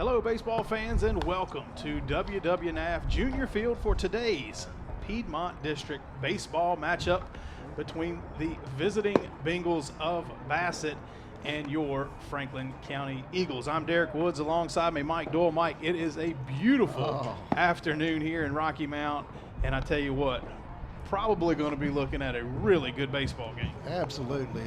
Hello, baseball fans, and welcome to WWNAF Junior Field for today's Piedmont District baseball matchup between the visiting Bengals of Bassett and your Franklin County Eagles. I'm Derek Woods, alongside me Mike Doyle. Mike, it is a beautiful afternoon here in Rocky Mount, and I tell you what, probably going to be looking at a really good baseball game. Absolutely.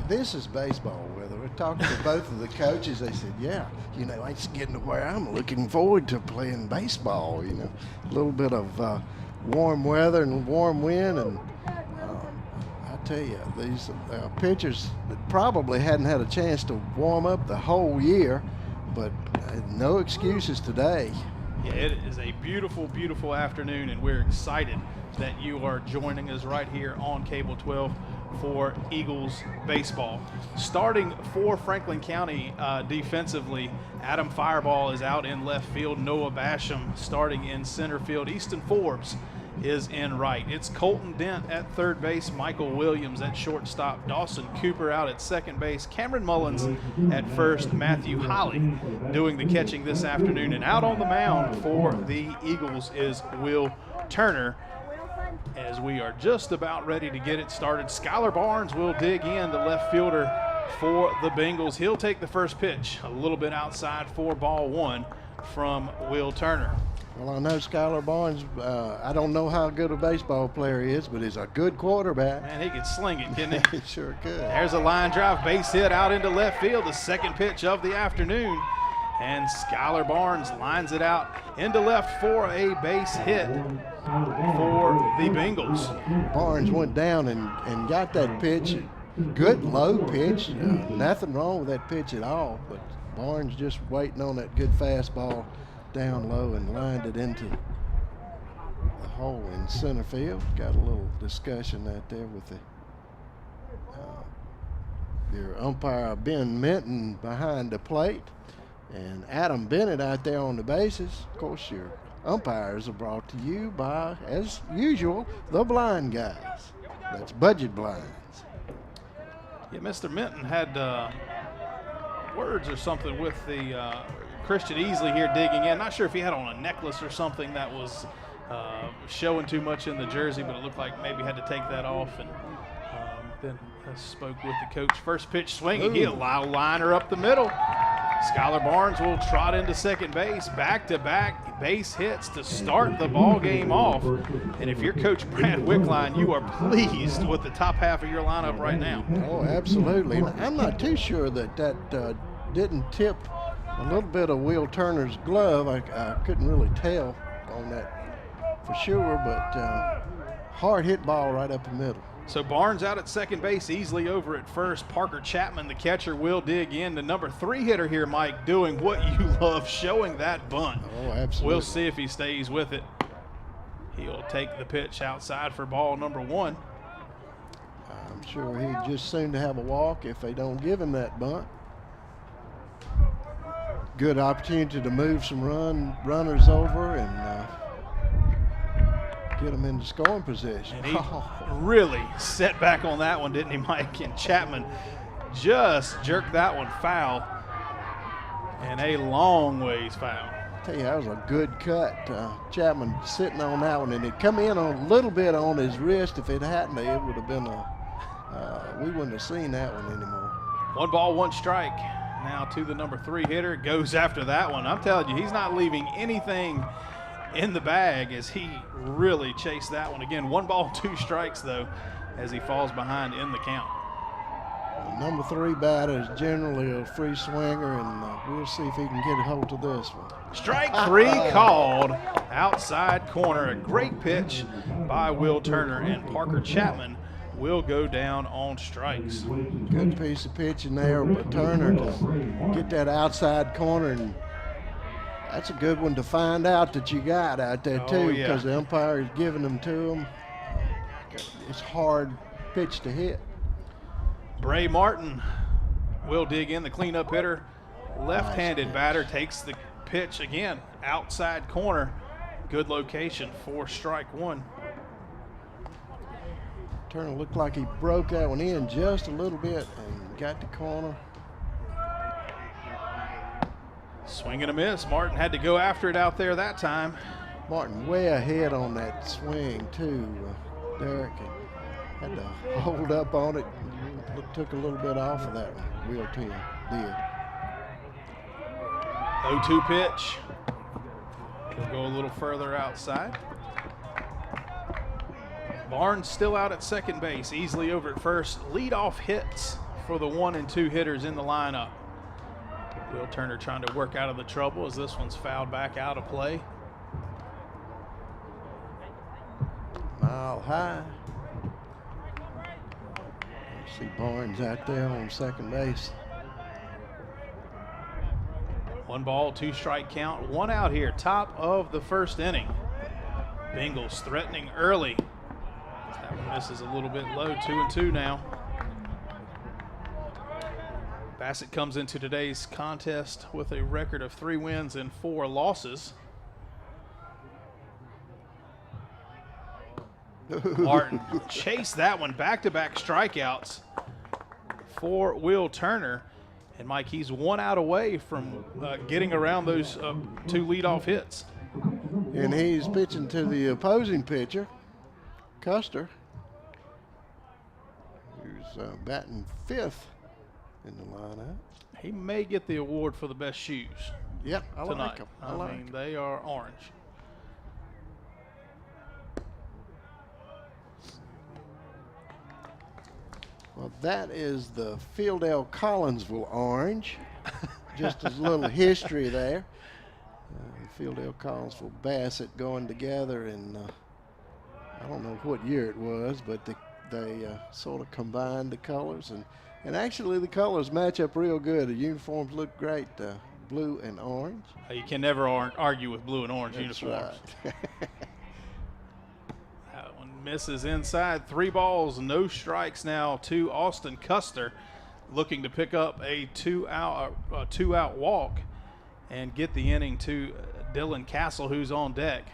This is baseball weather. We're talking to both of the coaches. They said, yeah, it's getting to where I'm looking forward to playing baseball, a little bit of warm weather and warm wind. And I tell you, these pitchers that probably hadn't had a chance to warm up the whole year, but no excuses today. Yeah, it is a beautiful, beautiful afternoon, and we're excited that you are joining us right here on Cable 12 for Eagles baseball. Starting for Franklin County defensively, Adam Fireball is out in left field. Noah Basham starting in center field. Easton Forbes is in right. It's Colton Dent at third base, Michael Williams at shortstop, Dawson Cooper out at second base, Cameron Mullins at first, Matthew Holly doing the catching this afternoon. And out on the mound for the Eagles is Will Turner. As we are just about ready to get it started, Skylar Barnes will dig in, the left fielder for the Bengals. He'll take the first pitch a little bit outside for ball one from Will Turner. Well, I know Skylar Barnes, I don't know how good a baseball player he is, but he's a good quarterback. Man, he could sling it, couldn't he? He sure could. There's a line drive base hit out into left field, the second pitch of the afternoon. And Skylar Barnes lines it out into left for a base hit for the Bengals. Barnes went down and got that pitch. Good low pitch. Nothing wrong with that pitch at all, but Barnes just waiting on that good fastball down low and lined it into the hole in center field. Got a little discussion out there with your umpire Ben Minton behind the plate and Adam Bennett out there on the bases. Of course, your umpires are brought to you by, as usual, the blind guys. That's Budget Blinds. Yeah, Mr. Minton had words or something with the Christian Easley here digging in. Not sure if he had on a necklace or something that was showing too much in the jersey, but it looked like maybe had to take that off, and then spoke with the coach. First pitch swinging, he'll line her up the middle. Skylar Barnes will trot into second base. Back-to-back base hits to start the ball game off. And if you're Coach Brad Wickline, you are pleased with the top half of your lineup right now. Oh, absolutely. And I'm not too sure that didn't tip a little bit of Will Turner's glove. I couldn't really tell on that for sure, but hard hit ball right up the middle. So Barnes out at second base, Easley over at first. Parker Chapman, the catcher, will dig in. The number 3 hitter here, Mike, doing what you love, showing that bunt. Oh, absolutely. We'll see if he stays with it. He'll take the pitch outside for ball number 1. I'm sure he'd just soon to have a walk if they don't give him that bunt. Good opportunity to move some runners over and get them into scoring position. And he really set back on that one, didn't he, Mike? And Chapman just jerked that one foul, and a long ways foul. I tell you, that was a good cut. Chapman sitting on that one, and it come in a little bit on his wrist. If it hadn't, it would have been we wouldn't have seen that one anymore. 1 ball, 1 strike. Now to the number 3 hitter, goes after that one. I'm telling you, he's not leaving anything in the bag as he really chased that one. Again, 1 ball, 2 strikes, though, as he falls behind in the count. Number 3 batter is generally a free swinger, and we'll see if he can get a hold of this one. Strike 3 called outside corner. A great pitch by Will Turner, and Parker Chapman will go down on strikes. Good piece of pitching there by Turner to get that outside corner, and that's a good one to find out that you got out there too, because the umpire is giving them to him. It's hard pitch to hit. Bray Martin will dig in, the cleanup hitter. Left-handed batter takes the pitch again, outside corner. Good location for strike 1. Turner looked like he broke that one in just a little bit and got the corner. Swing and a miss. Martin had to go after it out there that time. Martin way ahead on that swing too, Derek. Had to hold up on it. Took a little bit off of that one. Will 10 did. 0-2 pitch. We'll go a little further outside. Barnes still out at second base, easily over at first. Leadoff hits for the 1 and 2 hitters in the lineup. Will Turner trying to work out of the trouble as this one's fouled back out of play. Mile high. See Barnes out there on second base. 1 ball, 2 strike count, 1 out here, top of the first inning. Bengals threatening early. That one misses a little bit low, 2-2 now. Bassett comes into today's contest with a record of 3 wins and 4 losses. Martin chased that one, back-to-back strikeouts for Will Turner. And Mike, he's 1 out away from getting around those 2 leadoff hits. And he's pitching to the opposing pitcher, Custer, who's batting 5th in the lineup. He may get the award for the best shoes. Yep, I tonight. like them. I mean, they are orange. Well, that is the Fieldale Collinsville orange. Just a little history there. Fieldale Collinsville Bassett going together in, I don't know what year it was, but they sort of combined the colors. And actually the colors match up real good. The uniforms look great, blue and orange. You can never argue with blue and orange That's uniforms. Right. That one misses inside. 3 balls, no strikes now to Austin Custer, looking to pick up a 2-out walk and get the inning to Dylan Castle, who's on deck.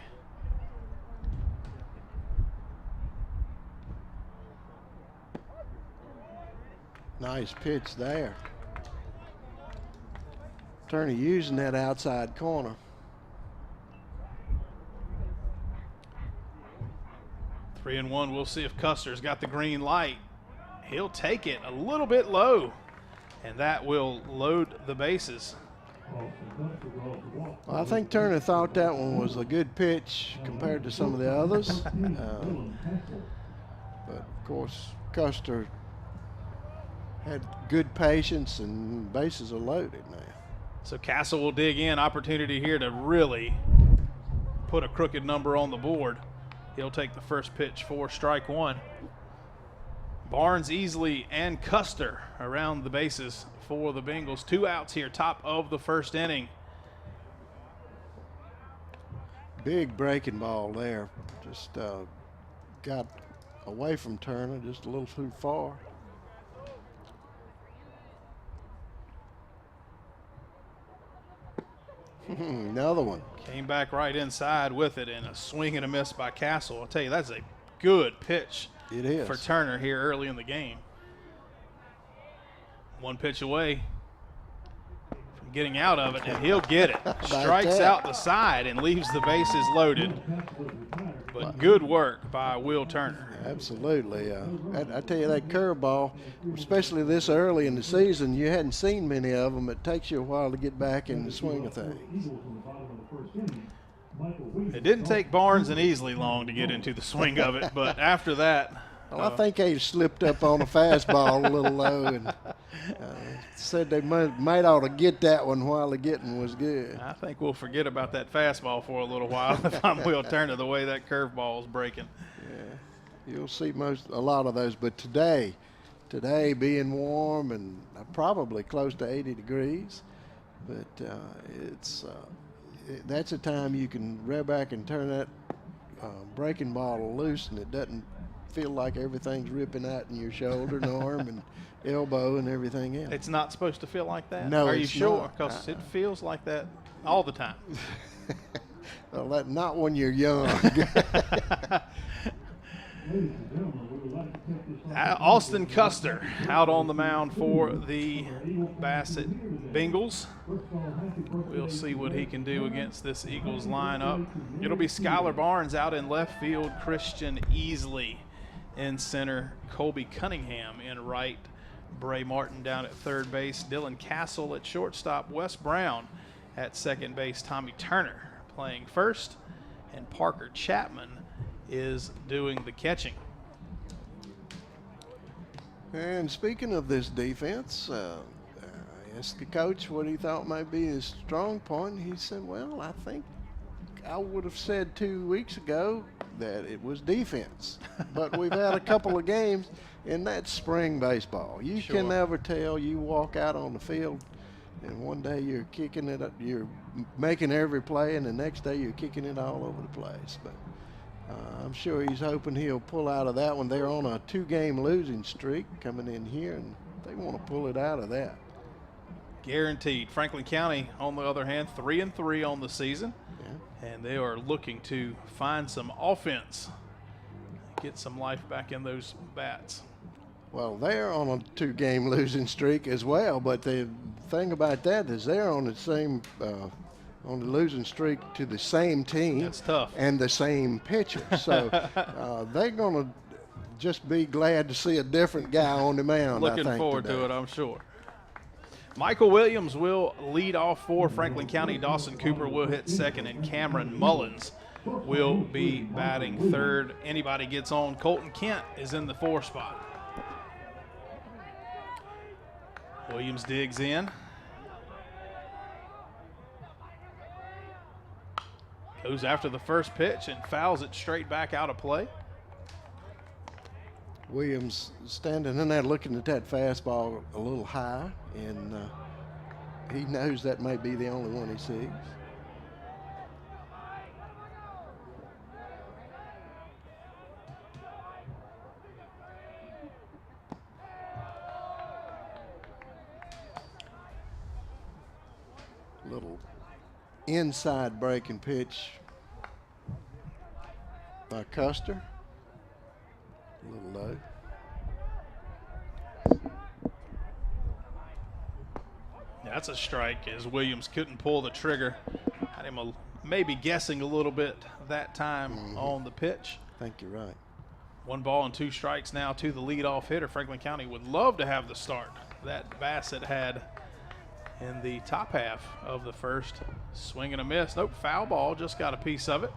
Nice pitch there. Turner using that outside corner. Three and one. We'll see if Custer's got the green light. He'll take it a little bit low, and that will load the bases. Well, I think Turner thought that one was a good pitch compared to some of the others. But, of course, Custer had good patience, and bases are loaded now. So Castle will dig in. Opportunity here to really put a crooked number on the board. He'll take the first pitch for strike 1. Barnes easily and Custer around the bases for the Bengals. 2 outs here, top of the first inning. Big breaking ball there. Just got away from Turner just a little too far. Another one. Came back right inside with it, and a swing and a miss by Castle. I'll tell you, that's a good pitch. It is. For Turner here early in the game. 1 pitch away from getting out of it, and he'll get it. Strikes out the side and leaves the bases loaded. But good work by Will Turner. Absolutely. I tell you, that curveball, especially this early in the season, you hadn't seen many of them. It takes you a while to get back in the swing of things. It didn't take Barnes and Easley long to get into the swing of it, but after that. Well, I think they slipped up on a fastball a little low and said they might ought to get that one while the getting was good. I think we'll forget about that fastball for a little while if I'm Will Turner, the way that curveball is breaking. Yeah, you'll see a lot of those. But today being warm and probably close to 80 degrees, but that's a time you can rear back and turn that breaking ball loose, and it doesn't feel like everything's ripping out in your shoulder and arm and elbow and everything else. It's not supposed to feel like that? No, Are you it's sure? not. Because it feels like that all the time. Well, not when you're young. Austin Custer out on the mound for the Bassett Bengals. We'll see what he can do against this Eagles lineup. It'll be Skylar Barnes out in left field, Christian Easley in center, Colby Cunningham in right, Bray Martin down at third base, Dylan Castle at shortstop, Wes Brown at second base, Tommy Turner playing first, and Parker Chapman is doing the catching. And speaking of this defense, I asked the coach what he thought might be his strong point. He said, well, I think I would have said 2 weeks ago that it was defense. But we've had a couple of games, and that's spring baseball. You can never tell. You walk out on the field, and one day you're kicking it up, you're making every play, and the next day you're kicking it all over the place. But I'm sure he's hoping he'll pull out of that one. They're on a 2-game losing streak coming in here, and they want to pull it out of that. Guaranteed. Franklin County, on the other hand, 3-3 on the season, and they are looking to find some offense, get some life back in those bats. Well, they're on a 2-game losing streak as well, but the thing about that is they're on the same on the losing streak to the same team. That's tough. And the same pitcher. So they're going to just be glad to see a different guy on the mound. Looking forward to it, I'm sure. Michael Williams will lead off for Franklin County. Dawson Cooper will hit second, and Cameron Mullins will be batting third. Anybody gets on, Colton Kent is in the 4 spot. Williams digs in. Goes after the first pitch and fouls it straight back out of play. Williams standing in there looking at that fastball a little high, and he knows that may be the only one he sees. Little inside breaking pitch by Custer. A little low. That's a strike, as Williams couldn't pull the trigger. Had him maybe guessing a little bit that time on the pitch. I think you're right. 1 ball and 2 strikes now to the leadoff hitter. Franklin County would love to have the start that Bassett had in the top half of the first. Swing and a miss. Nope, foul ball, just got a piece of it.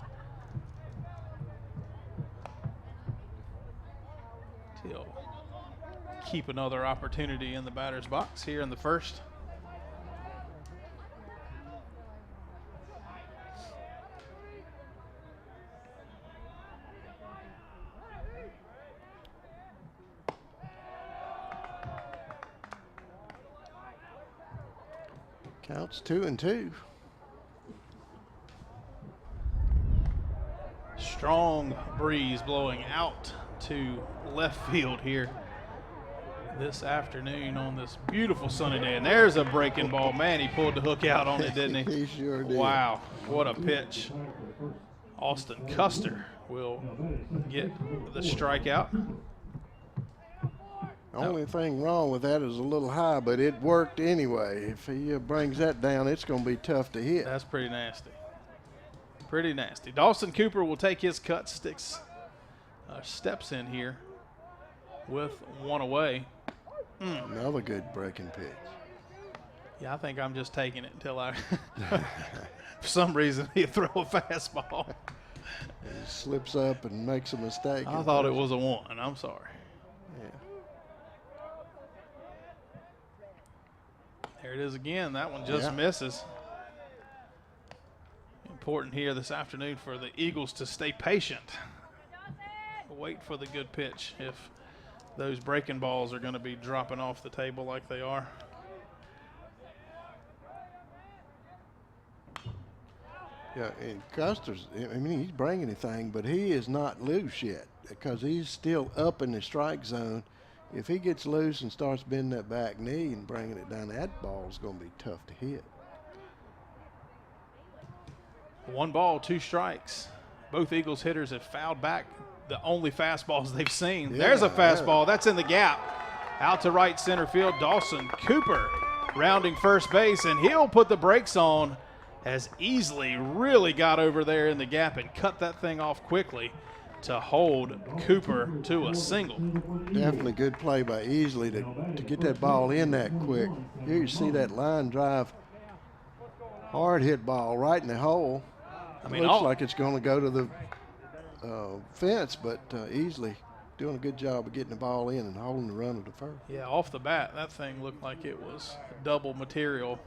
He'll keep another opportunity in the batter's box here in the first. Counts 2-2. Strong breeze blowing out to left field here this afternoon on this beautiful sunny day. And there's a breaking ball. Man, he pulled the hook out on it, didn't he? He sure did. Wow, what a pitch. Austin Custer will get the strikeout. Only thing wrong with that is a little high, but it worked anyway. If he brings that down, it's going to be tough to hit. That's pretty nasty. Pretty nasty. Dawson Cooper will take his cut sticks, steps in here with 1 away. Another good breaking pitch. Yeah, I think I'm just taking it until I, for some reason, he throw a fastball. He slips up and makes a mistake. I thought it was a 1. I'm sorry. Yeah. There it is again. That one just misses. Important here this afternoon for the Eagles to stay patient. Wait for the good pitch if those breaking balls are going to be dropping off the table like they are. Yeah, and Custer's, I mean, he's bringing anything, but he is not loose yet because he's still up in the strike zone. If he gets loose and starts bending that back knee and bringing it down, that ball's going to be tough to hit. 1 ball, 2 strikes. Both Eagles hitters have fouled back the only fastballs they've seen. Yeah, There's a fastball. That's in the gap. Out to right center field. Dawson Cooper rounding first base, and he'll put the brakes on as Easley really got over there in the gap and cut that thing off quickly to hold Cooper to a single. Definitely good play by Easley to get that ball in that quick. Here you see that line drive, hard hit ball right in the hole. I mean, looks like it's going to go to the fence, but Easley doing a good job of getting the ball in and holding the runner to first. Yeah, off the bat, that thing looked like it was double material.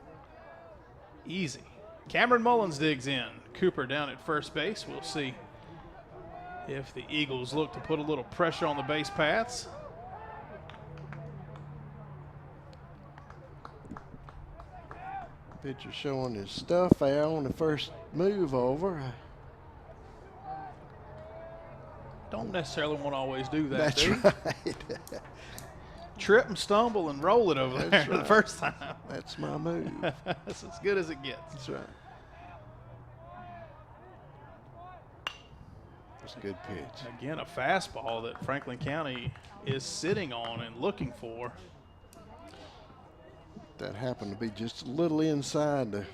Easy. Cameron Mullins digs in. Cooper down at first base. We'll see if the Eagles look to put a little pressure on the base paths. Pitcher showing his stuff there on the first move over. Don't necessarily want to always do that, That's do you? right. Trip and stumble and roll it over there Right. the first time. That's my move. That's as good as it gets. That's right. That's a good pitch. Again, a fastball that Franklin County is sitting on and looking for. That happened to be just a little inside the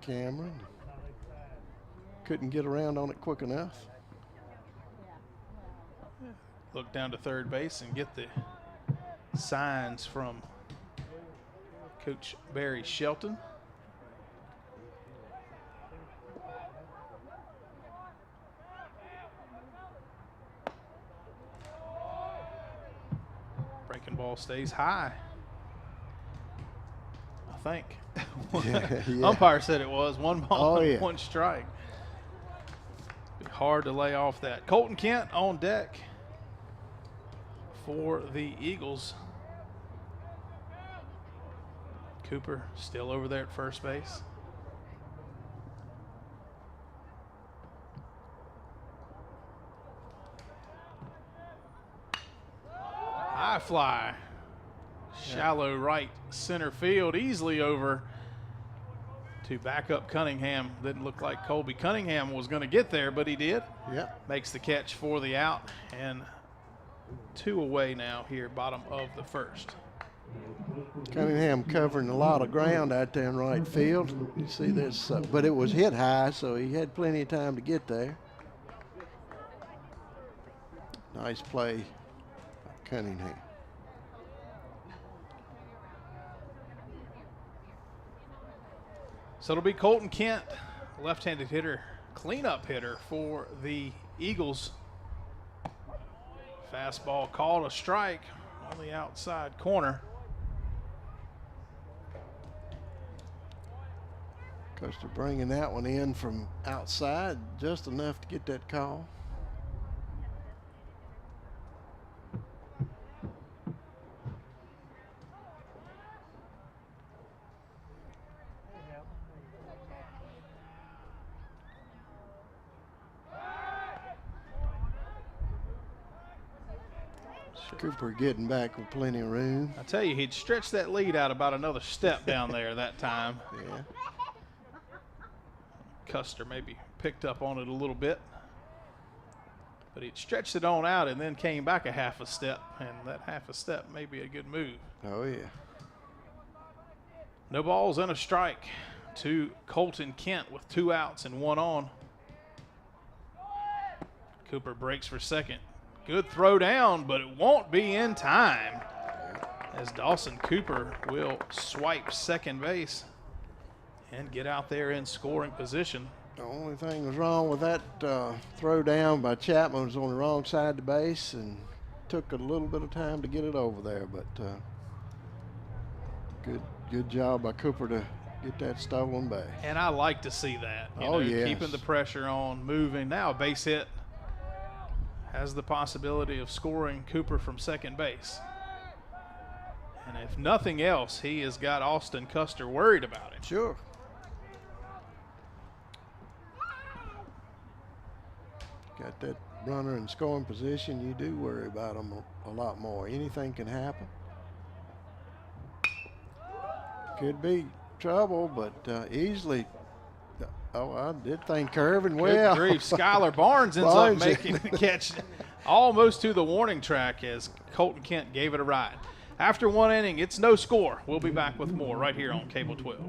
Cameron. Couldn't get around on it quick enough. Look down to third base and get the signs from Coach Barry Shelton. Breaking ball stays high, I think. Yeah. Umpire said it was 1 ball, Oh, yeah. 1 strike. Be hard to lay off that. Colton Kent on deck for the Eagles. Cooper still over there at first base. High fly. Shallow right center field, easily over to backup Cunningham. Didn't look like Colby Cunningham was going to get there, but he did. Yep. Makes the catch for the out, and 2 away now here, bottom of the first. Cunningham covering a lot of ground out there in right field. You see this, but it was hit high, so he had plenty of time to get there. Nice play by Cunningham. So it'll be Colton Kent, left-handed hitter, cleanup hitter for the Eagles. Fastball called a strike on the outside corner. Custer bringing that one in from outside, just enough to get that call. Cooper getting back with plenty of room. I tell you, he'd stretched that lead out about another step down there that time. Yeah. Custer maybe picked up on it a little bit, but he'd stretched it on out and then came back a half a step, and that half a step may be a good move. Oh, yeah. No balls and a strike to Colton Kent with 2 outs and 1 on. Cooper breaks for second. Good throw down, but it won't be in time as Dawson Cooper will swipe second base and get out there in scoring position. The only thing was wrong with that throw down by Chapman was on the wrong side of the base and took a little bit of time to get it over there, but good job by Cooper to get that stolen back. And I like to see that. You know, yes. Keeping the pressure on, moving. Now a base hit has the possibility of scoring Cooper from second base. And if nothing else, he has got Austin Custer worried about him. Sure. Got that runner in scoring position, you do worry about him a lot more. Anything can happen. Could be trouble, but easily Oh, I did think curving Good well. grief. Skylar Barnes ends up making the catch almost to the warning track as Colton Kent gave it a ride. After one inning, it's no score. We'll be back with more right here on Cable 12.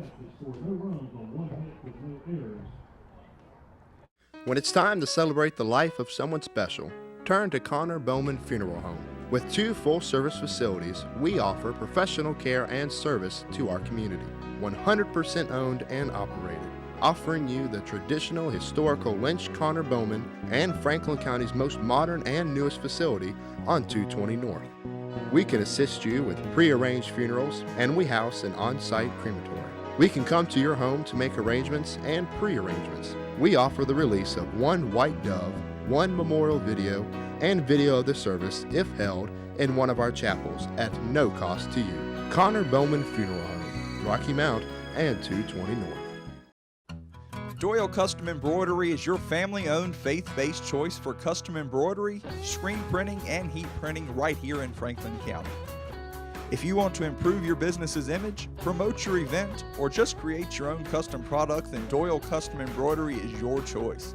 When it's time to celebrate the life of someone special, turn to Connor Bowman Funeral Home. With 2 full-service facilities, we offer professional care and service to our community. 100% owned and operated, offering you the traditional historical Lynch Connor Bowman and Franklin County's most modern and newest facility on 220 North. We can assist you with pre-arranged funerals, and we house an on-site crematory. We can come to your home to make arrangements and pre-arrangements. We offer the release of 1 white dove, 1 memorial video, and video of the service if held in one of our chapels at no cost to you. Connor Bowman Funeral Home, Rocky Mount and 220 North. Doyle Custom Embroidery is your family-owned, faith-based choice for custom embroidery, screen printing, and heat printing right here in Franklin County. If you want to improve your business's image, promote your event, or just create your own custom product, then Doyle Custom Embroidery is your choice.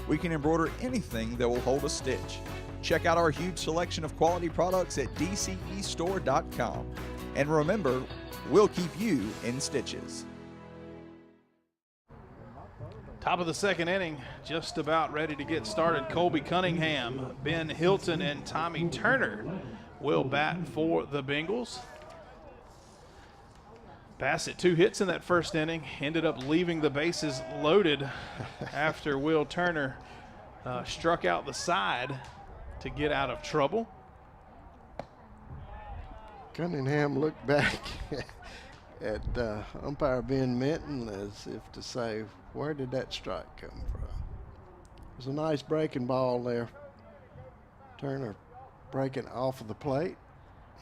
We can embroider anything that will hold a stitch. Check out our huge selection of quality products at dcestore.com. And remember, we'll keep you in stitches. Top of the second inning, just about ready to get started. Colby Cunningham, Ben Hilton, and Tommy Turner will bat for the Bengals. Bassett, 2 hits in that first inning, ended up leaving the bases loaded after Will Turner struck out the side to get out of trouble. Cunningham looked back at umpire Ben Minton as if to say, where did that strike come from? It was a nice breaking ball there. Turner breaking off of the plate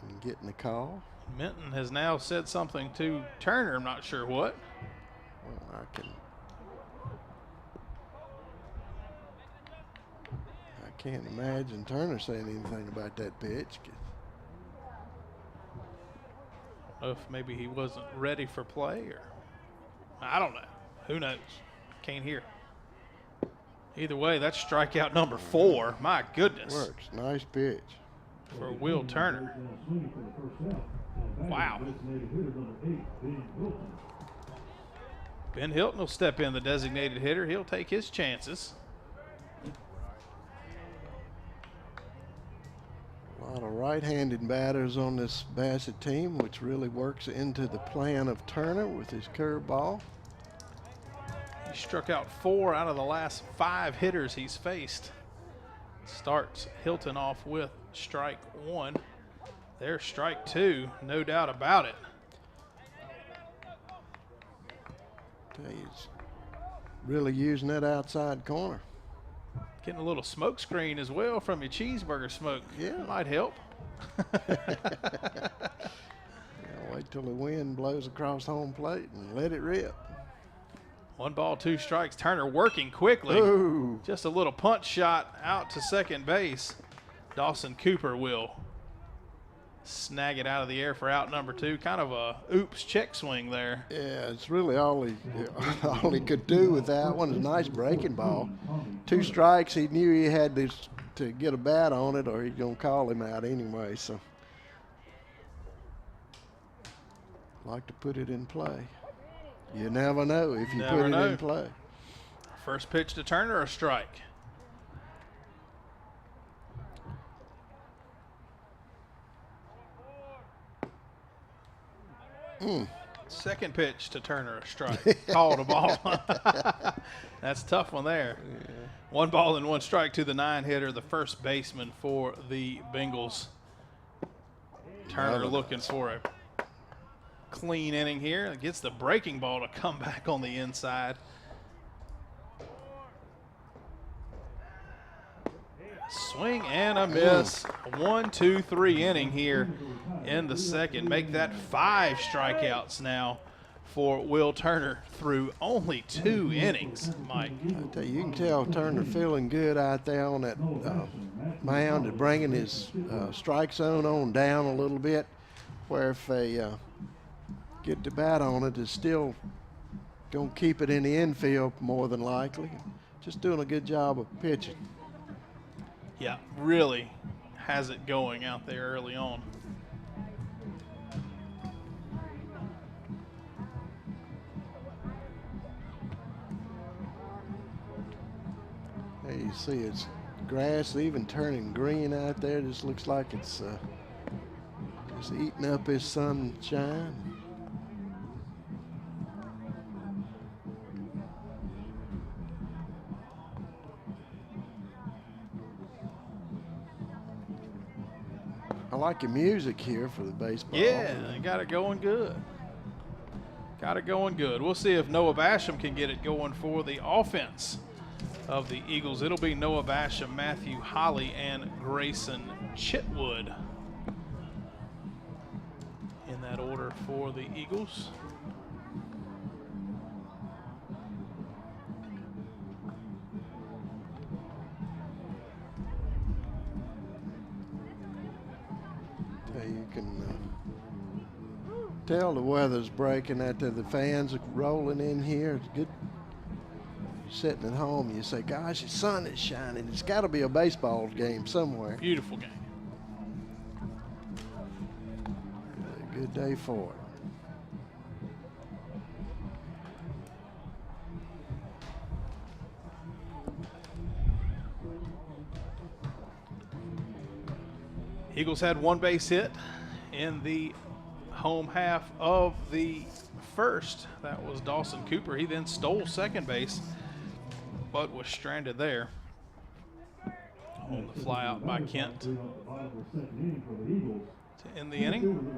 and getting the call. Minton has now said something to Turner, I'm not sure what. Well, I can't imagine Turner saying anything about that pitch. I don't know if maybe he wasn't ready for play, or I don't know. Who knows? Can't hear. Either way, that's strikeout number 4. My goodness. Works. Nice pitch. For Will Turner. Wow. Ben Hilton will step in, the designated hitter. He'll take his chances. A lot of right-handed batters on this Bassett team, which really works into the plan of Turner with his curveball. He struck out 4 out of the last 5 hitters he's faced. Starts Hilton off with strike 1. There's strike 2, no doubt about it. He's really using that outside corner. Getting a little smoke screen as well from your cheeseburger smoke. Yeah. Might help. Yeah, wait till the wind blows across home plate and let it rip. 1 ball, 2 strikes. Turner working quickly. Ooh. Just a little punch shot out to second base. Dawson Cooper will snag it out of the air for out number 2. Kind of a oops check swing there. Yeah, it's really all he could do with that one. A nice breaking ball. 2 strikes. He knew he had to get a bat on it, or he's gonna call him out anyway. So, like to put it in play. You never know if you put it in play. First pitch to Turner, a strike. Second pitch to Turner, a strike. Called a ball. That's a tough one there. Yeah. 1 ball and 1 strike to the 9-hitter, the first baseman for the Bengals. Turner looking for a clean inning here. Gets the breaking ball to come back on the inside. Swing and a miss. 1, 2, 3 inning here in the second. Make that 5 strikeouts now for Will Turner through only 2 innings, Mike. I tell you, you can tell Turner feeling good out there on that mound and bringing his strike zone on down a little bit, where if they get the bat on it, it's still Gonna keep it in the infield more than likely. Just doing a good job of pitching. Yeah, really has it going out there early on. There you see it's grass even turning green out there. Just looks like it's just eating up his sunshine. I like your music here for the baseball. Yeah, got it going good. Got it going good. We'll see if Noah Basham can get it going for the offense of the Eagles. It'll be Noah Basham, Matthew Holly, and Grayson Chitwood in that order for the Eagles. You can tell the weather's breaking out there. The fans are rolling in here. It's good. Sitting at home, you say, gosh, the sun is shining. It's got to be a baseball game somewhere. Beautiful game. A good day for it. Eagles had one base hit in the home half of the first. That was Dawson Cooper. He then stole second base, but was stranded there on the fly out by Kent to end the inning.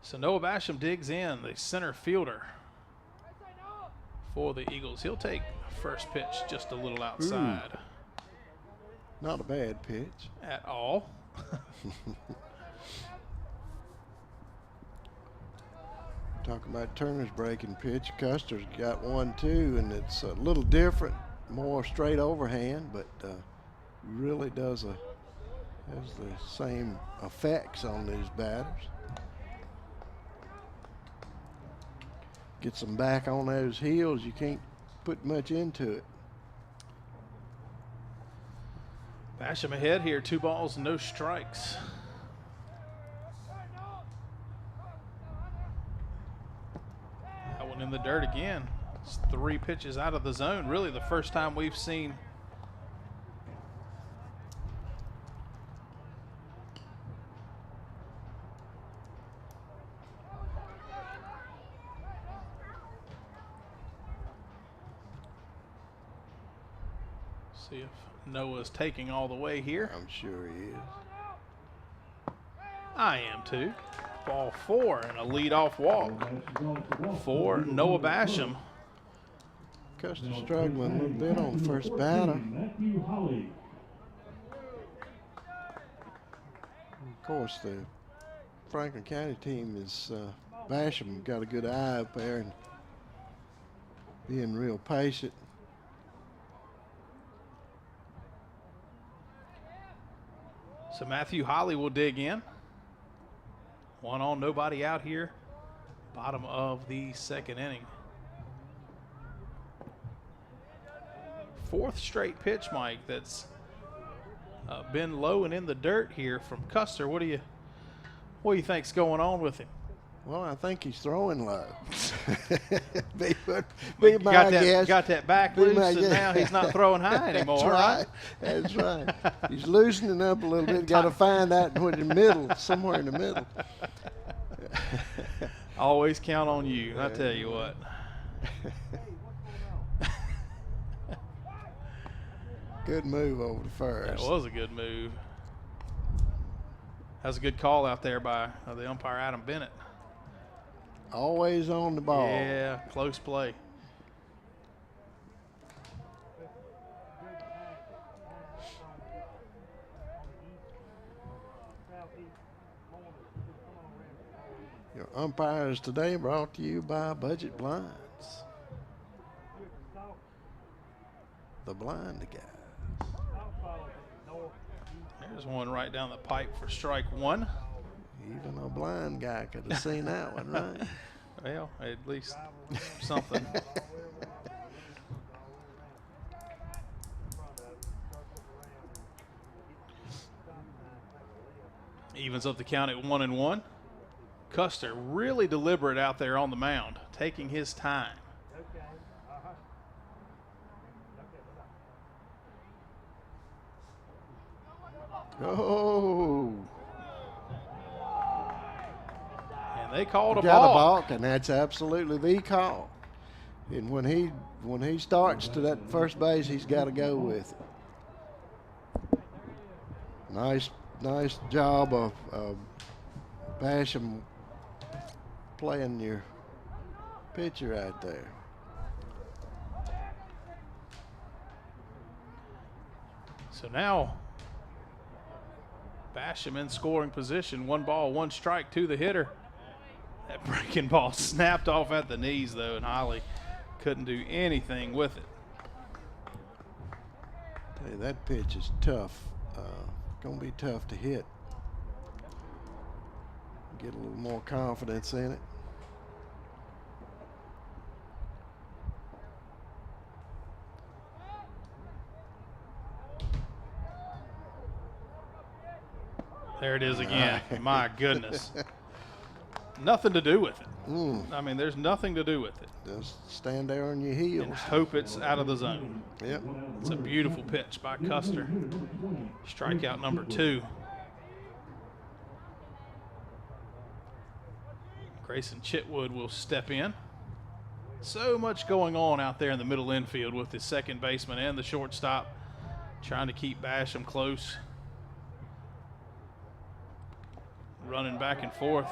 So Noah Basham digs in, the center fielder for the Eagles. He'll take first pitch just a little outside. Not a bad pitch. At all. Talking about Turner's breaking pitch. Custer's got one too, and it's a little different, more straight overhand, but really has the same effects on these batters. Gets them back on those heels. You can't put much into it. Basham ahead here, 2 balls, no strikes. That one in the dirt again. It's 3 pitches out of the zone. Really the first time we've seen see if Noah's taking all the way here. I'm sure he is. I am too. Ball 4 and a leadoff walk for Noah Basham. Custer struggling a little bit on first batter. Of course, the Franklin County team is Basham got a good eye up there and being real patient. So Matthew Holly will dig in. 1 on, nobody out here. Bottom of the second inning. 4th straight pitch, Mike, that's been low and in the dirt here from Custer. What do you think's going on with him? Well, I think he's throwing low. be my guess. Got that back loose, and now he's not throwing high anymore, right? That's right. He's loosening up a little bit. Got to find that in the middle, somewhere in the middle. Always count on you, I tell you what. Good move over to first. That was a good move. That was a good call out there by the umpire, Adam Bennett. Always on the ball. Yeah, close play. Your umpires today brought to you by Budget Blinds. The blind guys. There's one right down the pipe for strike one. Even a blind guy could have seen that one, right? Well, at least something. Evens up the count at 1-1. Custer really deliberate out there on the mound, taking his time. Oh. And they called a Got a balk. balk, and that's absolutely the call. And when he starts to that first base, he's got to go with it. Nice job of Basham playing your pitcher right there. So now Basham in scoring position. 1 ball, 1 strike to the hitter. That breaking ball snapped off at the knees, though, and Holly couldn't do anything with it. Tell you, that pitch is tough. Gonna be tough to hit. Get a little more confidence in it. There it is again. My goodness. Nothing to do with it. I mean, there's nothing to do with it. Just stand there on your heels. And hope it's out of the zone. Yep. It's a beautiful pitch by Custer. Strikeout number 2. Grayson Chitwood will step in. So much going on out there in the middle infield with the second baseman and the shortstop trying to keep Basham close. Running back and forth.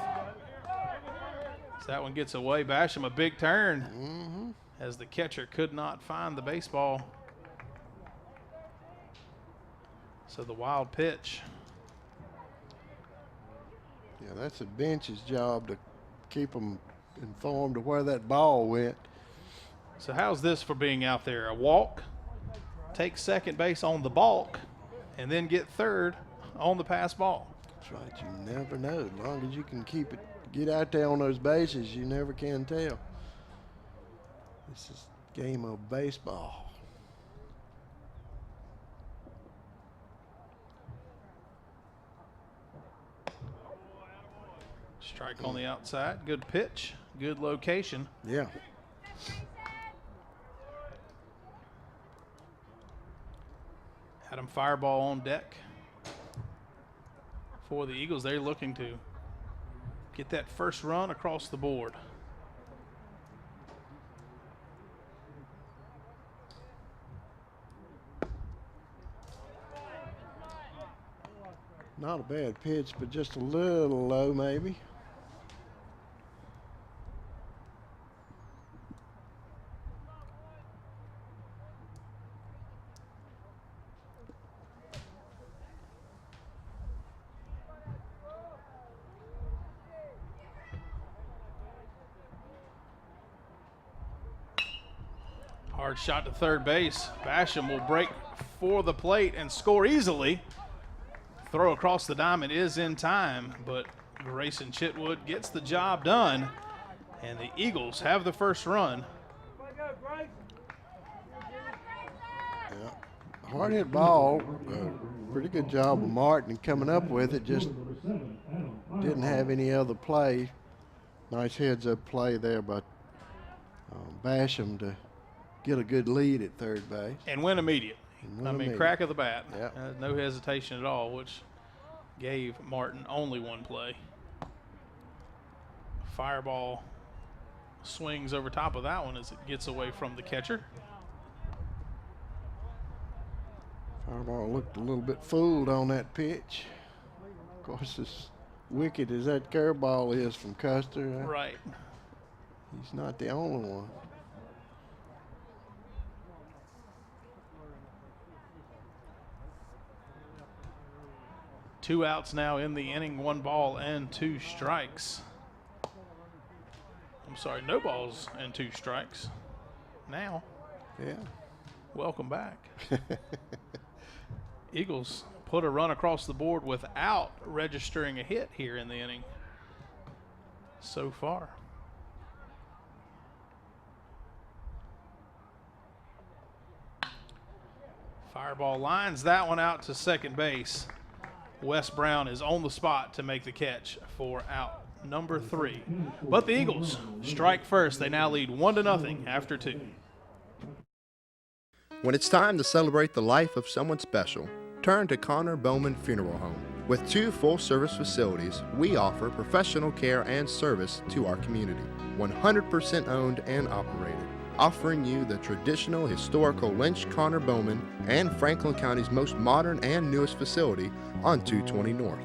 As that one gets away, Basham a big turn as the catcher could not find the baseball. So the wild pitch. Yeah, that's the bench's job to keep them informed of where that ball went. So how's this for being out there? A walk, take second base on the balk, and then get third on the pass ball. That's right. You never know. As long as you can keep it, get out there on those bases, you never can tell. This is a game of baseball. Strike on the outside. Good pitch. Good location. Yeah. Had him fireball on deck for the Eagles. They're looking to get that first run across the board. Not a bad pitch, but just a little low maybe. Hard shot to third base. Basham will break for the plate and score easily. Throw across the diamond is in time, but Grayson Chitwood gets the job done, and the Eagles have the first run. Yeah. Hard hit ball. Pretty good job of Martin coming up with it. Just didn't have any other play. Nice heads up play there by Basham to get a good lead at third base. And win immediately. Crack of the bat. Yep. No hesitation at all, which gave Martin only one play. Fireball swings over top of that one as it gets away from the catcher. Fireball looked a little bit fooled on that pitch. Of course, as wicked as that curveball is from Custer, Right. he's not the only one. Two outs now in the inning, 1 ball and 2 strikes. I'm sorry, no balls and 2 strikes. Now, Yeah. welcome back. Eagles put a run across the board without registering a hit here in the inning so far. Fireball lines that one out to second base. Wes Brown is on the spot to make the catch for out number 3. But the Eagles strike first. They now lead 1-0 after 2. When it's time to celebrate the life of someone special, turn to Connor Bowman Funeral Home. With 2 full-service facilities, we offer professional care and service to our community. 100% owned and operated, offering you the traditional historical Lynch Connor Bowman and Franklin County's most modern and newest facility on 220 North.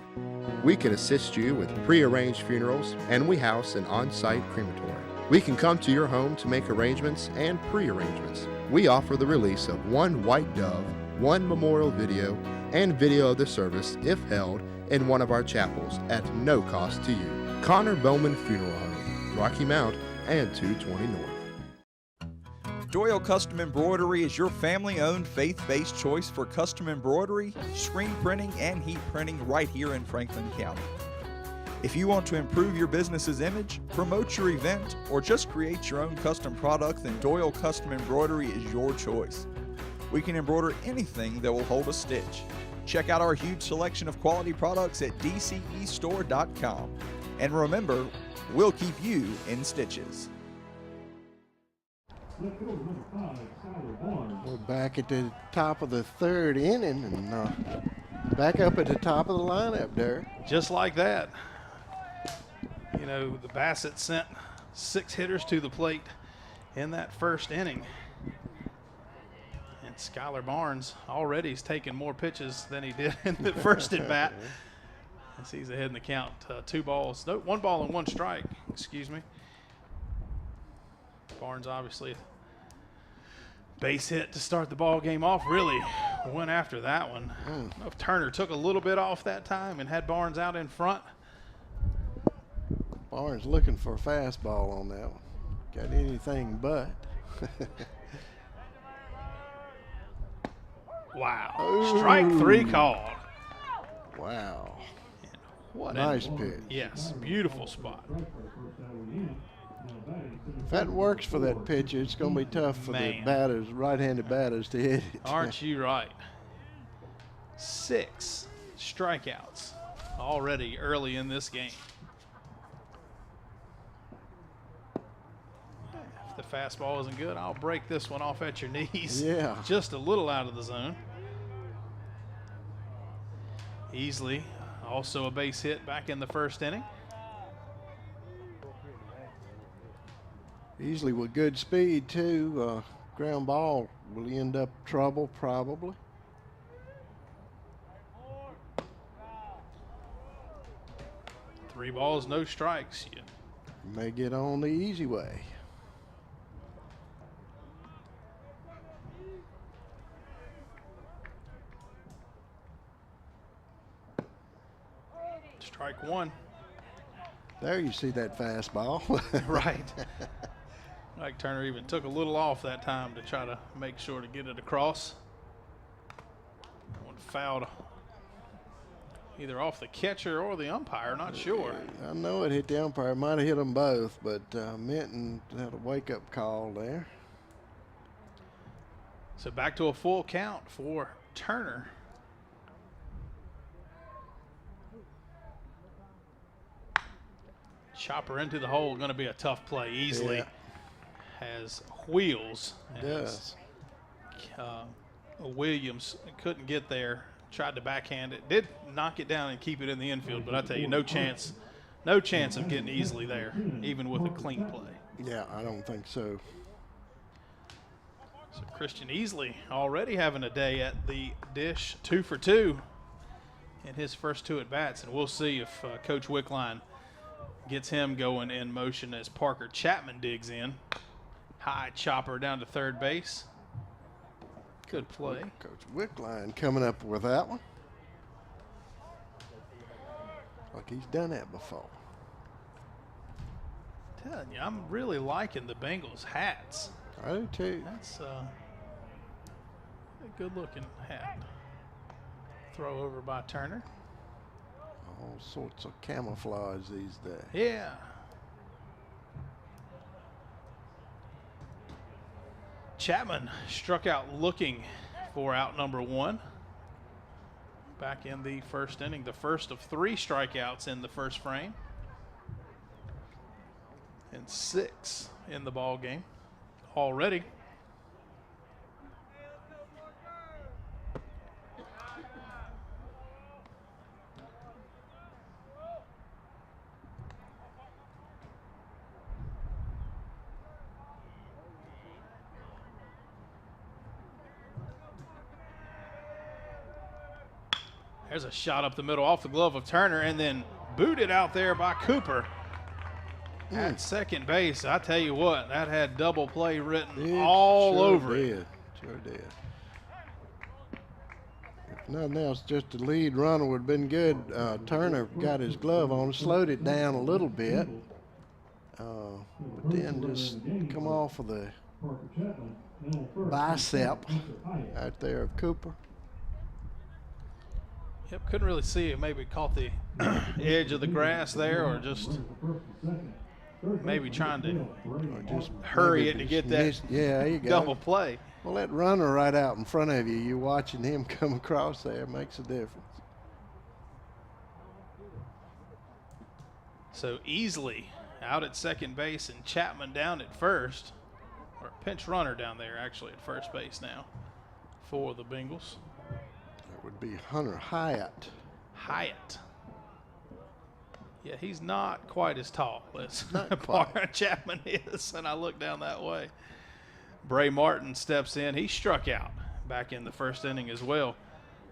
We can assist you with pre-arranged funerals, and we house an on-site crematory. We can come to your home to make arrangements and pre-arrangements. We offer the release of 1 white dove, 1 memorial video, and video of the service if held in one of our chapels at no cost to you. Connor Bowman Funeral Home, Rocky Mount and 220 North. Doyle Custom Embroidery is your family-owned, faith-based choice for custom embroidery, screen printing, and heat printing right here in Franklin County. If you want to improve your business's image, promote your event, or just create your own custom product, then Doyle Custom Embroidery is your choice. We can embroider anything that will hold a stitch. Check out our huge selection of quality products at dcestore.com. And remember, we'll keep you in stitches. We're back at the top of the 3rd inning and back up at the top of the lineup there. Just like that. You know, the Bassett sent 6 hitters to the plate in that first inning. And Skylar Barnes already has taken more pitches than he did in the first at bat. As he's ahead in the count. 1 ball and 1 strike, excuse me. Barnes obviously base hit to start the ball game off. Really went after that one. I don't know if Turner took a little bit off that time and had Barnes out in front. Barnes looking for a fastball on that one. Got anything but. Wow. Ooh. Strike 3 called. Wow. What Nice pitch. Yes, beautiful spot. If that works for that pitcher, it's going to be tough for the batters, right-handed batters, to hit it. Aren't you right? 6 strikeouts already early in this game. If the fastball isn't good, I'll break this one off at your knees. Yeah. Just a little out of the zone. Easily, also a base hit back in the first inning. Easily with good speed, too. Ground ball will end up trouble, probably. Three balls, no strikes. You may get on the easy way. Strike 1. There you see that fastball. Right. Like Turner even took a little off that time to try to make sure to get it across. One fouled either off the catcher or the umpire, not sure. I know it hit the umpire. Might have hit them both, but Minton had a wake-up call there. So back to a full count for Turner. Chopper into the hole, going to be a tough play. Easily has wheels. Does. Williams couldn't get there. Tried to backhand it. Did knock it down and keep it in the infield, but I tell you, no chance of getting easily there, even with a clean play. Yeah, I don't think so. So Christian Easley already having a day at the dish, 2 for 2 in his first 2 at bats, and we'll see if Coach Wickline gets him going in motion as Parker Chapman digs in. High chopper down to third base. Good play. Coach Wickline coming up with that one. Like he's done that before. Telling you, I'm really liking the Bengals hats. I do too. That's a good looking hat. Throw over by Turner. All sorts of camouflage these days. Yeah. Chapman struck out looking for out number 1 back in the first inning, the first of 3 strikeouts in the first frame, and 6 in the ball game already. There's a shot up the middle off the glove of Turner and then booted out there by Cooper at second base. I tell you what, that had double play written all over it. Sure did. If nothing else, just the lead runner would have been good. Turner got his glove on, slowed it down a little bit, but then just come off of the bicep out there of Cooper. Yep, couldn't really see it. Maybe caught the edge of the grass there, or just maybe trying to Just hurry it to get that there you go. double play. Well, that runner right out in front of you, you're watching him come across there, makes a difference. So Easley out at second base and Chapman down at first, or pinch runner down there actually at first base now for the Bengals. That would be Hunter Hyatt. Hyatt. Yeah, he's not quite as tall as Not quite. Chapman is, and I look down that way. Bray Martin steps in. He struck out back in the first inning as well.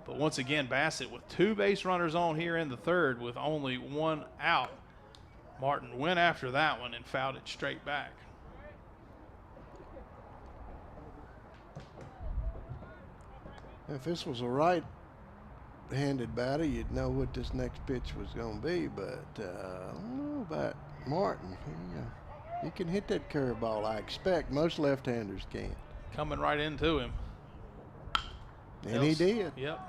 But once again, Bassett with 2 base runners on here in the third with only 1 out. Martin went after that one and fouled it straight back. If this was a right-handed batter, you'd know what this next pitch was going to be, but I don't know about Martin. He can hit that curveball, I expect. Most left-handers can. Coming right into him. And he did. Yep.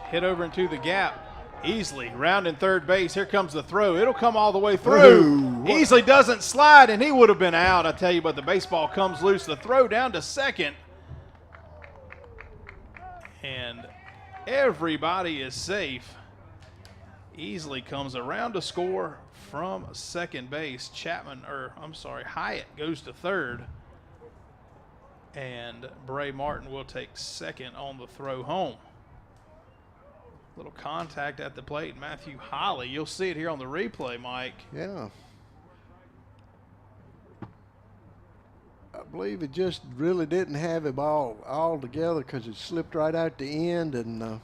Hit over into the gap. Easley rounding third base. Here comes the throw. It'll come all the way through. Easley doesn't slide, and he would have been out, I tell you, but the baseball comes loose. The throw down to second. And everybody is safe. Easley comes around to score from second base. Hyatt goes to third. And Bray Martin will take second on the throw home. Little contact at the plate. Matthew Holly, you'll see it here on the replay, Mike. Yeah. I believe it just really didn't have him all together because it slipped right out the end, and I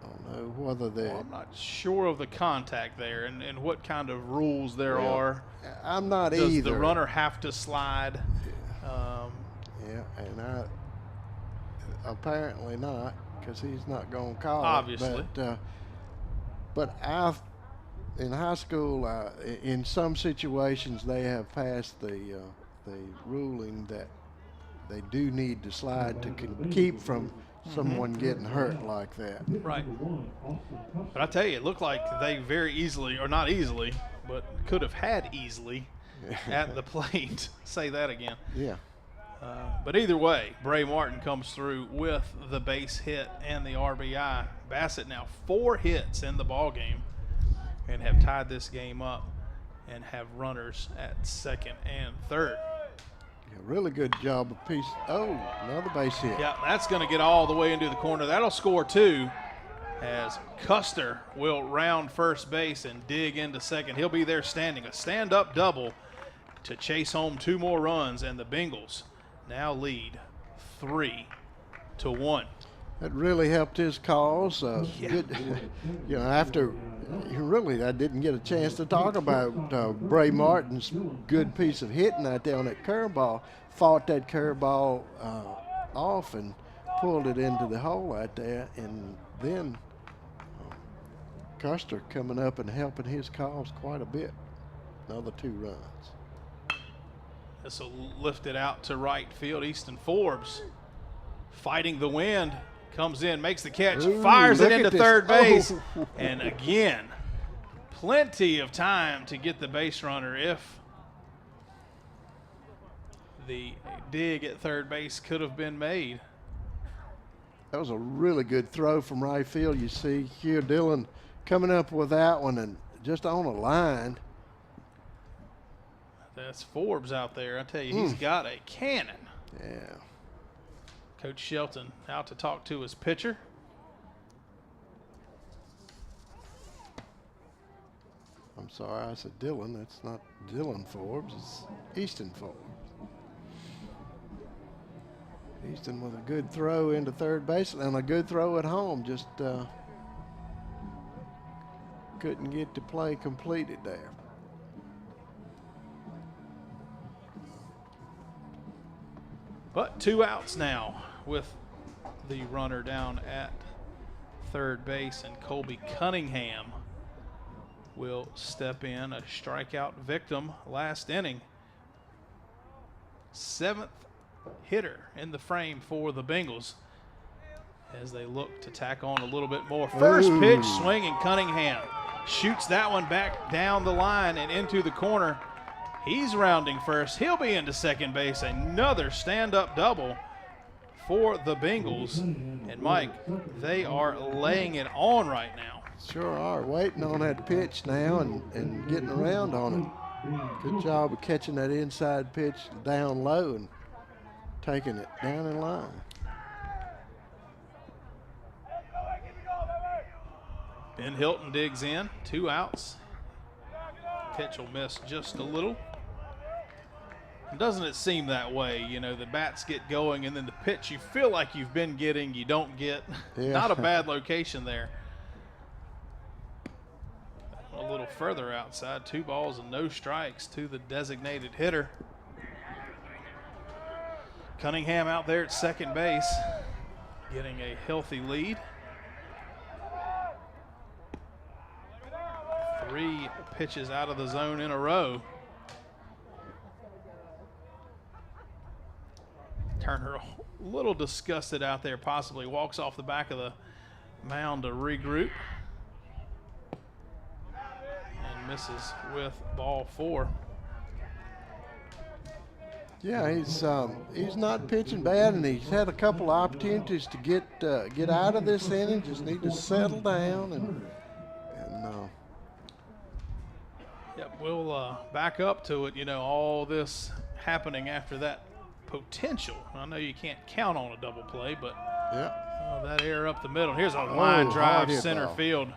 don't know whether I'm not sure of the contact there and what kind of rules there are. I'm not Does either. the runner have to slide? Yeah, and apparently not, because he's not going to call Obviously. it. But in high school, in some situations, they have passed the ruling that they do need to slide to keep from someone getting hurt like that. Right. But I tell you, it looked like they very easily, or not easily, but could have had easily at the plate. Say that again. Yeah. But either way, Bray Martin comes through with the base hit and the RBI. Bassett now 4 hits in the ball game and have tied this game up and have runners at second and third. Yeah, really good job of piece. Oh, another base hit. Yeah, that's going to get all the way into the corner. That'll score 2 as Custer will round first base and dig into second. He'll be there standing. A stand-up double to chase home 2 more runs, and the Bengals now lead 3-1. That really helped his cause. Good, after I didn't get a chance to talk about Bray Martin's good piece of hitting out there on that curveball. Fought that curveball off and pulled it into the hole out there, and then Custer coming up and helping his cause quite a bit. Another 2 runs. This will lift it out to right field. Easton Forbes fighting the wind, comes in, makes the catch, Ooh, fires it look into at this. third base, Oh. and again, plenty of time to get the base runner if the dig at third base could have been made. That was a really good throw from right field. You see here Dillon coming up with that one and just on a line. That's Forbes out there. I tell you, he's got a cannon. Yeah. Coach Shelton out to talk to his pitcher. I'm sorry, I said Dillon. That's not Dillon Forbes. It's Easton Forbes. Easton with a good throw into third base and a good throw at home. Just couldn't get the play completed there. But 2 outs now with the runner down at third base, and Colby Cunningham will step in, a strikeout victim last inning. 7th hitter in the frame for the Bengals as they look to tack on a little bit more. First pitch swinging, Cunningham shoots that one back down the line and into the corner. He's rounding first. He'll be into second base. Another stand-up double for the Bengals. And Mike, they are laying it on right now. Sure are. Waiting on that pitch now and getting around on it. Good job of catching that inside pitch down low and taking it down in line. Ben Hilton digs in, 2 outs. Pitch will miss just a little. Doesn't it seem that way? You know, the bats get going and then the pitch you feel like you've been getting, you don't get. Yeah. Not a bad location there. A little further outside, 2 balls and no strikes to the designated hitter. Cunningham out there at second base, getting a healthy lead. 3 pitches out of the zone in a row. Turner a little disgusted out there, possibly walks off the back of the mound to regroup. And misses with ball 4. Yeah, he's not pitching bad, and he's had a couple of opportunities to get out of this inning. Just need to settle down and Yep, we'll back up to it. You know, all this happening after that potential. I know you can't count on a double play, but yeah. that air up the middle. Here's a line drive hard hit center ball. field,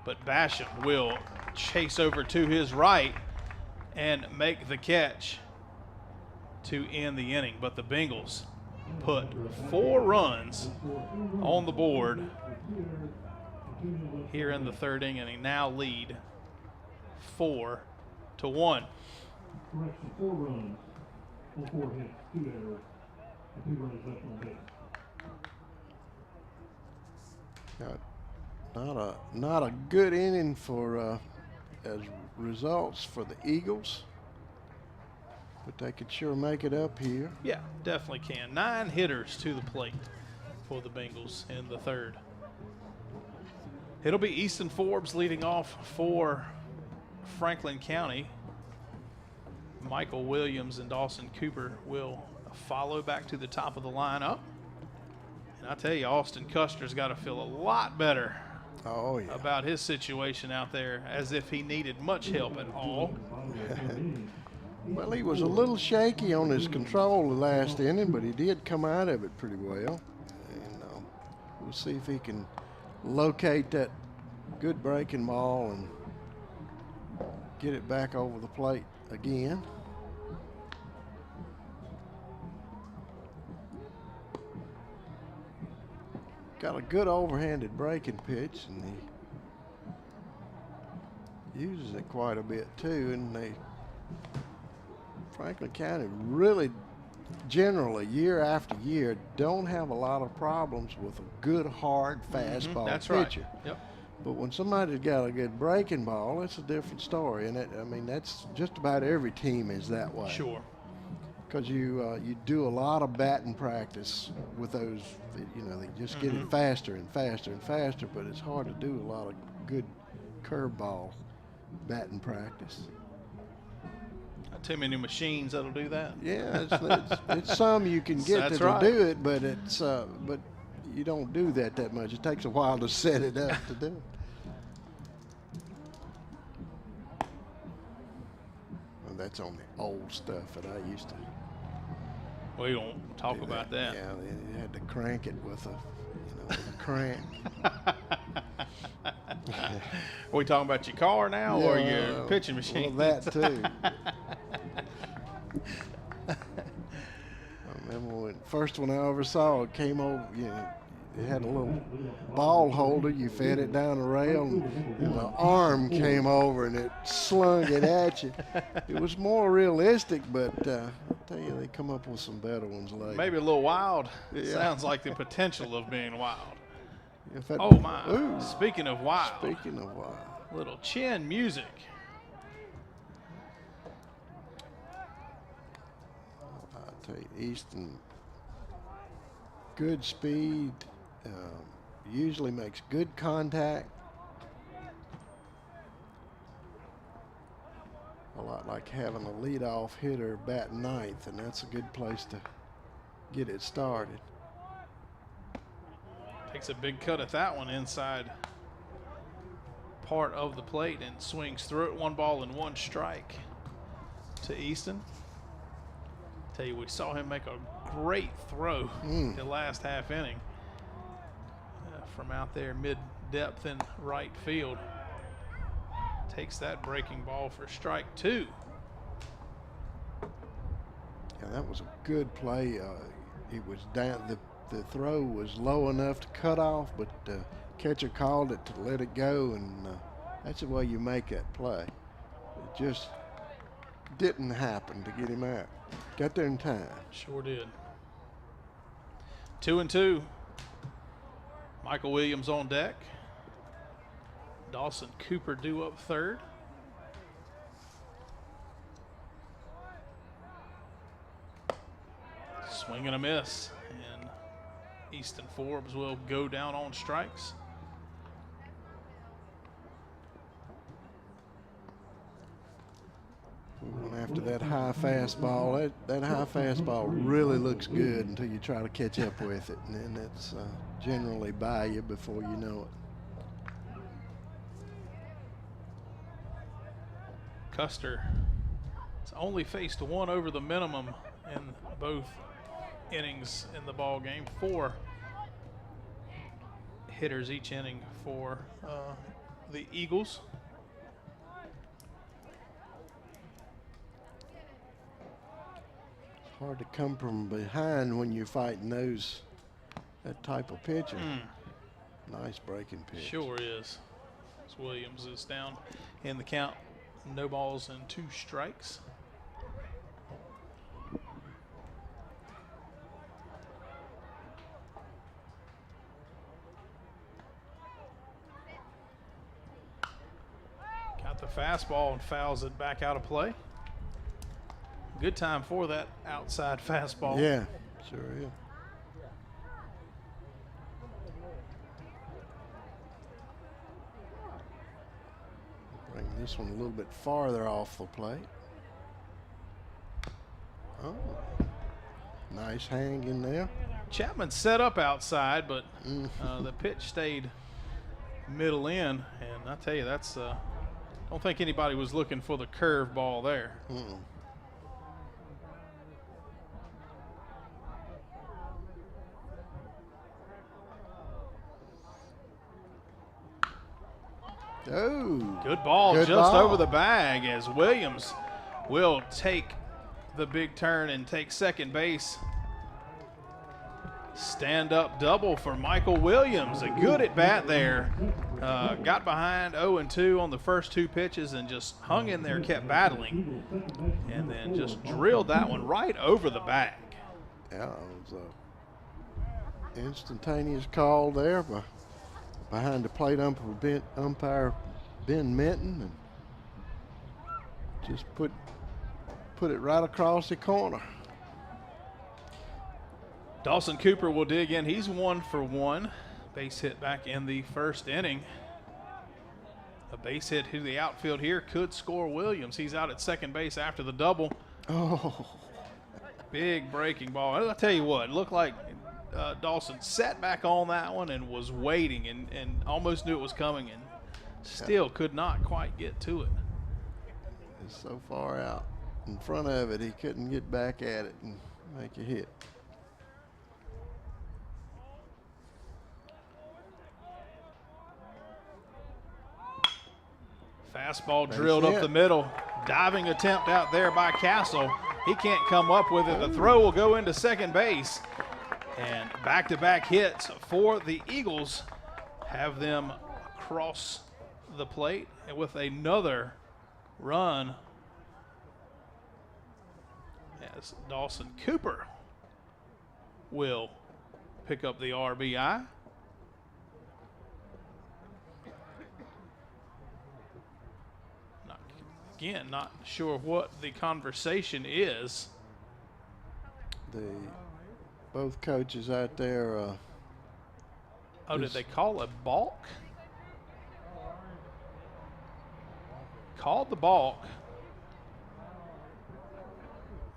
but Bassett will chase over to his right and make the catch to end the inning. But the Bengals put 4 runs on the board here in the 3rd inning and now lead 4-1. Correction, 4 runs on 4 hits, 2 errors, and 2 runs left on base. Not a good inning for as results for the Eagles, but they could sure make it up here. Yeah, definitely can. 9 hitters to the plate for the Bengals in the 3rd. It'll be Easton Forbes leading off for Franklin County. Michael Williams and Dawson Cooper will follow back to the top of the lineup. And I tell you, Austin Custer's got to feel a lot better about his situation out there, as if he needed much help at all. Well, he was a little shaky on his control the last inning, but he did come out of it pretty well. And we'll see if he can locate that good breaking ball and get it back over the plate again. Got a good overhanded breaking pitch, and he uses it quite a bit too. And Franklin County really, generally, year after year, don't have a lot of problems with a good, hard fastball That's pitcher. right. Yep. But when somebody's got a good breaking ball, it's a different story. And I mean, that's just about every team is that way. Sure. because you do a lot of batting practice with those. You know, they just get it faster and faster and faster, but it's hard to do a lot of good curveball batting practice. Not too many machines that'll do that. Yeah, it's some you can get That's that'll right. do it, but but you don't do that much. It takes a while to set it up to do it. Well, that's on the old stuff that I used to. We don't talk do about that. Yeah, they had to crank it with a crank. Are we talking about your car now or your pitching machine? Well, that too. I remember when first one I ever saw it came over. You know, it had a little ball holder. You fed it down the rail, and the arm came over and it slung it at you. It was more realistic, but I'll tell you, they come up with some better ones later. Maybe a little wild. Yeah. Sounds like the potential of being wild. In fact, Oh my! ooh, Speaking of wild, speaking of wild. little chin music. I'll tell you, Easton, good speed, usually makes good contact. A lot like having a leadoff hitter bat ninth, and that's a good place to get it started. Takes a big cut at that one inside part of the plate and swings through it. 1 ball and 1 strike to Easton. Tell you, we saw him make a great throw the last half inning from out there mid-depth in right field. Takes that breaking ball for strike 2. Yeah, that was a good play. It was down. The throw was low enough to cut off, but the catcher called it to let it go, and that's the way you make that play. It just didn't happen to get him out. Got there in time. Sure did. 2-2. Michael Williams on deck. Dawson Cooper due up third. Swing and a miss. And Easton Forbes will go down on strikes. And after that high fastball, that high fastball really looks good until you try to catch up with it, and then it's generally by you before you know it. Custer has only faced 1 over the minimum in both innings in the ball game. 4 hitters each inning for the Eagles. It's hard to come from behind when you're fighting that type of pitcher. Nice breaking pitch. Sure is. As Williams is down in the count. No balls and 2 strikes. Got the fastball and fouls it back out of play. Good time for that outside fastball. Yeah, sure is. Bring this one a little bit farther off the plate. Oh, nice hang in there. Chapman set up outside, but the pitch stayed middle in, and I tell you, that's don't think anybody was looking for the curve ball there. Oh, Good ball, Good just ball. over the bag as Williams will take the big turn and take second base. Stand-up double for Michael Williams. A good at-bat there. Got behind 0-2 on the first 2 pitches and just hung in there, kept battling, and then just drilled that one right over the bag. yeah, it was a instantaneous call there behind the plate umpire Ben Minton, and just put it right across the corner. Dawson Cooper will dig in. He's 1 for 1. Base hit back in the first inning. A base hit to the outfield here could score Williams. He's out at second base after the double. Oh, Big breaking ball. I'll tell you what, it looked like Dawson sat back on that one and was waiting and almost knew it was coming and still could not quite get to it. it's so far out in front of it, he couldn't get back at it and make a hit. Fastball drilled up the middle. Diving attempt out there by Castle. He can't come up with it. The throw will go into second base. And back-to-back hits for the Eagles have them across the plate and with another run as Dawson Cooper will pick up the RBI. Again, not sure what the conversation is. Both coaches out there. Did they call a balk? Called the balk.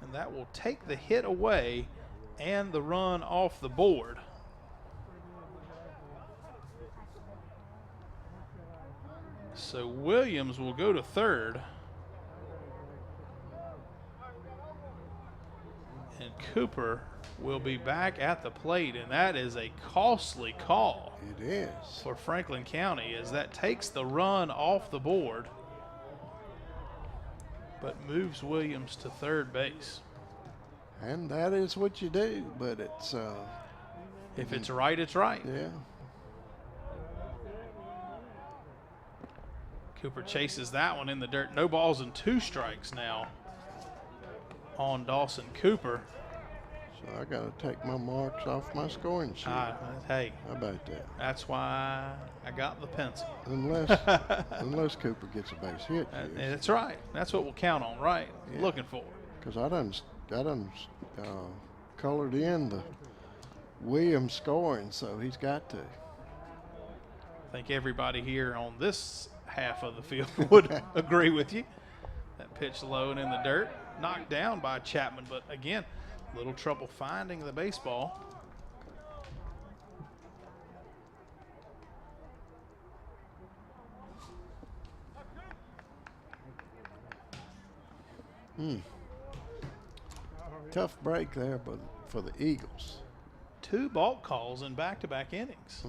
And that will take the hit away and the run off the board. So Williams will go to third. And Cooper will be back at the plate, and that is a costly call. It is. For Franklin County, as that takes the run off the board, but moves Williams to third base. And that is what you do, but it's if it's right, it's right. yeah. Cooper chases that one in the dirt. No balls and 2 strikes now on Dawson Cooper. So I got to take my marks off my scoring sheet. Hey, how about that? That's why I got the pencil. Unless Cooper gets a base hit. That's right. That's what we'll count on, right? Yeah. Looking for. Because I done colored in the Williams scoring, so he's got to. I think everybody here on this half of the field would agree with you. That pitch low and in the dirt. Knocked down by Chapman, but again, little trouble finding the baseball. Tough break there for the Eagles. 2 balk calls in back-to-back innings.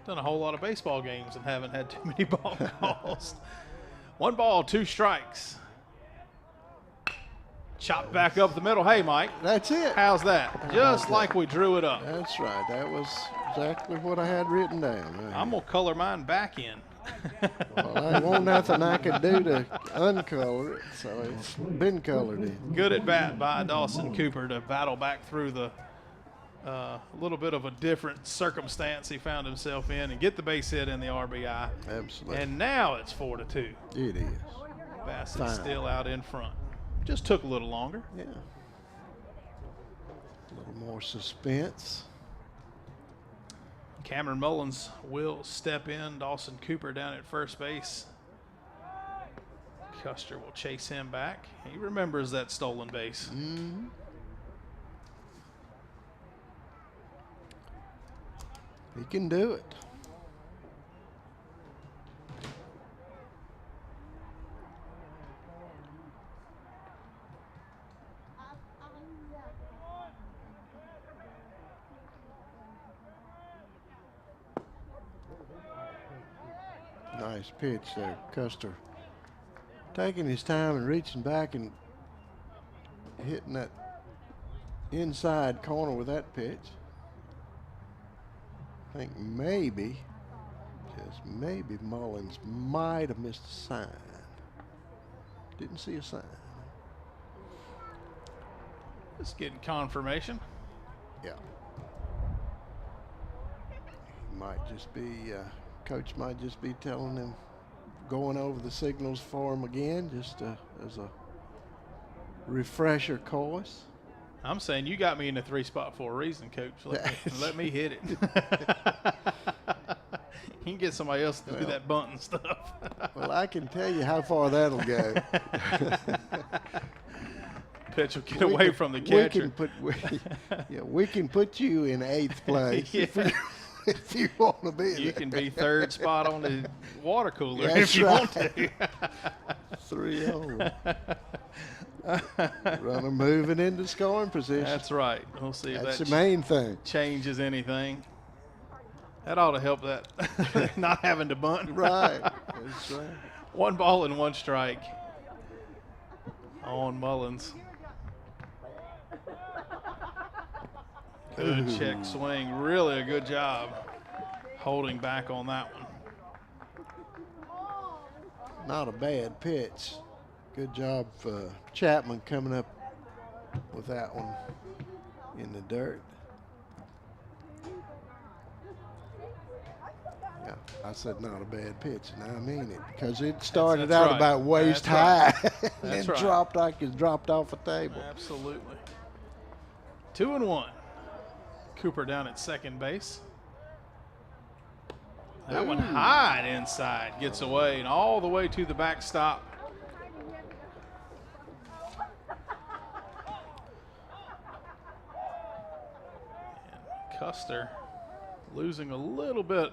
Done a whole lot of baseball games and haven't had too many ball calls. 1 ball, 2 strikes. Chopped back up the middle. Hey, Mike. That's it. How's that? Just like we drew it up. That's right. That was exactly what I had written down. I'm going to color mine back in. Well, there wasn't nothing I could do to uncolor it, so it's been colored in. Good at bat by Dawson Cooper to battle back through the a little bit of a different circumstance he found himself in and get the base hit in the RBI. Absolutely. And now it's 4-2. It is. Bassett Fine. still out in front. Just took a little longer. Yeah. A little more suspense. Cameron Mullins will step in. Dawson Cooper down at first base. Custer will chase him back. He remembers that stolen base. Mm-hmm. He can do it. Nice pitch there, Custer. Taking his time and reaching back and hitting that inside corner with that pitch. I think maybe, just maybe, Mullins might have missed a sign. Didn't see a sign. Just getting confirmation. Yeah. Might just be, coach might just be telling him, going over the signals for him again, just as a refresher course. I'm saying you got me in the 3 spot for a reason, Coach. Let me hit it. You can get somebody else to do that bunting stuff. Well, I can tell you how far that'll go. Pitch will get away from the catcher. We can put you in 8th place if you want to be. You can be 3rd spot on the water cooler That's if you want to. 3-0. Runner moving into scoring position. That's right. We'll see if That's that the main thing. changes anything. That ought to help that not having to bunt. Right. That's right. 1 ball and 1 strike on Mullins. Good check swing. Really a good job holding back on that one. Not a bad pitch. Good job for Chapman coming up with that one in the dirt. Yeah, I said not a bad pitch, and I mean it, because it started That's out right. about waist That's high right. and That's then right. dropped like it dropped off a table. Absolutely. 2-1. Cooper down at second base. That one high and inside, gets away and all the way to the backstop. And Custer losing a little bit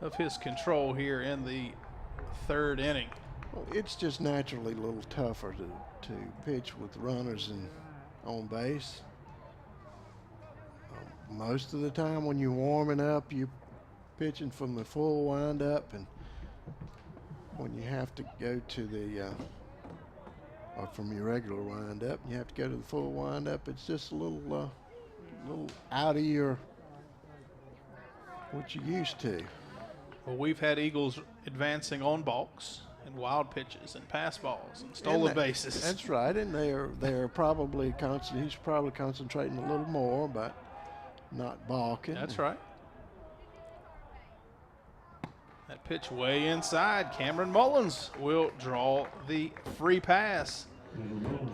of his control here in the 3rd inning. Well, it's just naturally a little tougher to pitch with runners on base. Most of the time when you're warming up, you're pitching from the full windup, and when you have to go to the or from your regular windup, you have to go to the full windup. It's just a little out of your what you're used to. Well, we've had Eagles advancing on balks and wild pitches and pass balls and stolen bases. That's right, and they're probably he's probably concentrating a little more, but not balking. That's right. That pitch way inside. Cameron Mullins will draw the free pass.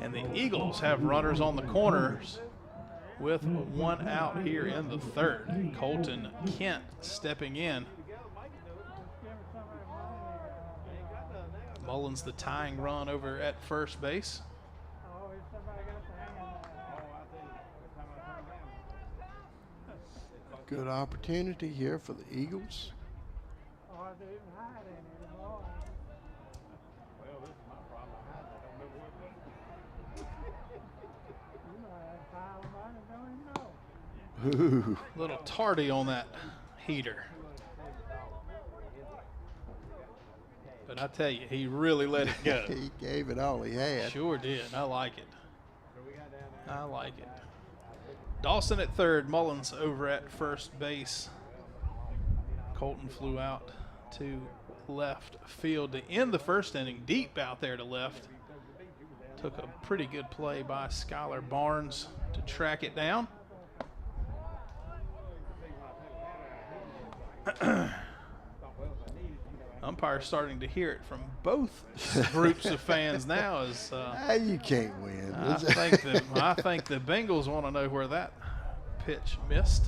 And the Eagles have runners on the corners with 1 out here in the 3rd. Colton Kent stepping in. Mullins the tying run over at first base. Good opportunity here for the Eagles. Ooh. Little tardy on that heater. But I tell you, he really let it go. He gave it all he had. Sure did. I like it. I like it. Dawson at 3rd, Mullins over at first base. Colton flew out to left field to end the 1st inning, deep out there to left. Took a pretty good play by Skylar Barnes to track it down. Umpire's starting to hear it from both groups of fans now. As You can't win. I think the Bengals want to know where that pitch missed.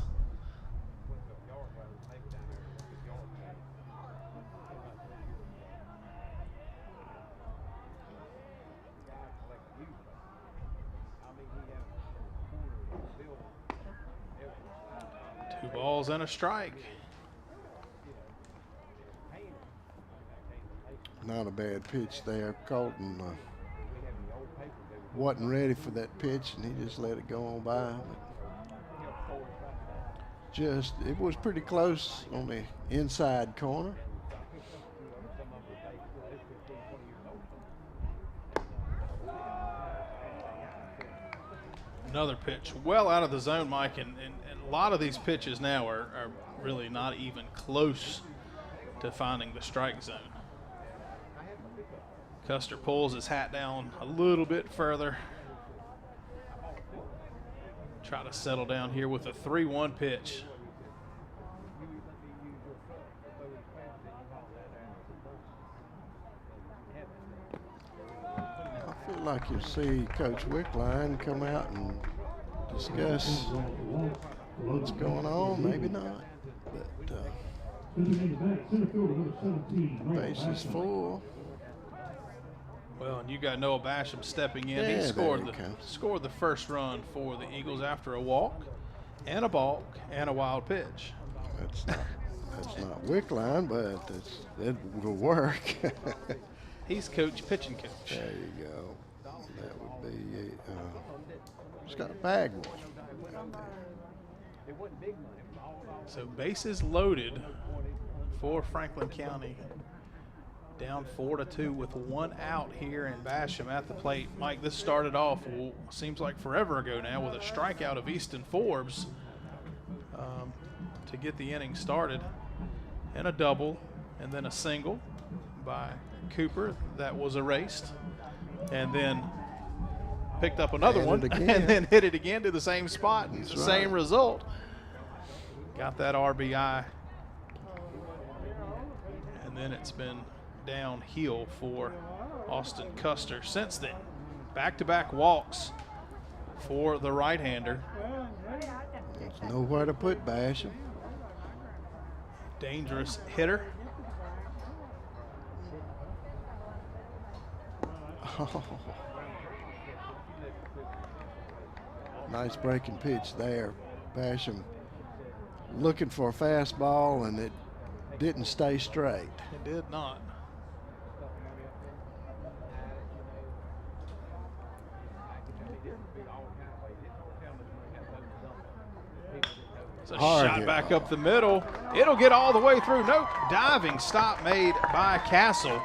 Two balls and a strike. Not a bad pitch there. Colton wasn't ready for that pitch, and he just let it go on by. But it was pretty close on the inside corner. Another pitch well out of the zone, Mike, and a lot of these pitches now are really not even close to finding the strike zone. Custer pulls his hat down a little bit further. Try to settle down here with a 3-1 pitch. like you'll see Coach Wickline come out and discuss what's going on. Maybe not. But base is full. Well, and you got Noah Basham stepping in. Yeah, He scored there he comes. scored the first run for the Eagles after a walk and a balk and a wild pitch. That's not Wickline, but it will work. He's pitching coach. There you go. That would be. He's got a bag one. So bases loaded for Franklin County. Down 4-2 with one out here, and Basham at the plate. Mike, this started off, seems like forever ago now, with a strikeout of Easton Forbes to get the inning started, and a double, and then a single by Cooper that was erased, and then picked up another one, and then hit it again to the same spot, and the same result. Got that RBI, and then it's been downhill for Austin Custer since then. Back-to-back walks for the right-hander. There's nowhere to put Basham. Dangerous hitter. Oh. Nice breaking pitch there. Basham looking for a fastball, and it didn't stay straight. It did not. It's a shot back up the middle. It'll get all the way through. Nope. Diving stop made by Castle,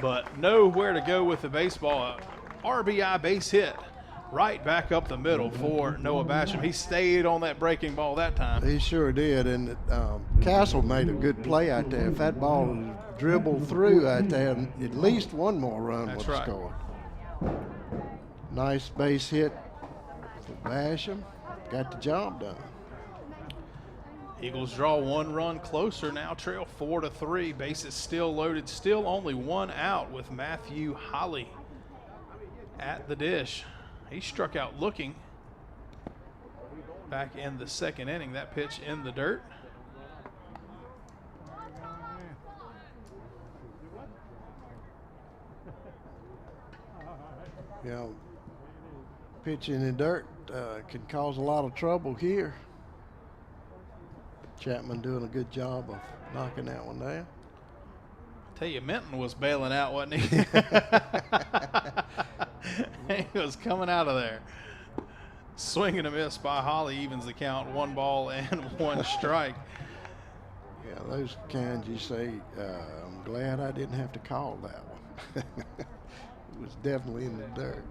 but nowhere to go with the baseball. RBI base hit right back up the middle for Noah Basham. He stayed on that breaking ball that time. He sure did, and Castle made a good play out there. If that ball had dribbled through out there, at least one more run would have scored. Nice base hit for Basham. Got the job done. Eagles draw one run closer now, trail 4-3. Bases still loaded, still only one out with Matthew Holly at the dish. He struck out looking back in the second inning. That pitch in the dirt. You know, pitching in the dirt can cause a lot of trouble here. Chapman doing a good job of knocking that one down. I tell you, Minton was bailing out, wasn't he? He was coming out of there. Swing and a miss by Holly evens the count. 1 ball and 1 strike. Yeah, those kinds you say, I'm glad I didn't have to call that one. It was definitely in the dirt.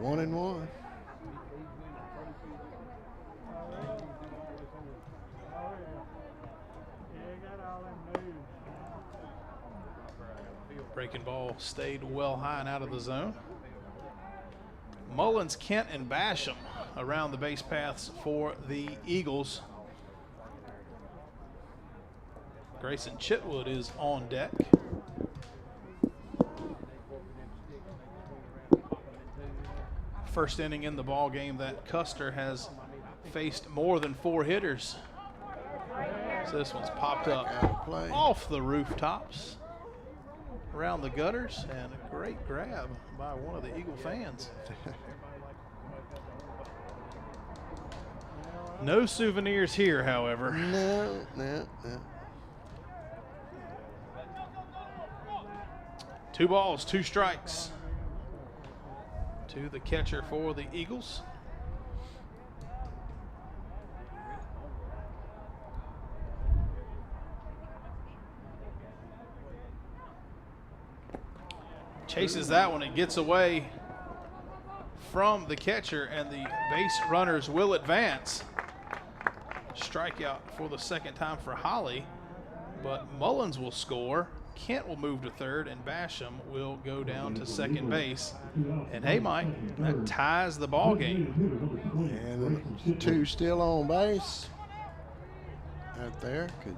1-1. Breaking ball stayed well high and out of the zone. Mullins, Kent, and Basham around the base paths for the Eagles. Grayson Chitwood is on deck. First inning in the ball game that Custer has faced more than 4 hitters. So this one's popped up off the rooftops, around the gutters, and a great grab by one of the Eagle fans. No souvenirs here, however. No. 2 balls, 2 strikes to the catcher for the Eagles. Chases that one and gets away from the catcher, and the base runners will advance. Strikeout for the second time for Holly, but Mullins will score. Kent will move to third, and Basham will go down to second base. And hey, Mike, that ties the ball game. And 2 still on base out there could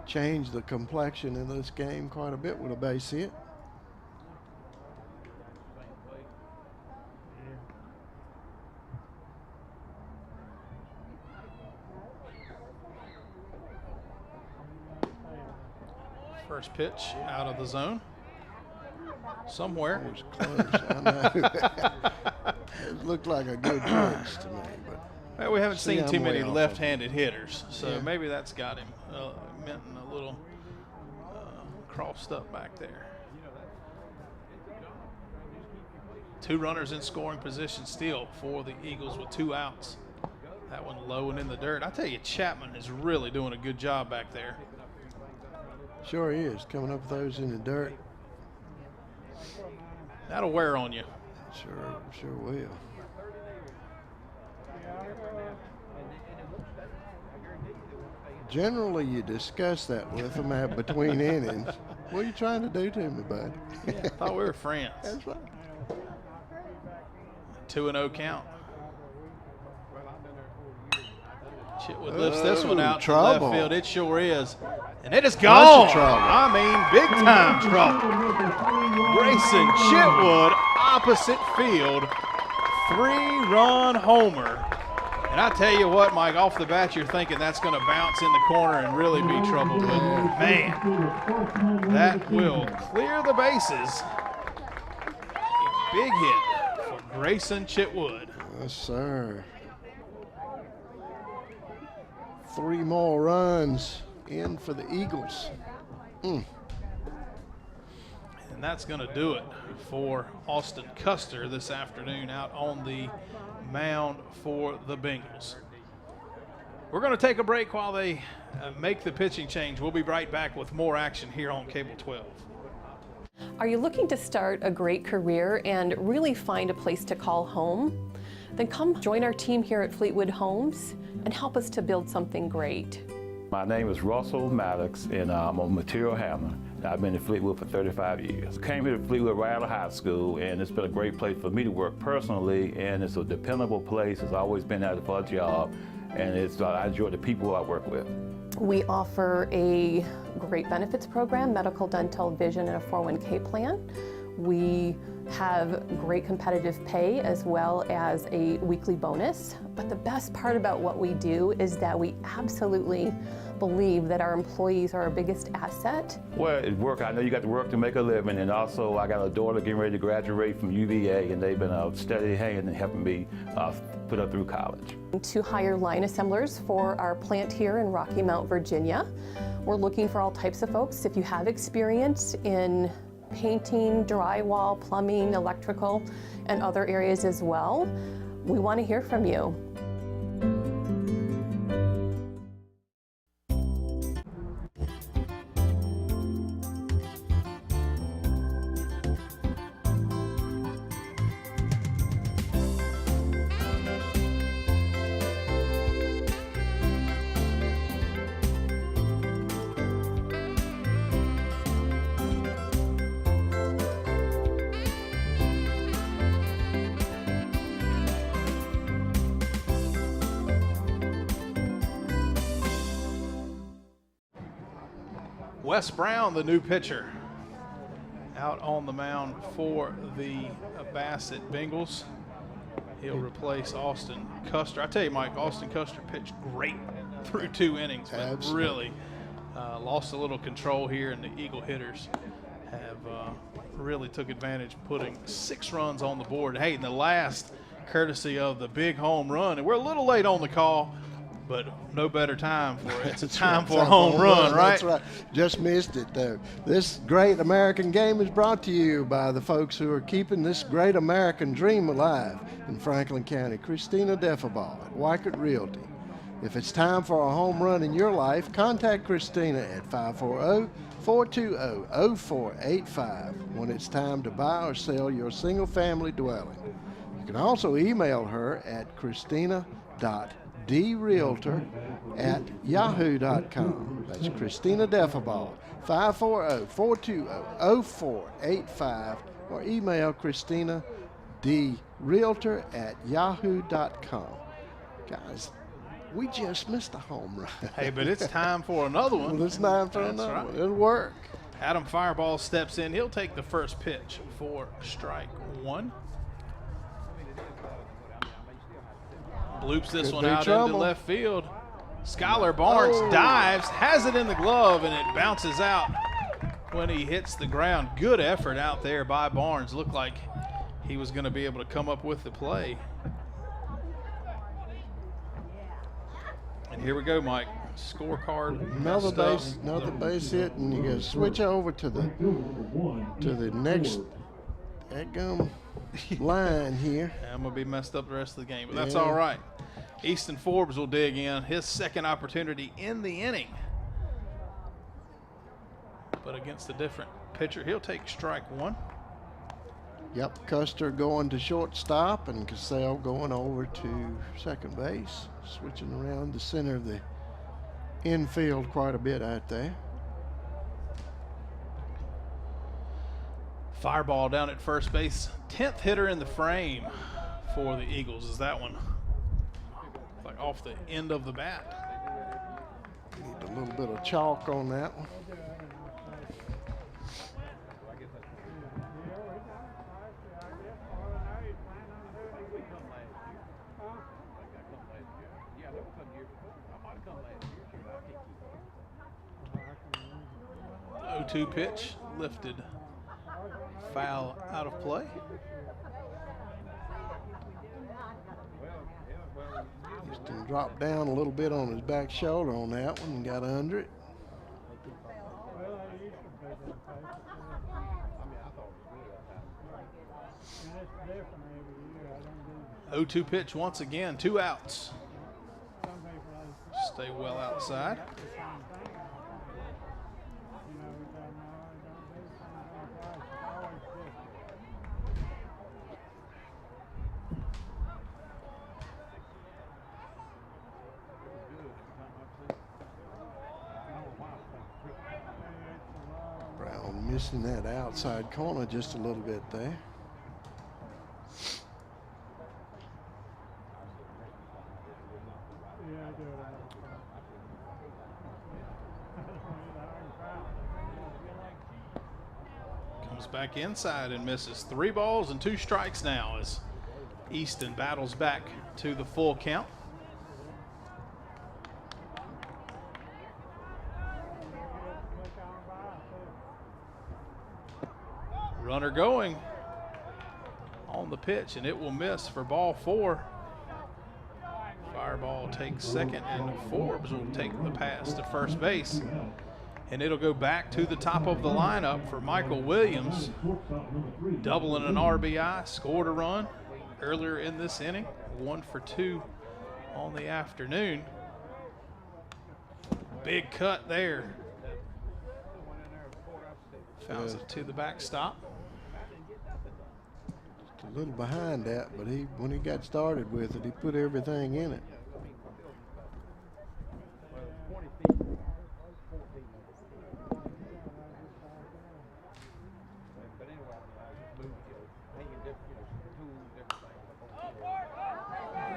change the complexion of this game quite a bit with a base hit. First pitch out of the zone. Somewhere. That was close. I know. It looked like a good pitch to me, but Well, we haven't See, seen I'm too many way off left-handed hitters, so Yeah. maybe that's got him Minton a little crossed up back there. 2 runners in scoring position still for the Eagles with 2 outs. That one low and in the dirt. I tell you, Chapman is really doing a good job back there. sure is coming up with those in the dirt. That'll wear on you. Sure will. Generally, you discuss that with them at between innings. What are you trying to do to me, bud? I thought we were friends. That's right. 2-0 count. Chitwood lifts this one out to trouble. left field. It sure is. And it is gone. trouble. I mean, big time trouble. Grayson Chitwood, opposite field, 3-run homer. And I tell you what, Mike, off the bat, you're thinking that's going to bounce in the corner and really be trouble. But man, that will clear the bases. A big hit for Grayson Chitwood. Yes, sir. 3 more runs in for the Eagles. And that's going to do it for Austin Custer this afternoon out on the mound for the Bengals. We're going to take a break while they make the pitching change. We'll be right back with more action here on Cable 12. Are you looking to start a great career and really find a place to call home? Then come join our team here at Fleetwood Homes and help us to build something great. My name is Russell Maddox, and I'm a material handler. I've been in Fleetwood for 35 years. Came here to Fleetwood right out of high school, and it's been a great place for me to work personally, and it's a dependable place. It's always been out for a job, and I enjoy the people I work with. We offer a great benefits program, medical, dental, vision, and a 401k plan. We have great competitive pay as well as a weekly bonus. But the best part about what we do is that we absolutely believe that our employees are our biggest asset. Well, at work, I know you got to work to make a living, and also I got a daughter getting ready to graduate from UVA, and they've been a steady hand in helping me put her through college. To hire line assemblers for our plant here in Rocky Mount, Virginia. We're looking for all types of folks. If you have experience in painting, drywall, plumbing, electrical, and other areas as well, we want to hear from you. Wes Brown, the new pitcher, out on the mound for the Bassett Bengals. He'll replace Austin Custer. I tell you, Mike, Austin Custer pitched great through 2 innings, but Absolutely. really lost a little control here, and the Eagle hitters have really took advantage, putting 6 runs on the board. Hey, in the last, courtesy of the big home run, and we're a little late on the call, but no better time for it. It's a time for a home run, right? That's right. Just missed it, though. This great American game is brought to you by the folks who are keeping this great American dream alive in Franklin County. Christina Defabal at Wycott Realty. If it's time for a home run in your life, contact Christina at 540-420-0485 when it's time to buy or sell your single-family dwelling. You can also email her at christina.drealtor@yahoo.com. That's Christina Defabal, 540-420-0485, or email christina.drealtor@yahoo.com. Guys, we just missed a home run. Hey, but it's time for another one. Well, it's time for That's another right. one. It'll work. Adam Fireball steps in. He'll take the first pitch for strike 1. Bloops this Could one be out trouble. into left field. Skylar Barnes dives, has it in the glove, and it bounces out when he hits the ground. Good effort out there by Barnes. Looked like he was going to be able to come up with the play. And here we go, Mike. Scorecard. Another base hit, and you got to switch over to the next line here. I'm going to be messed up the rest of the game, but that's all right. Easton Forbes will dig in. His second opportunity in the inning. But against a different pitcher, he'll take strike one. Yep, Custer going to shortstop and Cassell going over to second base, switching around the center of the infield quite a bit out there. Fireball down at first base. 10th hitter in the frame for the Eagles. Is that one like off the end of the bat? Need a little bit of chalk on that one. The 0-2 pitch lifted, foul out of play. Houston dropped down a little bit on his back shoulder on that one and got under it. Oh, 0-2 pitch once again, 2 outs. Stay well outside. Brown missing that outside corner just a little bit there. Comes back inside and misses. 3 balls and 2 strikes now as Easton battles back to the full count. Runner going on the pitch, and it will miss for ball 4. Fireball takes second, and Forbes will take the pass to first base. And it'll go back to the top of the lineup for Michael Williams, doubling an RBI, scored a run earlier in this inning, 1 for 2 on the afternoon. Big cut there. Fouls it to the backstop. A little behind that, but when he got started with it, he put everything in it.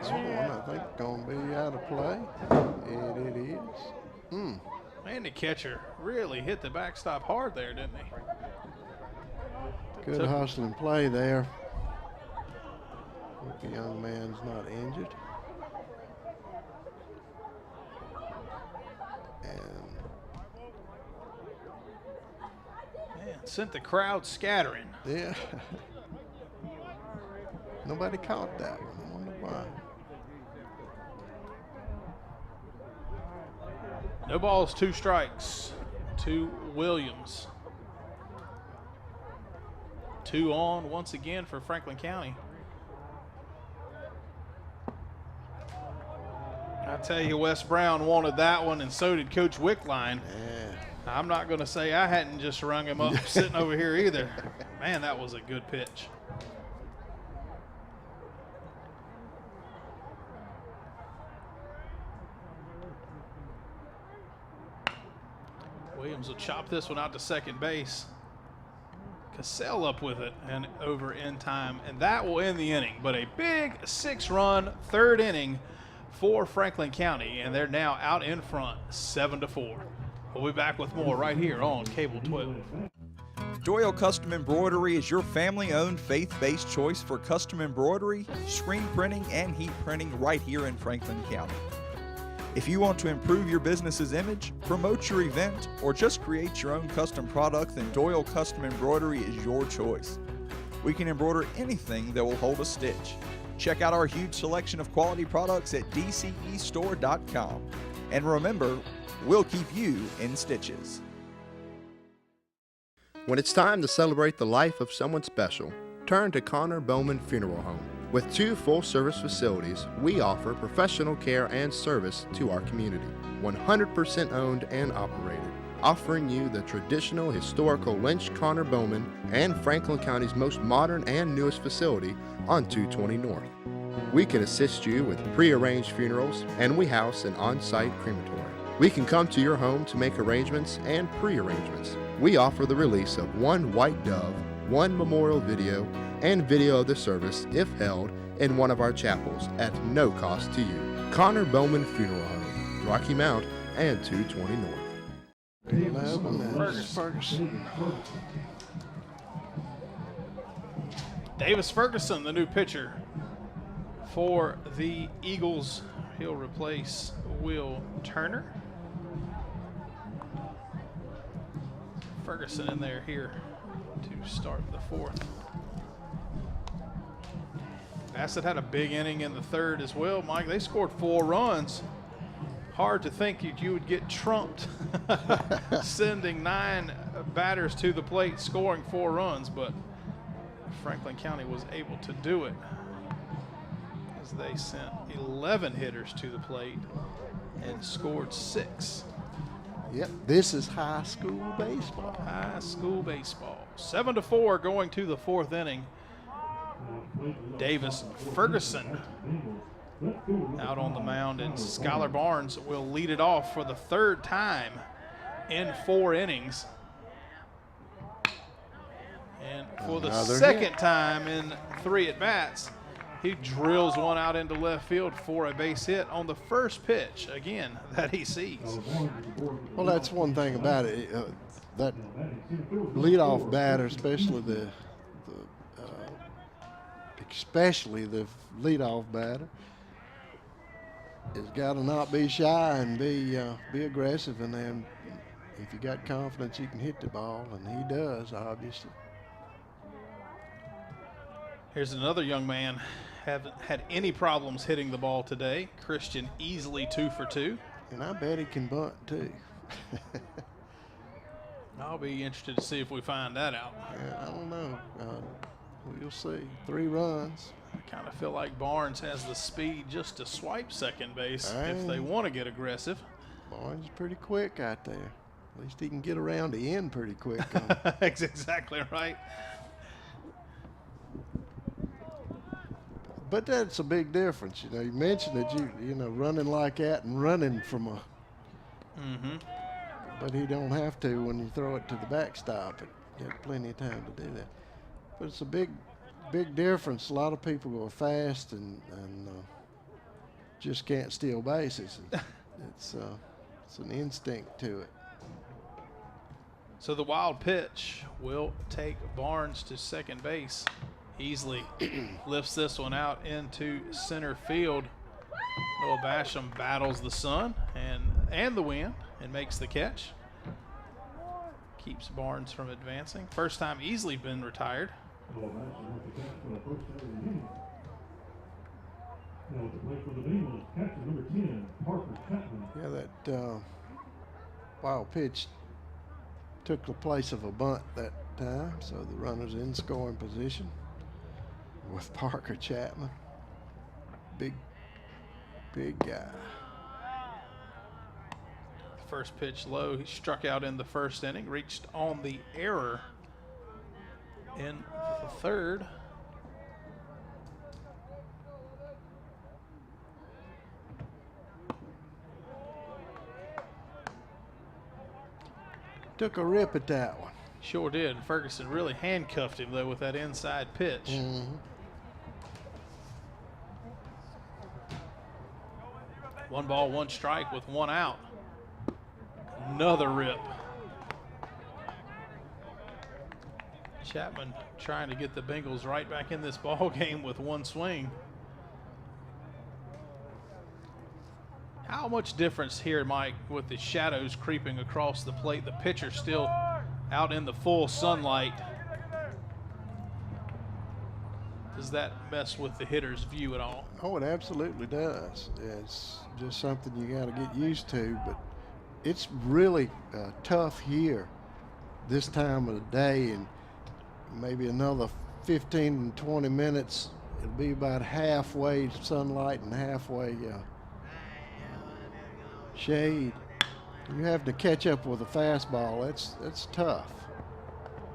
This one, I think, gonna be out of play. It is. Man, the catcher really hit the backstop hard there, didn't he? Good hustling play there. Hope the young man's not injured. And Man, sent the crowd scattering. yeah, nobody caught that one. I wonder why. No balls, 2 strikes to Williams. 2 on once again for Franklin County. I tell you, Wes Brown wanted that one, and so did Coach Wickline. Yeah. I'm not going to say I hadn't just rung him up sitting over here either. Man, that was a good pitch. Williams will chop this one out to second base. Cassell up with it and over in time, and that will end the inning. But a big 6-run 3rd inning for Franklin County, and they're now out in front 7-4. We'll be back with more right here on Cable 12. Doyle Custom Embroidery is your family-owned, faith-based choice for custom embroidery, screen printing, and heat printing right here in Franklin County. If you want to improve your business's image, promote your event, or just create your own custom product, then Doyle Custom Embroidery is your choice. We can embroider anything that will hold a stitch. Check out our huge selection of quality products at dcestore.com. And remember, we'll keep you in stitches. When it's time to celebrate the life of someone special, turn to Connor Bowman Funeral Home. With 2 full-service facilities, we offer professional care and service to our community. 100% owned and operated, offering you the traditional historical Lynch, Connor Bowman, and Franklin County's most modern and newest facility on 220 North. We can assist you with pre-arranged funerals, and we house an on-site crematory. We can come to your home to make arrangements and pre-arrangements. We offer the release of 1 white dove, 1 memorial video, and video of the service if held in one of our chapels at no cost to you. Connor Bowman Funeral Home, Rocky Mount and 220 North. Ferguson. Davis Ferguson, the new pitcher for the Eagles. He'll replace Will Turner. Ferguson in there here to start the 4th. Bassett had a big inning in the 3rd as well, Mike. They scored 4 runs. Hard to think you would get trumped sending 9 batters to the plate, scoring 4 runs, but Franklin County was able to do it as they sent 11 hitters to the plate and scored 6. Yep, this is high school baseball. High school baseball. 7-4 going to the 4th inning. Davis Ferguson out on the mound, and Skylar Barnes will lead it off for the 3rd time in 4 innings. And for the 2nd time in 3 at-bats, he drills one out into left field for a base hit on the first pitch, again, that he sees. Well, that's one thing about it. That leadoff batter, especially the leadoff batter, has got to not be shy and be aggressive. And then, if you got confidence, you can hit the ball, and he does, obviously. Here's another young man haven't had any problems hitting the ball today. Christian easily 2 for 2. And I bet he can bunt too. I'll be interested to see if we find that out. Yeah, I don't know. We'll see. 3 runs. I kind of feel like Barnes has the speed just to swipe second base if they want to get aggressive. Barnes is pretty quick out there. At least he can get around the end pretty quick. That's exactly right. But that's a big difference. You know, you mentioned that you know, running like that and running from a. But he don't have to when you throw it to the backstop. You have plenty of time to do that. But it's a big difference. A lot of people go fast and just can't steal bases. It's an instinct to it. So the wild pitch will take Barnes to second base. Easily lifts this one out into center field. Noah Basham battles the sun and the wind and makes the catch. Keeps Barnes from advancing. First time easily been retired. Yeah, that wild pitch took the place of a bunt that time, so the runner's in scoring position with Parker Chapman. Big guy. The first pitch low. He struck out in the first inning, reached on the error in the 3rd. Took a rip at that one. Sure did. Ferguson really handcuffed him, though, with that inside pitch. 1 ball, 1 strike with 1 out. Another rip. Chapman trying to get the Bengals right back in this ball game with 1 swing. How much difference here, Mike, with the shadows creeping across the plate? The pitcher still out in the full sunlight. Does that mess with the hitter's view at all? Oh, it absolutely does. It's just something you got to get used to, but it's really tough here this time of the day, and maybe another 15 and 20 minutes, it'll be about halfway sunlight and halfway shade. You have to catch up with a fastball. That's tough.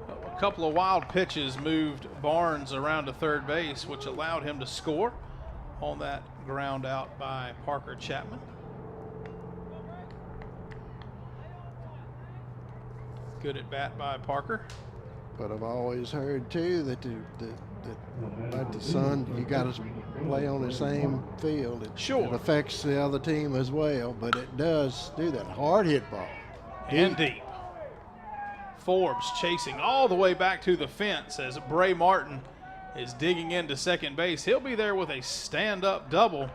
A couple of wild pitches moved Barnes around to third base, which allowed him to score on that ground out by Parker Chapman. Good at bat by Parker. But I've always heard too that about the sun, you got to play on the same field. It affects the other team as well, but it does do that. Hard hit ball. And deep. Forbes chasing all the way back to the fence as Bray Martin is digging into second base. He'll be there with a stand-up double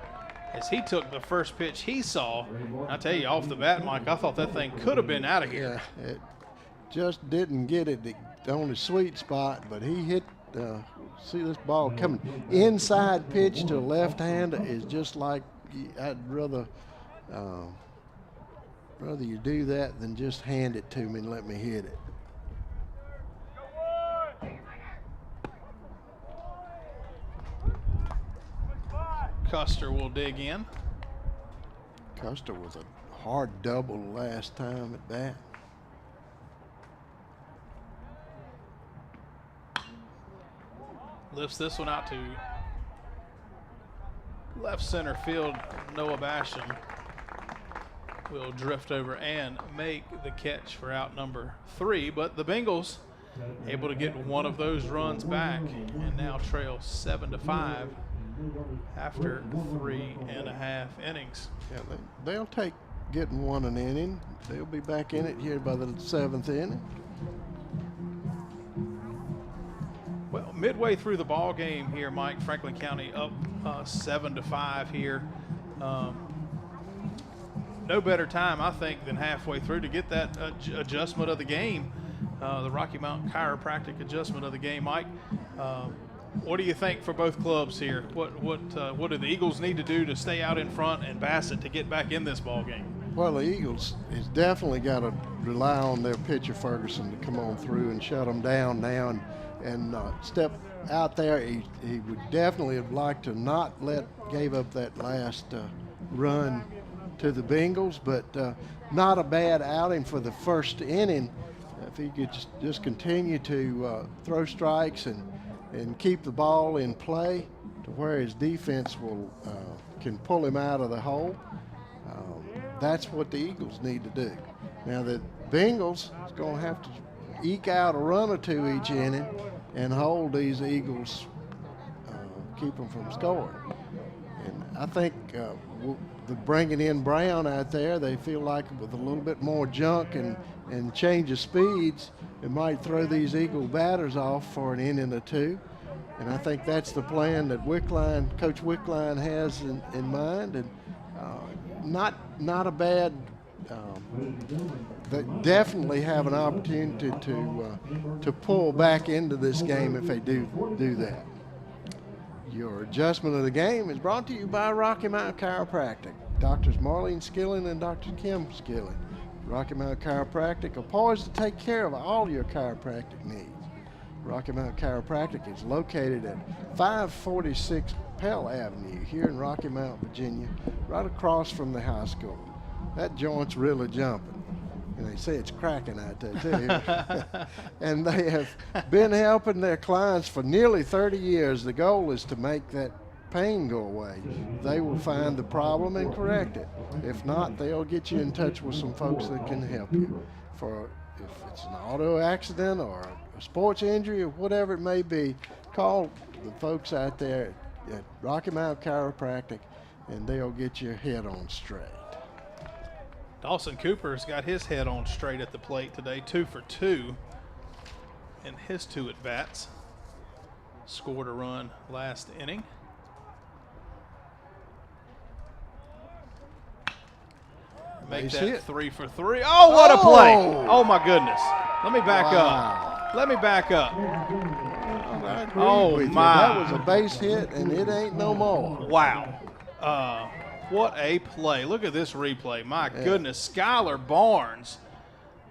as he took the first pitch he saw. I tell you, off the bat, Mike, I thought that thing could have been out of here. Yeah, it just didn't get it on the sweet spot, but he hit, see this ball coming. Inside pitch to left-hander is just like, I'd rather you do that than just hand it to me and let me hit it. Custer will dig in. Custer was a hard double last time at bat. Lifts this one out to left center field. Noah Basham will drift over and make the catch for out number 3. But the Bengals able to get one of those runs back and now trail 7-5 after 3.5 innings. Yeah, they'll take getting one an inning. They'll be back in it here by the 7th inning. Well, midway through the ball game here, Mike, Franklin County up 7-5 here. No better time, I think, than halfway through to get that adjustment of the game, the Rocky Mountain Chiropractic adjustment of the game. Mike, what do you think for both clubs here? What do the Eagles need to do to stay out in front and Bassett to get back in this ball game? Well, the Eagles has definitely got to rely on their pitcher Ferguson to come on through and shut them down now and step out there. He would definitely have liked to not gave up that last run to the Bengals, but not a bad outing for the first inning. If he could just continue to throw strikes and keep the ball in play to where his defense can pull him out of the hole, that's what the Eagles need to do. Now the Bengals is going to have to eke out a run or two each inning and hold these Eagles, keep them from scoring. And I think the bringing in Brown out there, they feel like with a little bit more junk and change of speeds, it might throw these Eagle batters off for an inning or two. And I think that's the plan that Coach Wickline has in mind. And not a bad. They definitely have an opportunity to pull back into this game if they do that. Your adjustment of the game is brought to you by Rocky Mountain Chiropractic. Doctors Marlene Skilling and Dr. Kim Skilling. Rocky Mountain Chiropractic are poised to take care of all your chiropractic needs. Rocky Mountain Chiropractic is located at 546 Pell Avenue here in Rocky Mount, Virginia, right across from the high school. That joint's really jumping. And they say it's cracking out there too. And they have been helping their clients for nearly 30 years. The goal is to make that pain go away. They will find the problem and correct it. If not, they'll get you in touch with some folks that can help you. If it's an auto accident or a sports injury or whatever it may be, call the folks out there at Rocky Mountain Chiropractic and they'll get your head on straight. Dawson Cooper's got his head on straight at the plate today, 2 for 2 in his 2 at-bats. Scored a run last inning. make Base that hit. 3 for 3. Oh, what a play. Oh. Oh, my goodness. Let me back Wow. up. Let me back up. I agree Oh, with you. my. That was a base hit, and it ain't no more. Wow. What a play. Look at this replay. My goodness. Skylar Barnes.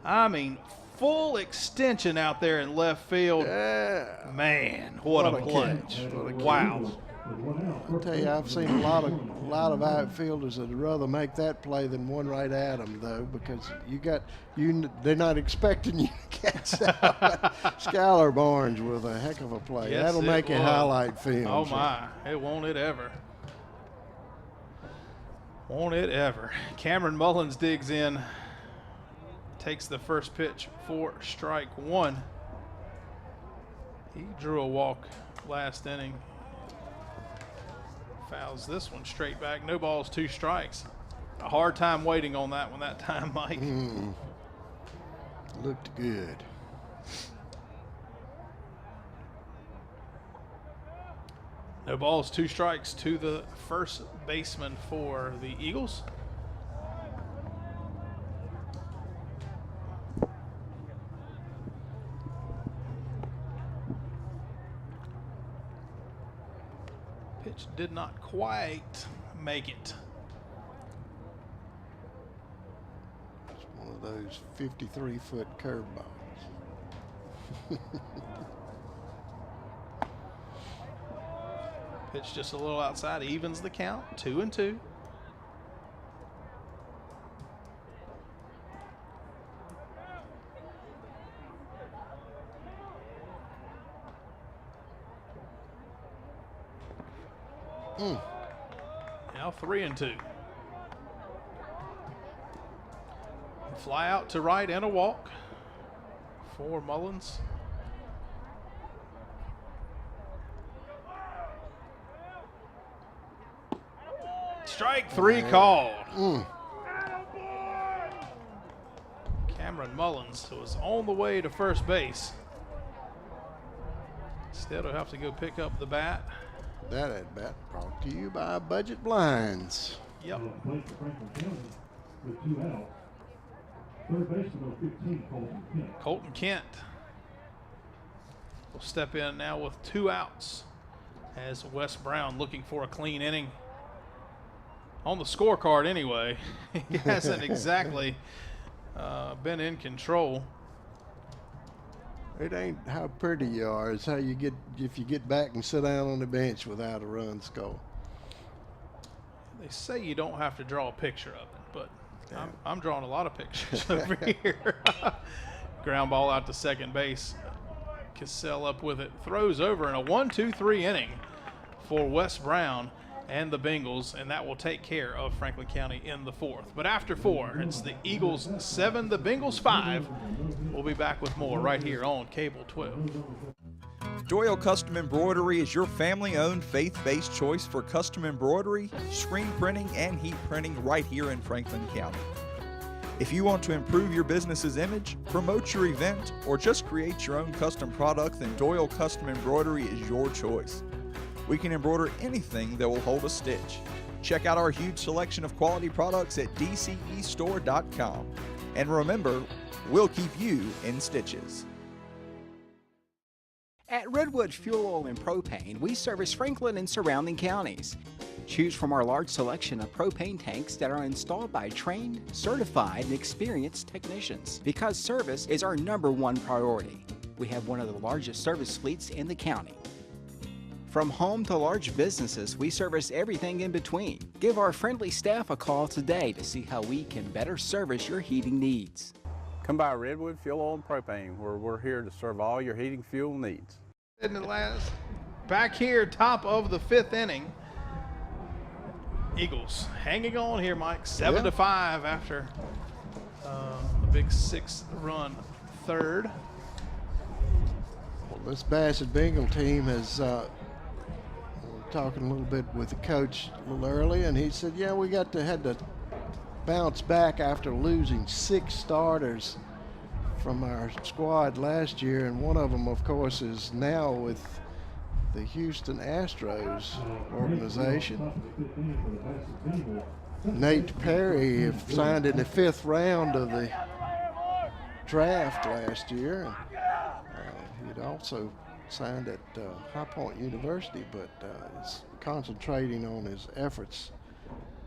I mean, full extension out there in left field. Yeah. Man, what a play. catch. What a catch. Wow. I tell you, I've seen a lot of outfielders that'd rather make that play than one right at them, though, because they're not expecting you to catch that. Skylar Barnes with a heck of a play. Yes, That'll it make it was. highlight film. Oh, my. It won't it ever. Won't it ever. Cameron Mullins digs in, takes the first pitch for strike one. He drew a walk last inning. Fouls this one straight back. No balls, 2 strikes. A hard time waiting on that one that time, Mike. Looked good. No balls, 2 strikes to the first baseman for the Eagles. Pitch did not quite make it. It's one of those 53-foot curveballs. Pitch just a little outside, evens the count, 2-2. Now 3-2. Fly out to right and a walk for Mullins. Strike 3 called. Cameron Mullins was on the way to first base. Instead, will have to go pick up the bat. That at bat brought to you by Budget Blinds. Yep. Play for Franklin County with 2 outs. Third baseman number 15, Colton Kent. Colton Kent will step in now with 2 outs as Wes Brown looking for a clean inning. On the scorecard anyway, he hasn't exactly been in control. It ain't how pretty you are, it's how you get if you get back and sit down on the bench without a run score. They say you don't have to draw a picture of it, but I'm drawing a lot of pictures over here. Ground ball out to second base. Cassell up with it, throws over in a 1-2-3 inning for Wes Brown and the Bengals, and that will take care of Franklin County in the 4th. But after 4, it's the Eagles 7, the Bengals 5. We'll be back with more right here on Cable 12. Doyle Custom Embroidery is your family-owned, faith-based choice for custom embroidery, screen printing, and heat printing right here in Franklin County. If you want to improve your business's image, promote your event, or just create your own custom product, then Doyle Custom Embroidery is your choice. We can embroider anything that will hold a stitch. Check out our huge selection of quality products at dcestore.com. And remember, we'll keep you in stitches. At Redwood Fuel Oil and Propane, we service Franklin and surrounding counties. Choose from our large selection of propane tanks that are installed by trained, certified, and experienced technicians. Because service is our #1 priority. We have one of the largest service fleets in the county. From home to large businesses, we service everything in between. Give our friendly staff a call today to see how we can better service your heating needs. Come by Redwood Fuel Oil and Propane, where we're here to serve all your heating fuel needs. In the last, back here, top of the 5th inning. Eagles hanging on here, Mike. 7-5 after the big 6th-run third. Well, this Bassett Bengal team has talking a little bit with the coach a little early, and he said, yeah, we had to bounce back after losing 6 starters from our squad last year, and one of them, of course, is now with the Houston Astros organization. Nate Perry signed in the 5th round of the draft last year. He'd also signed at High Point University, but is concentrating on his efforts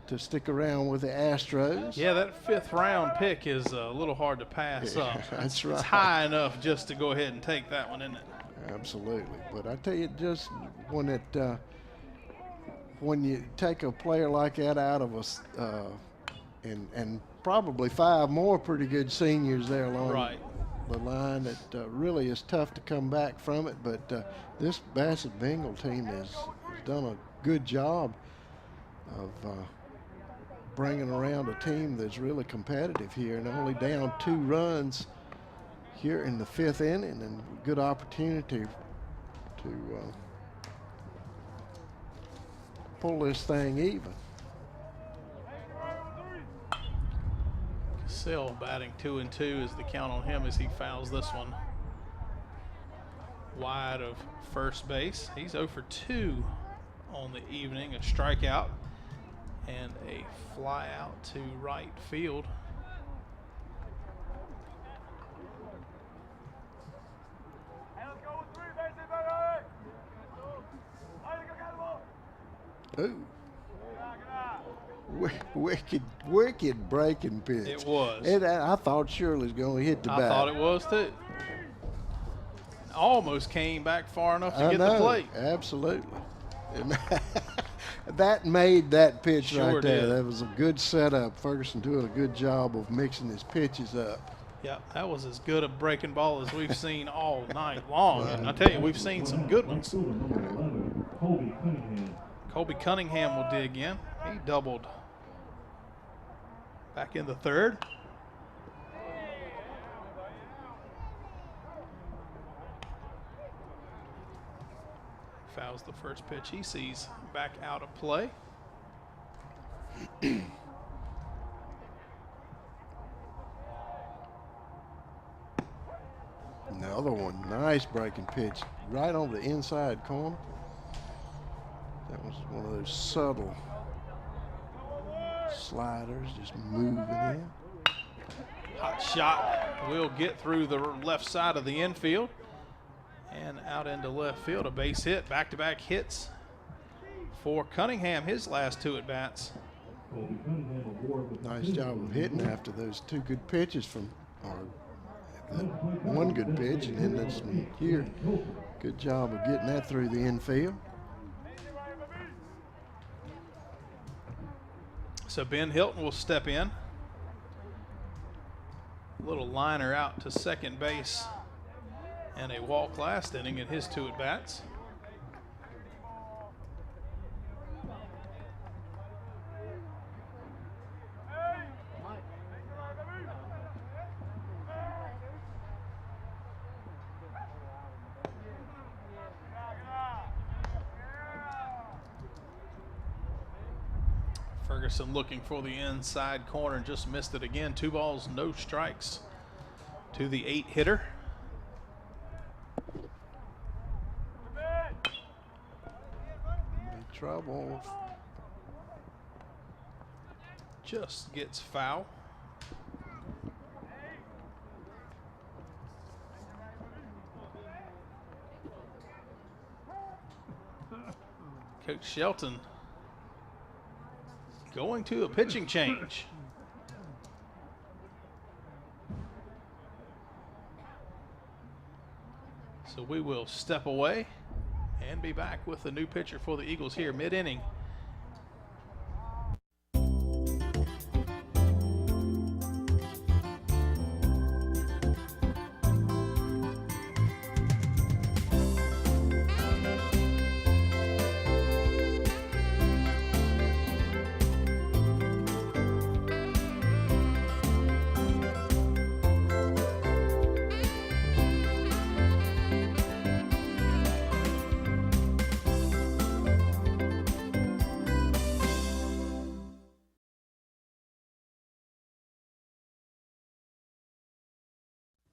to stick around with the Astros. Yeah, that 5th round pick is a little hard to pass up. That's right. It's high enough just to go ahead and take that one, isn't it? Absolutely. But I tell you, just when you take a player like that out of us, and probably 5 more pretty good seniors there along the line, it really is tough to come back from it. But this Bassett Bengal team has done a good job of bringing around a team that's really competitive here, and only down 2 runs here in the 5th inning, and good opportunity to pull this thing even. Cassell batting 2-2 is the count on him as he fouls this one wide of first base. He's 0 for 2 on the evening, a strikeout and a fly out to right field. Ooh. Wicked breaking pitch. It was. I thought Shirley was going to hit the bat. I thought it was too. Almost came back far enough to get the plate. Absolutely. That made that pitch Sure right there. did. That was a good setup. Ferguson doing a good job of mixing his pitches up. Yeah, that was as good a breaking ball as we've seen all night long. And I tell you, we've seen some good ones. Colby Cunningham will dig in. He doubled back in the 3rd. Fouls the first pitch he sees back out of play. Another one, nice breaking pitch, right on the inside corner. That was one of those subtle sliders, just moving in. Hot shot will get through the left side of the infield and out into left field. A base hit, back-to-back hits for Cunningham, his last 2 at-bats. Nice job of hitting after those 2 good pitches one good pitch, and then this one here. Good job of getting that through the infield. So Ben Hilton will step in. A little liner out to second base and a walk last inning in his 2 at-bats. Ferguson looking for the inside corner and just missed it again. 2 balls, no strikes to the 8 hitter. Trouble. Just gets foul. Coach Shelton going to a pitching change. So we will step away and be back with a new pitcher for the Eagles here mid-inning.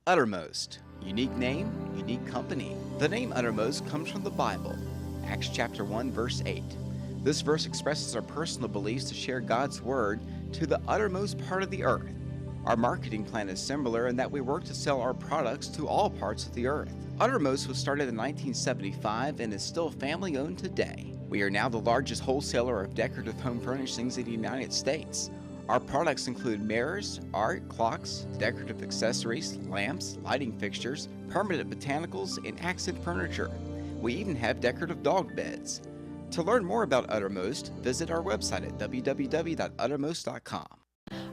Uttermost. Unique name, unique company. The name Uttermost comes from the Bible. Acts chapter 1, verse 8. This verse expresses our personal beliefs to share God's word to the uttermost part of the earth. Our marketing plan is similar in that we work to sell our products to all parts of the earth. Uttermost was started in 1975 and is still family-owned today. We are now the largest wholesaler of decorative home furnishings in the United States. Our products include mirrors, art, clocks, decorative accessories, lamps, lighting fixtures, permanent botanicals, and accent furniture. We even have decorative dog beds. To learn more about Uttermost, visit our website at www.uttermost.com.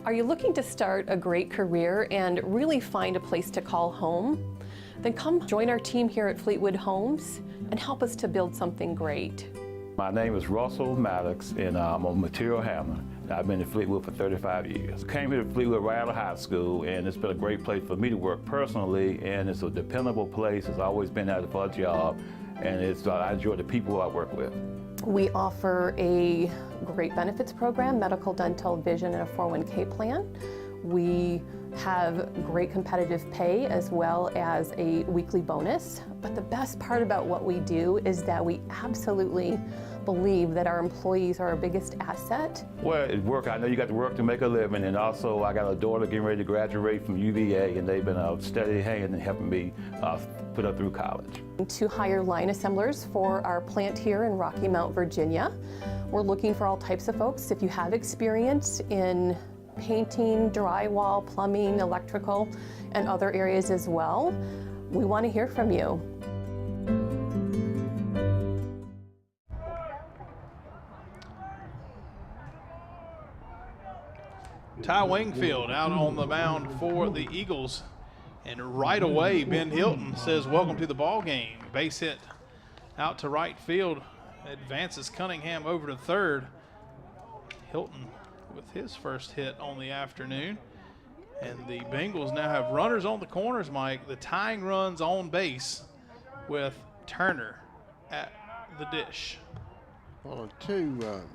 Are you looking to start a great career and really find a place to call home? Then come join our team here at Fleetwood Homes and help us to build something great. My name is Russell Maddox, and I'm a material handler. I've been in Fleetwood for 35 years. Came here to Fleetwood right out of high school, and it's been a great place for me to work personally, and it's a dependable place. It's always been out for a job, and I enjoy the people I work with. We offer a great benefits program, medical, dental, vision, and a 401k plan. We have great competitive pay as well as a weekly bonus. But the best part about what we do is that we absolutely believe that our employees are our biggest asset. Well, at work, I know you got to work to make a living, and also I got a daughter getting ready to graduate from UVA, and they've been a steady hand in helping me put her through college. To hire line assemblers for our plant here in Rocky Mount, Virginia. We're looking for all types of folks. If you have experience in painting, drywall, plumbing, electrical, and other areas as well, we want to hear from you. Ty Wingfield out on the mound for the Eagles. And right away, Ben Hilton says, welcome to the ball game. Base hit out to right field. Advances Cunningham over to third. Hilton with his first hit on the afternoon. And the Bengals now have runners on the corners, Mike. The tying runs on base with Turner at the dish. Well,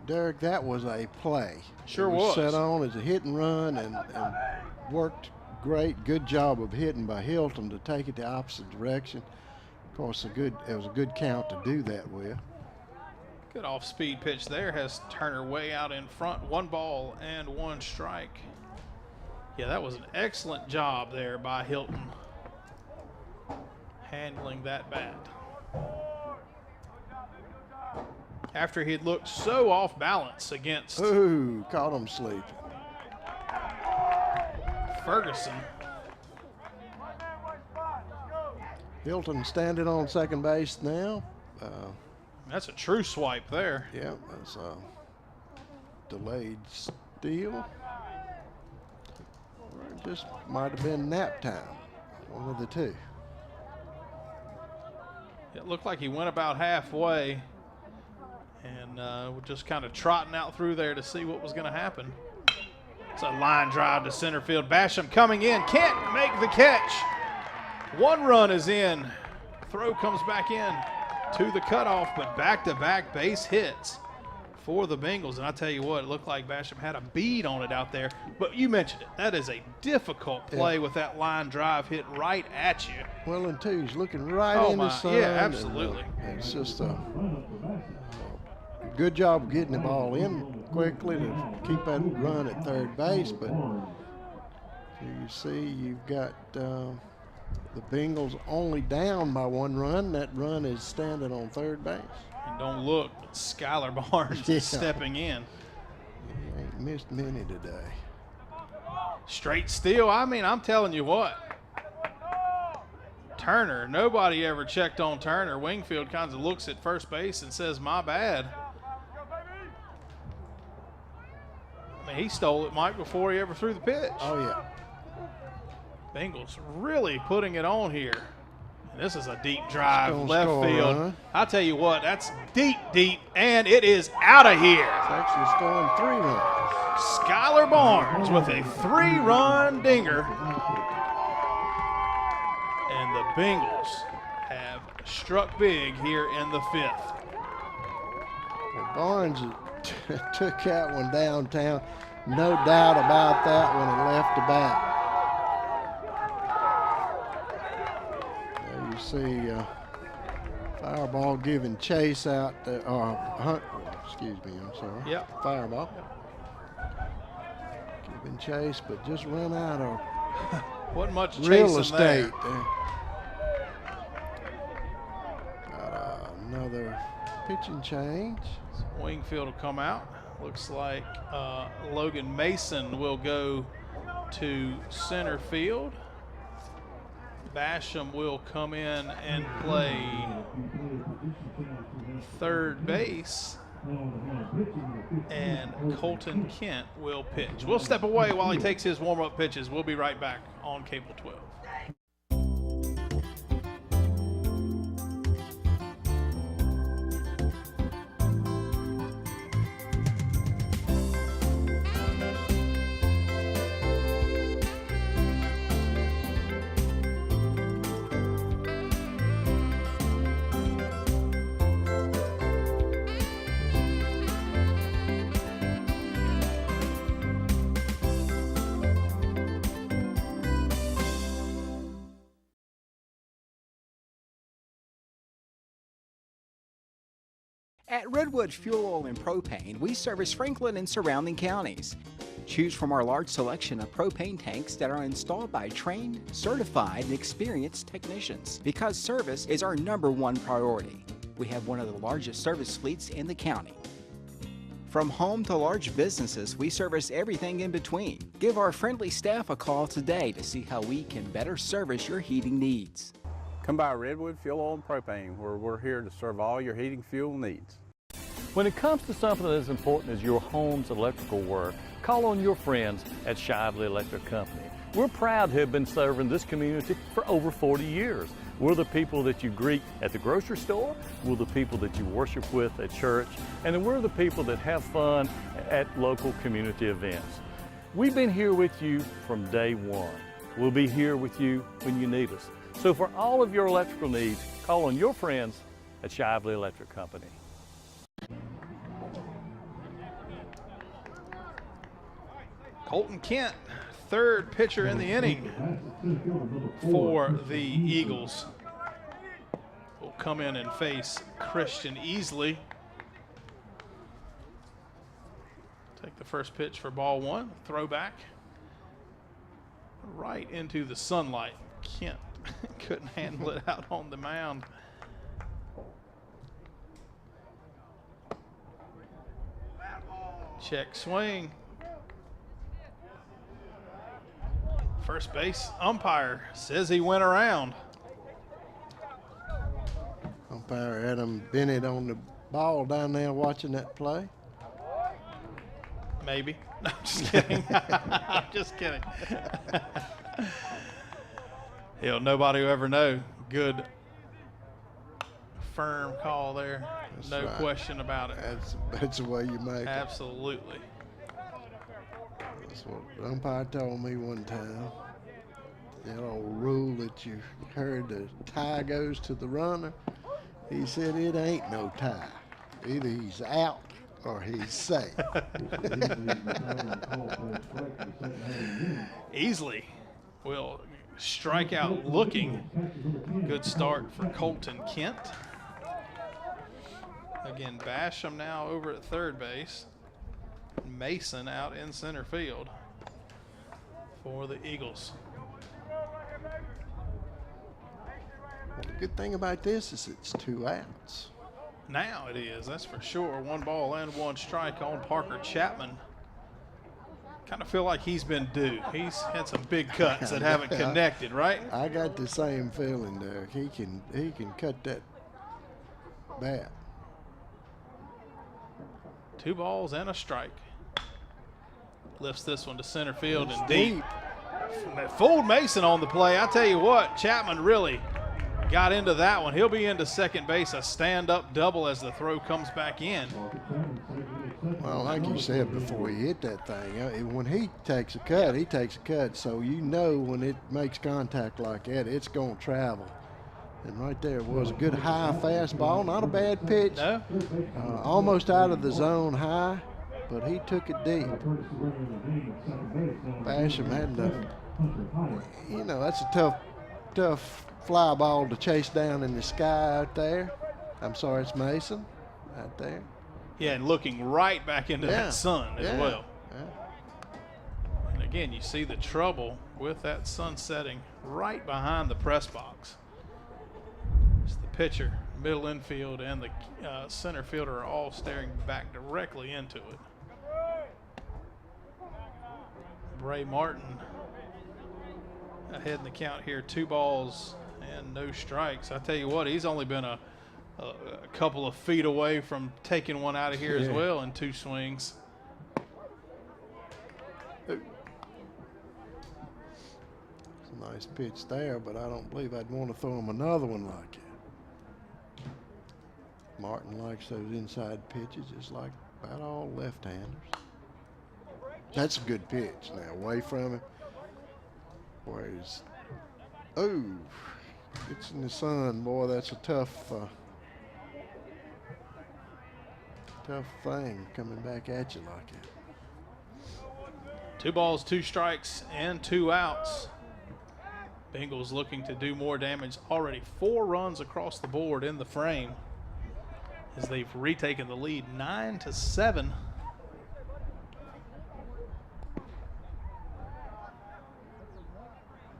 Derek, that was a play. Sure it was. was. Set on as a hit and run and worked great. Good job of hitting by Hilton to take it the opposite direction. Of course, it was a good count to do that with. Good off-speed pitch there, has Turner way out in front. 1 ball and 1 strike. Yeah, that was an excellent job there by Hilton handling that bat. After he'd looked so off balance against Ooh, caught him sleeping. Ferguson. Hilton standing on second base now. That's a true swipe there. Yeah, that's a delayed steal. Or it just might have been nap time. One of the two. It looked like he went about halfway and was just kind of trotting out through there to see what was going to happen. It's a line drive to center field. Basham coming in, can't make the catch. 1 run is in. Throw comes back in to the cutoff, but back-to-back base hits for the Bengals. And I tell you what, it looked like Basham had a bead on it out there. But you mentioned it. That is a difficult play with that line drive hit right at you. Well, and two, he's looking right in the sun. Yeah, absolutely. And, it's just a good job of getting the ball in quickly to keep that run at third base. But you see, you've got the Bengals only down by 1 run. That run is standing on third base. And don't look, but Skylar Barnes is stepping in. He ain't missed many today. Straight steal. I mean, I'm telling you what. Turner, nobody ever checked on Turner. Wingfield kind of looks at first base and says, my bad. I mean, he stole it, Mike, before he ever threw the pitch. Oh, yeah. Bengals really putting it on here. And this is a deep drive, left field. Run. I'll tell you what, that's deep, deep, and it is out of here. It's actually scoring 3 runs. Skylar Barnes with a 3-run dinger. And the Bengals have struck big here in the 5th. Well, Barnes took that one downtown. No doubt about that one and left the bat. There you see Fire ball giving chase out there. Excuse me, I'm sorry. Yep. Fire ball. Giving chase, but just run out of Wasn't much real chasing estate. there. Got another pitching change. Wingfield will come out. Looks like Logan Mason will go to center field. Basham will come in and play third base. And Colton Kent will pitch. We'll step away while he takes his warm-up pitches. We'll be right back on Cable 12. At Redwood Fuel Oil and Propane, we service Franklin and surrounding counties. Choose from our large selection of propane tanks that are installed by trained, certified, and experienced technicians, because service is our #1 priority. We have one of the largest service fleets in the county. From home to large businesses, we service everything in between. Give our friendly staff a call today to see how we can better service your heating needs. Come by Redwood Fuel Oil and Propane, where we're here to serve all your heating fuel needs. When it comes to something as important as your home's electrical work, call on your friends at Shively Electric Company. We're proud to have been serving this community for over 40 years. We're the people that you greet at the grocery store, we're the people that you worship with at church, and we're the people that have fun at local community events. We've been here with you from day one. We'll be here with you when you need us. So for all of your electrical needs, call on your friends at Shively Electric Company. Colton Kent, third pitcher in the inning for the Eagles, will come in and face Christian Easley. Take the first pitch for ball one, throwback right into the sunlight. Kent couldn't handle it out on the mound. Check swing. First base umpire says he went around. Umpire Adam Bennett on the ball down there watching that play. Maybe. No, I'm just kidding. I'm just kidding. Nobody will ever know. Good, firm call there. That's no right. question about it. That's the way you make it. Absolutely. That's what the umpire told me one time. That old rule that you heard, the tie goes to the runner. He said it ain't no tie. Either he's out or he's safe. Easley will strike out looking. Good start for Colton Kent. Again, Basham now over at third base. Mason out in center field for the Eagles. The good thing about this is it's 2 outs. Now it is, that's for sure. 1 ball and 1 strike on Parker Chapman. Kind of feel like he's been due. He's had some big cuts that haven't connected, right? I got the same feeling there. He can cut that bat. 2 balls and a strike. Lifts this one to center field and deep. Fooled Mason on the play. I tell you what, Chapman really got into that one. He'll be into second base, a stand-up double as the throw comes back in. Well, like you said before he hit that thing, when he takes a cut, he takes a cut. So you know when it makes contact like that, it's going to travel. And right there was a good high fastball, not a bad pitch. No. Almost out of the zone high, but he took it deep. Basham had that's a tough fly ball to chase down in the sky out there. I'm sorry, it's Mason right there. Yeah, and looking right back into that sun as well. Yeah. And again, you see the trouble with that sun setting right behind the press box. It's the pitcher, middle infield, and the center fielder are all staring back directly into it. Bray Martin ahead in the count here, 2 balls and no strikes. I tell you what, he's only been a couple of feet away from taking one out of here as well in 2 swings. It's a nice pitch there, but I don't believe I'd want to throw him another one like it. Martin likes those inside pitches just like about all left-handers. That's a good pitch. Now away from him. Where he's, it's in the sun, boy. That's a tough thing coming back at you like that. 2 balls, 2 strikes, and 2 outs. Bengals looking to do more damage. Already 4 runs across the board in the frame as they've retaken the lead 9-7.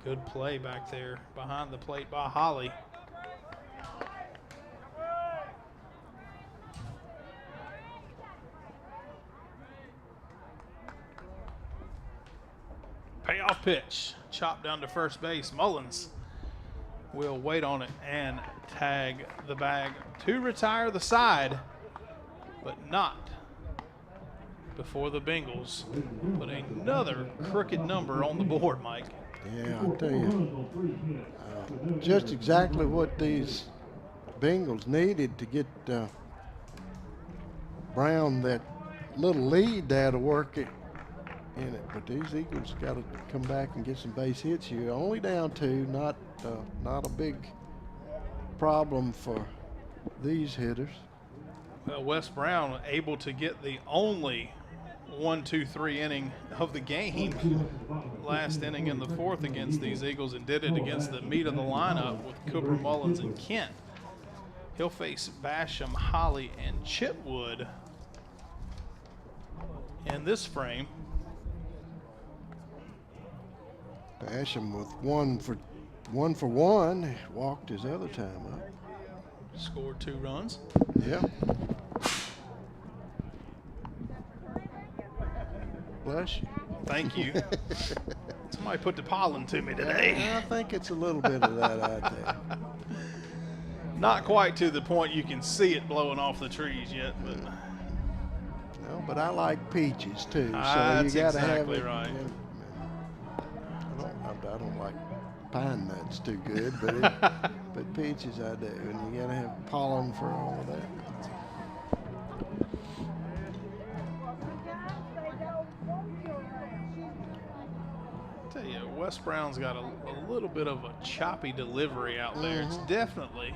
Good play back there behind the plate by Holly. Payoff pitch, chopped down to first base. Mullins will wait on it and tag the bag to retire the side, but not before the Bengals put another crooked number on the board, Mike. Yeah, I'll tell you, just exactly what these Bengals needed to get Brown that little lead there to work it in it. But these Eagles got to come back and get some base hits here. Only down 2, not a big problem for these hitters. Well, Wes Brown able to get the only 1-2-3 inning of the game last inning in the 4th against these Eagles, and did it against the meat of the lineup with Cooper, Mullins, and Kent. He'll face Basham, Holly, and Chitwood in this frame. Basham with 1 for 1, walked his other time up. Scored 2 runs. Yeah. Bless you. Thank you. Somebody put the pollen to me today. I think it's a little bit of that out there. Not quite to the point you can see it blowing off the trees yet, but no, but I like peaches too. So that's you got to exactly have it. right. I don't like pine nuts too good, but but peaches I do, and you got to have pollen for all of that. Wes Brown's got a little bit of a choppy delivery out there. It's definitely,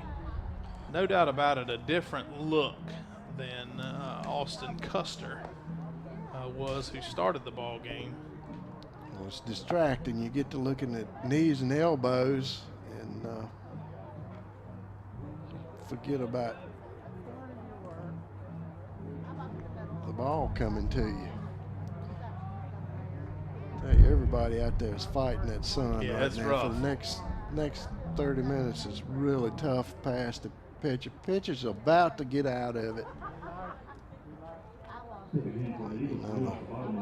no doubt about it, a different look than Austin Custer was, who started the ball game. Well, it's distracting. You get to looking at knees and elbows and forget about the ball coming to you. Hey, everybody out there is fighting that sun right that's now. rough. For the next 30 minutes is really tough past the pitcher. Pitcher's about to get out of it.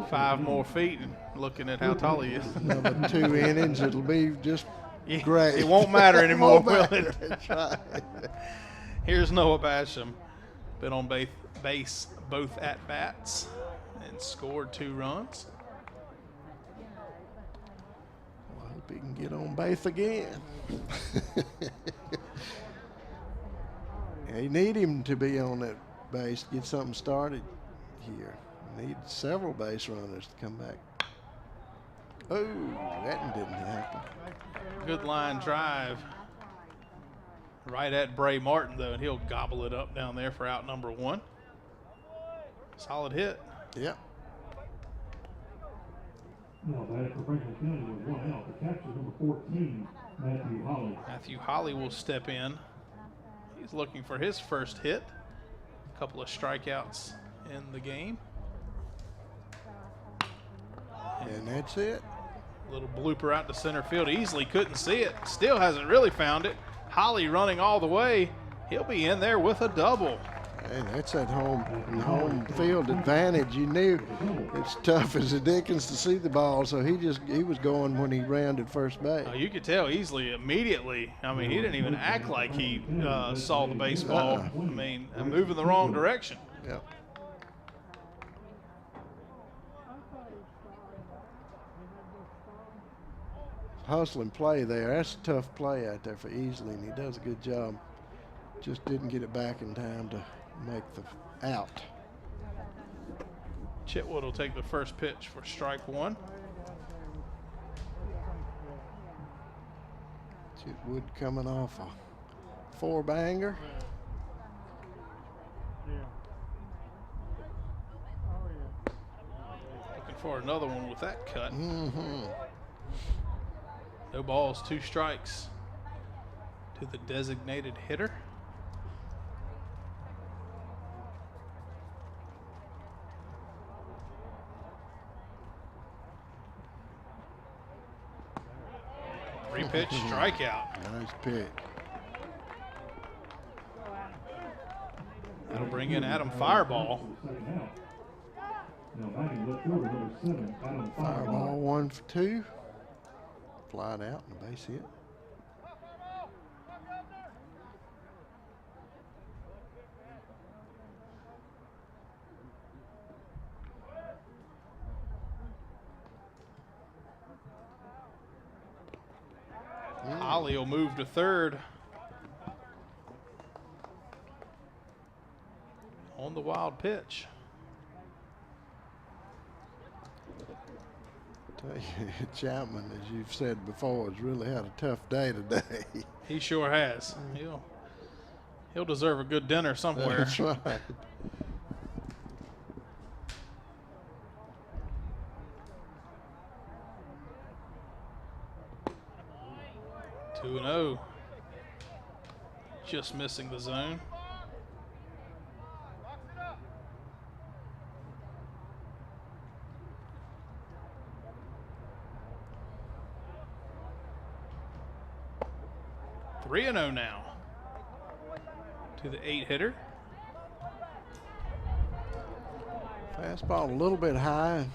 5 more feet, and looking at how tall he is. Another 2 innings, it'll be just great. It won't matter anymore, will matter. it? That's right. Here's Noah Basham. Been on base both at bats and scored 2 runs. Well, I hope he can get on base again. You need him to be on that base, get something started here. Need several base runners to come back. Oh, that didn't happen. Good line drive. Right at Bray Martin, though, and he'll gobble it up down there for out number 1. Solid hit. Yep. Now batted for Franklin County with 1 out. The catcher, number 14, Matthew Holly. Matthew Holly will step in. He's looking for his first hit. A couple of strikeouts in the game. And that's it. Little blooper out to center field. Easily couldn't see it. Still hasn't really found it. Holly running all the way. He'll be in there with a double. And that's that home field advantage. You knew it's tough as the dickens to see the ball, so he was going when he rounded first base. You could tell easily immediately. I mean, he didn't even act like he saw the baseball. I mean, moving the wrong direction. Yep. Hustling play there. That's a tough play out there for Easley, and he does a good job. Just didn't get it back in time to make the out. Chitwood will take the first pitch for strike one. Chitwood coming off a four-banger. Looking for another one with that cut. Mm-hmm. No balls, 2 strikes to the designated hitter. Three-pitch strikeout. Nice pick. That'll bring in Adam Fireball. Fireball 1 for 2. Flying out and a base hit. Holly will move to third. On the wild pitch. Tell you, Chapman, as you've said before, has really had a tough day today. He sure has. He'll deserve a good dinner somewhere. That's right. Two and 0. Just missing the zone. Three and 0 now to the 8-hitter. Fastball a little bit high.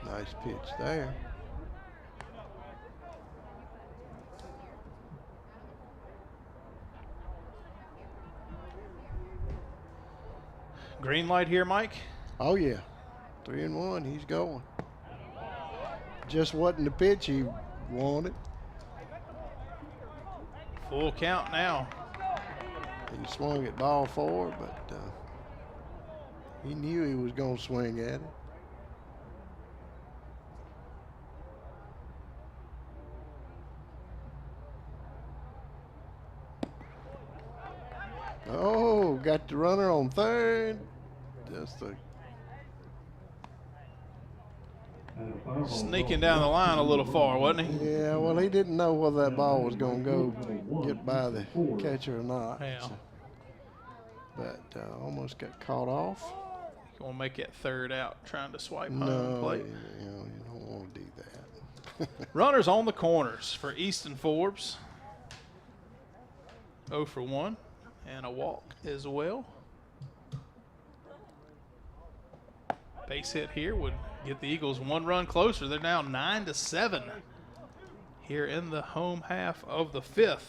Nice pitch there. Green light here, Mike. Oh yeah, 3-1. He's going. Just wasn't the pitch he wanted. Full count now. He swung at ball 4, but he knew he was going to swing at it. Oh, got the runner on third. Just a sneaking down the line a little far, wasn't he? Yeah, well, he didn't know whether that ball was going to go get by the catcher or not. Yeah. So, but almost got caught off. You want to make that third out, trying to swipe home No, plate. you don't want to do that. Runners on the corners for Easton Forbes. 0 for 1 and a walk as well. Base hit here would get the Eagles 1 run closer. They're now 9-7 here in the home half of the 5th.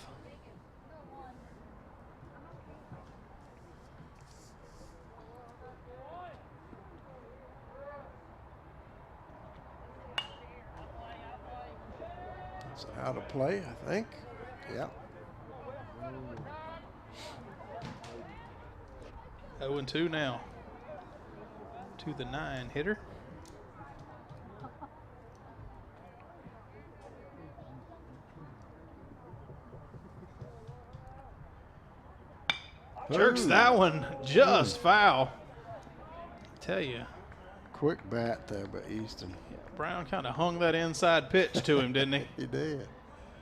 It's out of play, I think. Yeah. 0-2 now to the 9-hitter. Jerks that one just foul. I tell you. Quick bat there by Easton. Brown kind of hung that inside pitch to him, didn't he? He did.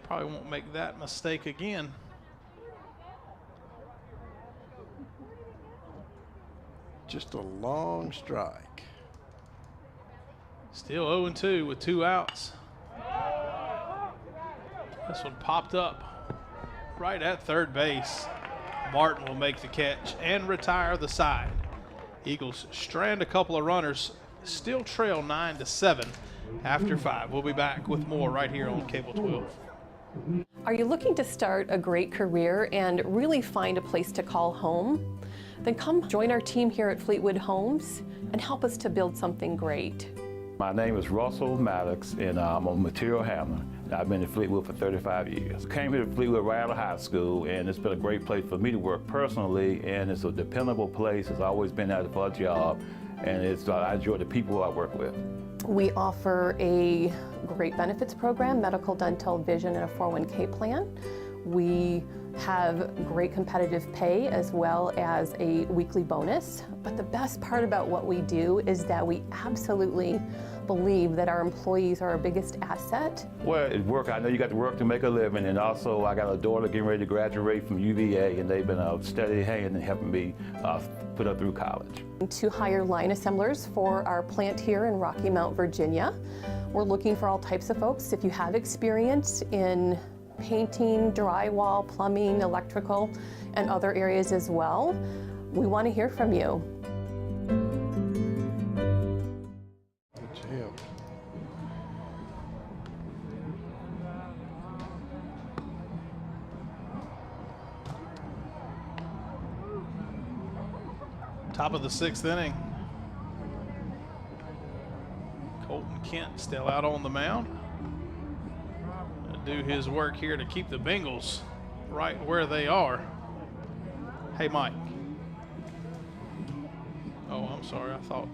Probably won't make that mistake again. Just a long strike. Still 0-2 with 2 outs. This one popped up right at third base. Martin will make the catch and retire the side. Eagles strand a couple of runners, still trail 9-7 after 5. We'll be back with more right here on Cable 12. Are you looking to start a great career and really find a place to call home? Then come join our team here at Fleetwood Homes and help us to build something great. My name is Russell Maddox, and I'm a material handler. I've been in Fleetwood for 35 years. Came here to Fleetwood right out of high school, and it's been a great place for me to work personally, and it's a dependable place. It's always been out for a job, and I enjoy the people I work with. We offer a great benefits program, medical, dental, vision, and a 401k plan. We have great competitive pay as well as a weekly bonus. But the best part about what we do is that we absolutely believe that our employees are our biggest asset. Well, at work, I know you got to work to make a living, and also I got a daughter getting ready to graduate from UVA, and they've been a steady hand in helping me put her through college. To hire line assemblers for our plant here in Rocky Mount, Virginia. We're looking for all types of folks. If you have experience in painting, drywall, plumbing, electrical, and other areas as well, we want to hear from you. Good help. Top of the 6th inning. Colton Kent still out on the mound. Do his work here to keep the Bengals right where they are. Hey, Mike. Oh, I'm sorry. I thought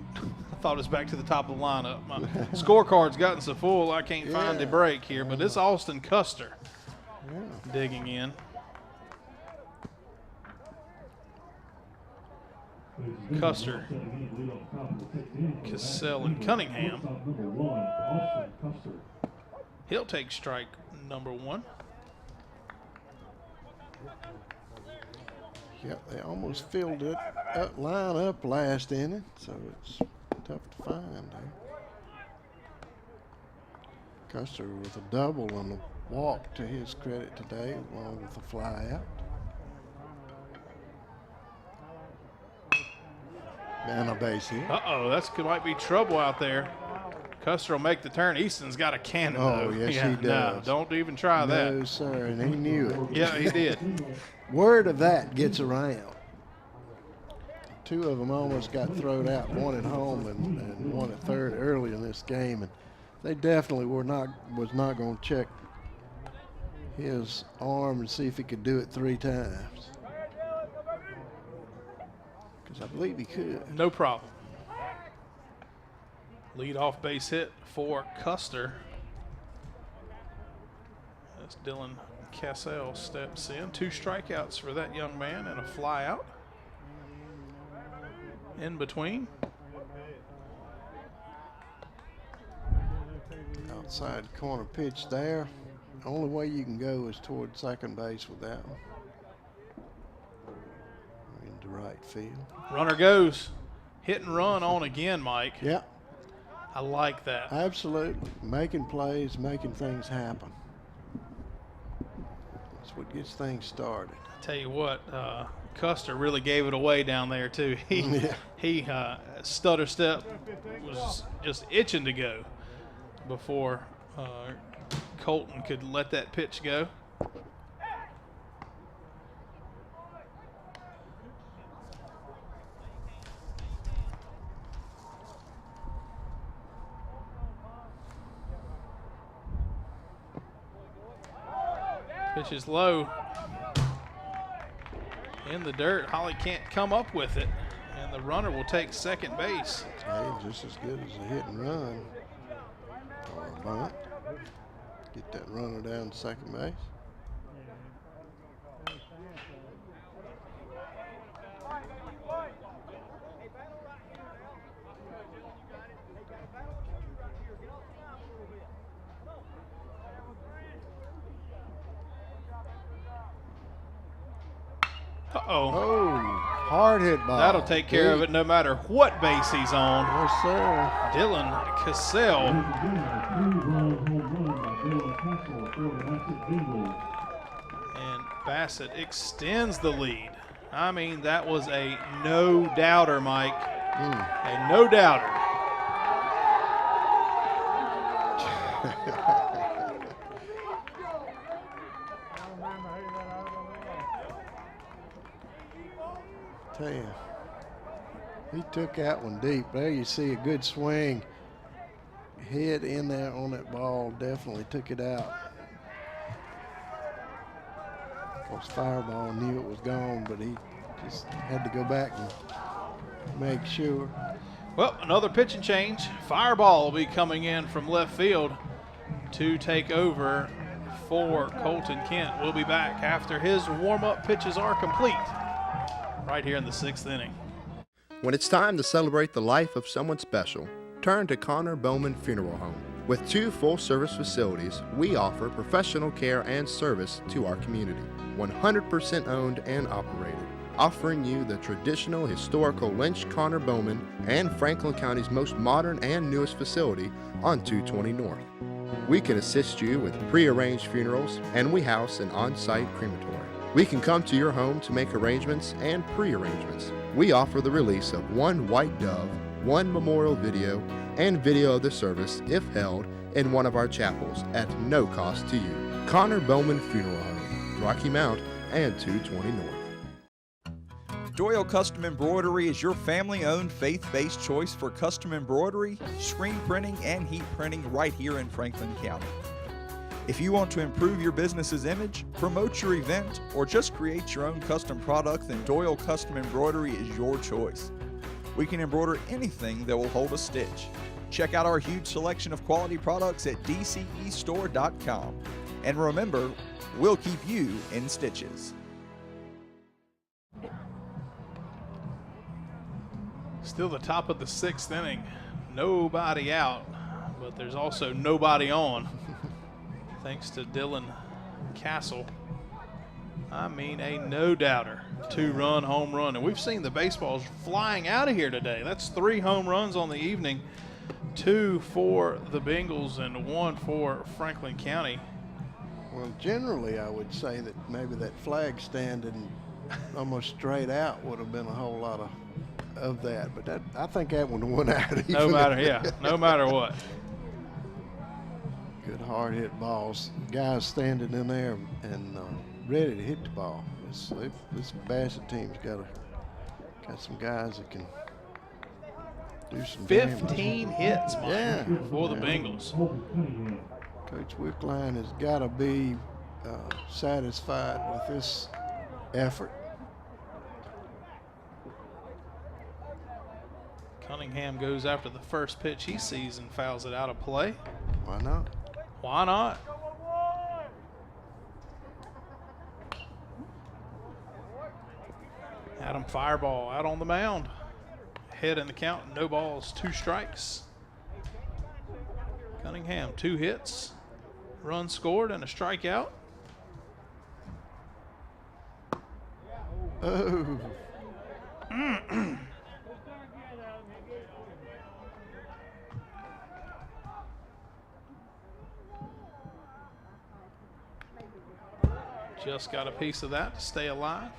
it was back to the top of the lineup. My scorecard's gotten so full I can't find the break here, but it's Austin Custer digging in. Custer, Cassell, and Cunningham. He'll take strike number 1. Yep, they almost filled it line up last inning, so it's tough to find there. Custer with a double and a walk to his credit today, along with a fly out. And a base hit. Uh-oh, might be trouble out there. Custer will make the turn. Easton's got a cannon, though. Oh, yes, yeah, he does. No, don't even try that. No, sir, and he knew it. Yeah, he did. Word of that gets around. 2 of them almost got thrown out, one at home and one at third early in this game, and they definitely was not going to check his arm and see if he could do it 3 times. Because I believe he could. No problem. Lead off base hit for Custer. As Dylan Cassell steps in. 2 strikeouts for that young man and a fly out. In between. Outside corner pitch there. Only way you can go is toward second base with that one. Into right field. Runner goes. Hit and run on again, Mike. Yep. I like that. Absolutely. Making plays, making things happen. That's what gets things started. I tell you what, Custer really gave it away down there, too. He stutter step was just itching to go before Colton could let that pitch go. Pitch is low. In the dirt. Holly can't come up with it. And the runner will take second base. Hey, just as good as a hit and run. Or a bunt. Get that runner down to second base. Uh-oh. Oh, hard hit ball. That'll take care of it no matter what base he's on. Yes, sir. Dylan Cassell. And Bassett extends the lead. I mean, that was a no-doubter, Mike. A no-doubter. Tell you, he took that one deep. There you see a good swing. Head in there on that ball, definitely took it out. Of course, Fireball knew it was gone, but he just had to go back and make sure. Well, another pitching change. Fireball will be coming in from left field to take over for Colton Kent. We'll be back after his warm-up pitches are complete right here in the 6th inning. When it's time to celebrate the life of someone special, turn to Connor Bowman Funeral Home. With 2 full-service facilities, we offer professional care and service to our community. 100% owned and operated, offering you the traditional historical Lynch Connor Bowman and Franklin County's most modern and newest facility on 220 North. We can assist you with pre-arranged funerals, and we house an on-site crematory. We can come to your home to make arrangements and pre-arrangements. We offer the release of 1 white dove, 1 memorial video, and video of the service if held in one of our chapels at no cost to you. Connor Bowman Funeral Home, Rocky Mount and 220 North. Doyle Custom Embroidery is your family-owned, faith-based choice for custom embroidery, screen printing, and heat printing right here in Franklin County. If you want to improve your business's image, promote your event, or just create your own custom product, then Doyle Custom Embroidery is your choice. We can embroider anything that will hold a stitch. Check out our huge selection of quality products at dcestore.com. And remember, we'll keep you in stitches. Still the top of the 6th inning. Nobody out, but there's also nobody on. Thanks to Dylan Castle. I mean, a no-doubter. 2-run home run. And we've seen the baseballs flying out of here today. That's 3 home runs on the evening. 2 for the Bengals and 1 for Franklin County. Well, generally, I would say that maybe that flag standing almost straight out would have been a whole lot of that. But that, I think that one went out. No matter, yeah, no matter what. Good hard hit balls. Guys standing in there and ready to hit the ball. This Bassett team's got some guys that can do some 15 hits, Mike, yeah, for the Bengals. Coach Wickline has got to be satisfied with this effort. Cunningham goes after the first pitch he sees and fouls it out of play. Why not? Why not? Adam Fireball out on the mound. Head in the count, no balls, 2 strikes. Cunningham, 2 hits, run scored, and a strikeout. Oh. Just got a piece of that to stay alive.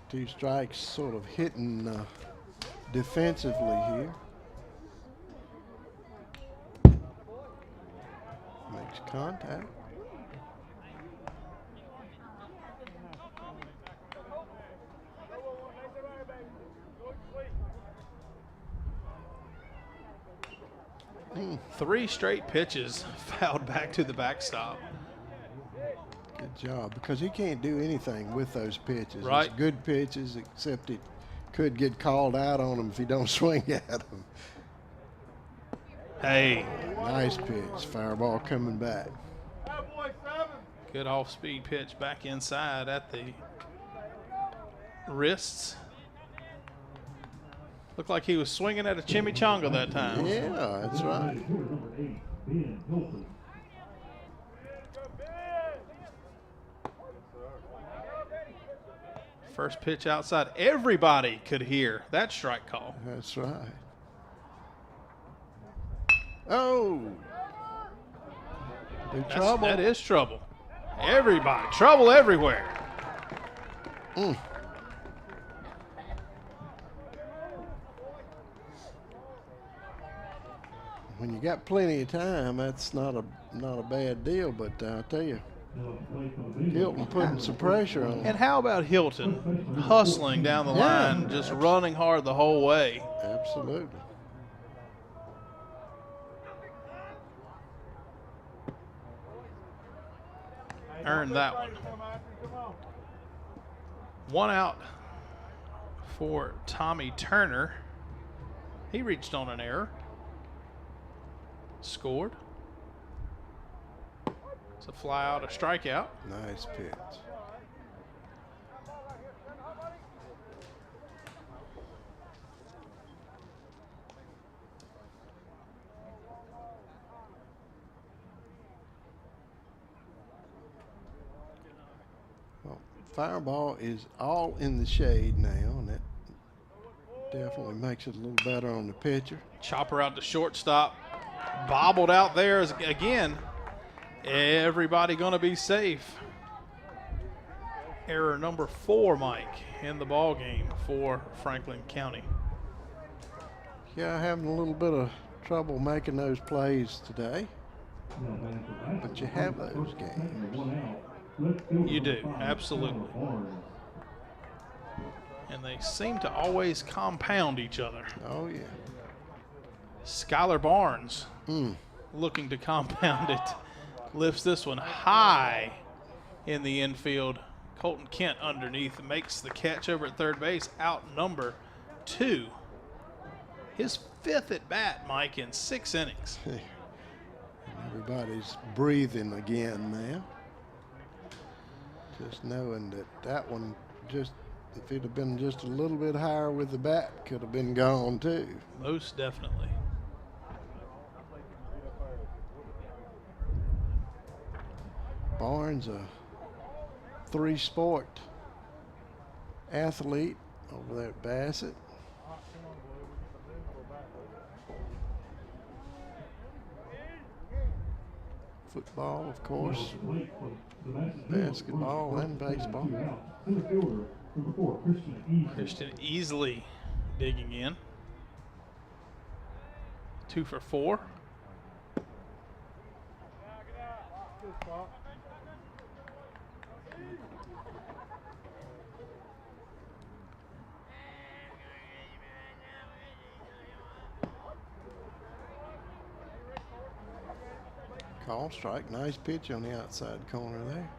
Two strikes, sort of hitting defensively here. Makes contact. Three straight pitches fouled back to the backstop. Good job, because he can't do anything with those pitches. Right. It's good pitches, except it could get called out on him if he don't swing at them. Hey. Nice pitch. Fireball coming back. Good off-speed pitch back inside at the wrists. Looked like he was swinging at a chimichanga that time. Yeah, that's right. First pitch outside. Everybody could hear that strike call. That's right. Oh. Big trouble. That is trouble. Everybody. Trouble everywhere. When you got plenty of time, that's not a bad deal. But I'll tell you, Hilton putting some pressure on him. And how about Hilton hustling down the line, just running hard the whole way? Absolutely. Earned that one. One out for Tommy Turner. He reached on an error. Scored. It's a fly out, a strikeout. Nice pitch. Well, Fireball is all in the shade now, and that definitely makes it a little better on the pitcher. Chopper out to shortstop. Bobbled out there again. Everybody going to be safe. Error number 4, Mike, in the ball game for Franklin County. Yeah, having a little bit of trouble making those plays today, but you have those games. You do, absolutely. And they seem to always compound each other. Oh, yeah. Skylar Barnes looking to compound it. Lifts this one high in the infield. Colton Kent underneath makes the catch over at third base. Out number 2. His 5th at bat, Mike, in 6 innings. Everybody's breathing again now. Just knowing that one just, if it had been just a little bit higher with the bat, could have been gone too. Most definitely. Barnes, a 3-sport athlete over there at Bassett. Football, of course, basketball and baseball. Christian easily digging in. 2 for 4. Call strike, nice pitch on the outside corner there.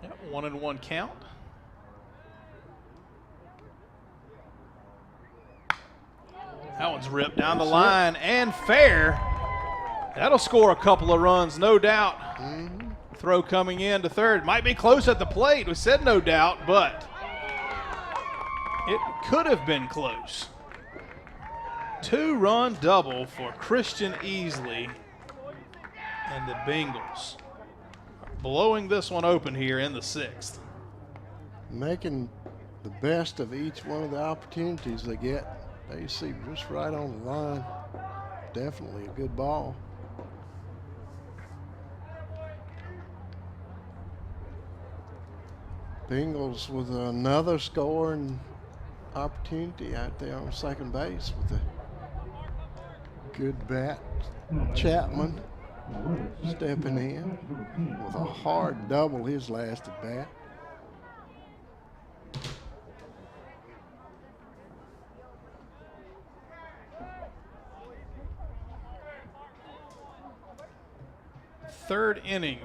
Yep, 1-1 count. That one's ripped down the line and fair. That'll score a couple of runs, no doubt. Throw coming in to third. Might be close at the plate. We said no doubt, but it could have been close. 2-run double for Christian Easley. And the Bengals are blowing this one open here in the 6th. Making the best of each one of the opportunities they get. They see just right on the line. Definitely a good ball. Bengals with another scoring opportunity out there on second base with a good bat. Chapman stepping in with a hard double his last at bat. Third inning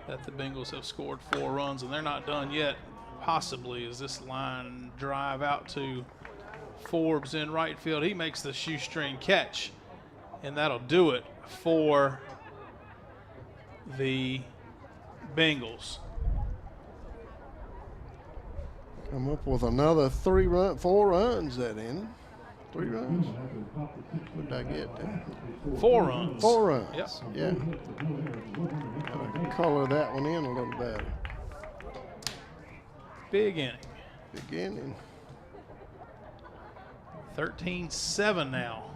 that the Bengals have scored 4 runs, and they're not done yet. Possibly as this line drive out to Forbes in right field. He makes the shoestring catch, and that'll do it for the Bengals. Come up with another 4 runs that inning. 3 runs. What did I get there? 4 runs. 4 runs. Yep. Yeah. Gotta color that one in a little better. Big inning. Big inning. 13-7 now.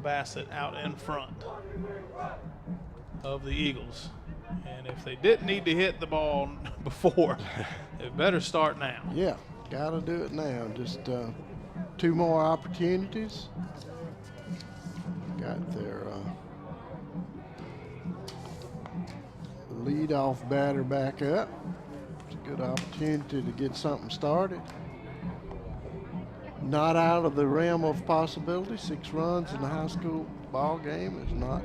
Bassett out in front of the Eagles. And if they didn't need to hit the ball before, it better start now. Yeah, got to do it now. Just 2 more opportunities. Got their leadoff batter back up. It's a good opportunity to get something started. Not out of the realm of possibility. 6 runs in a high school ball game is not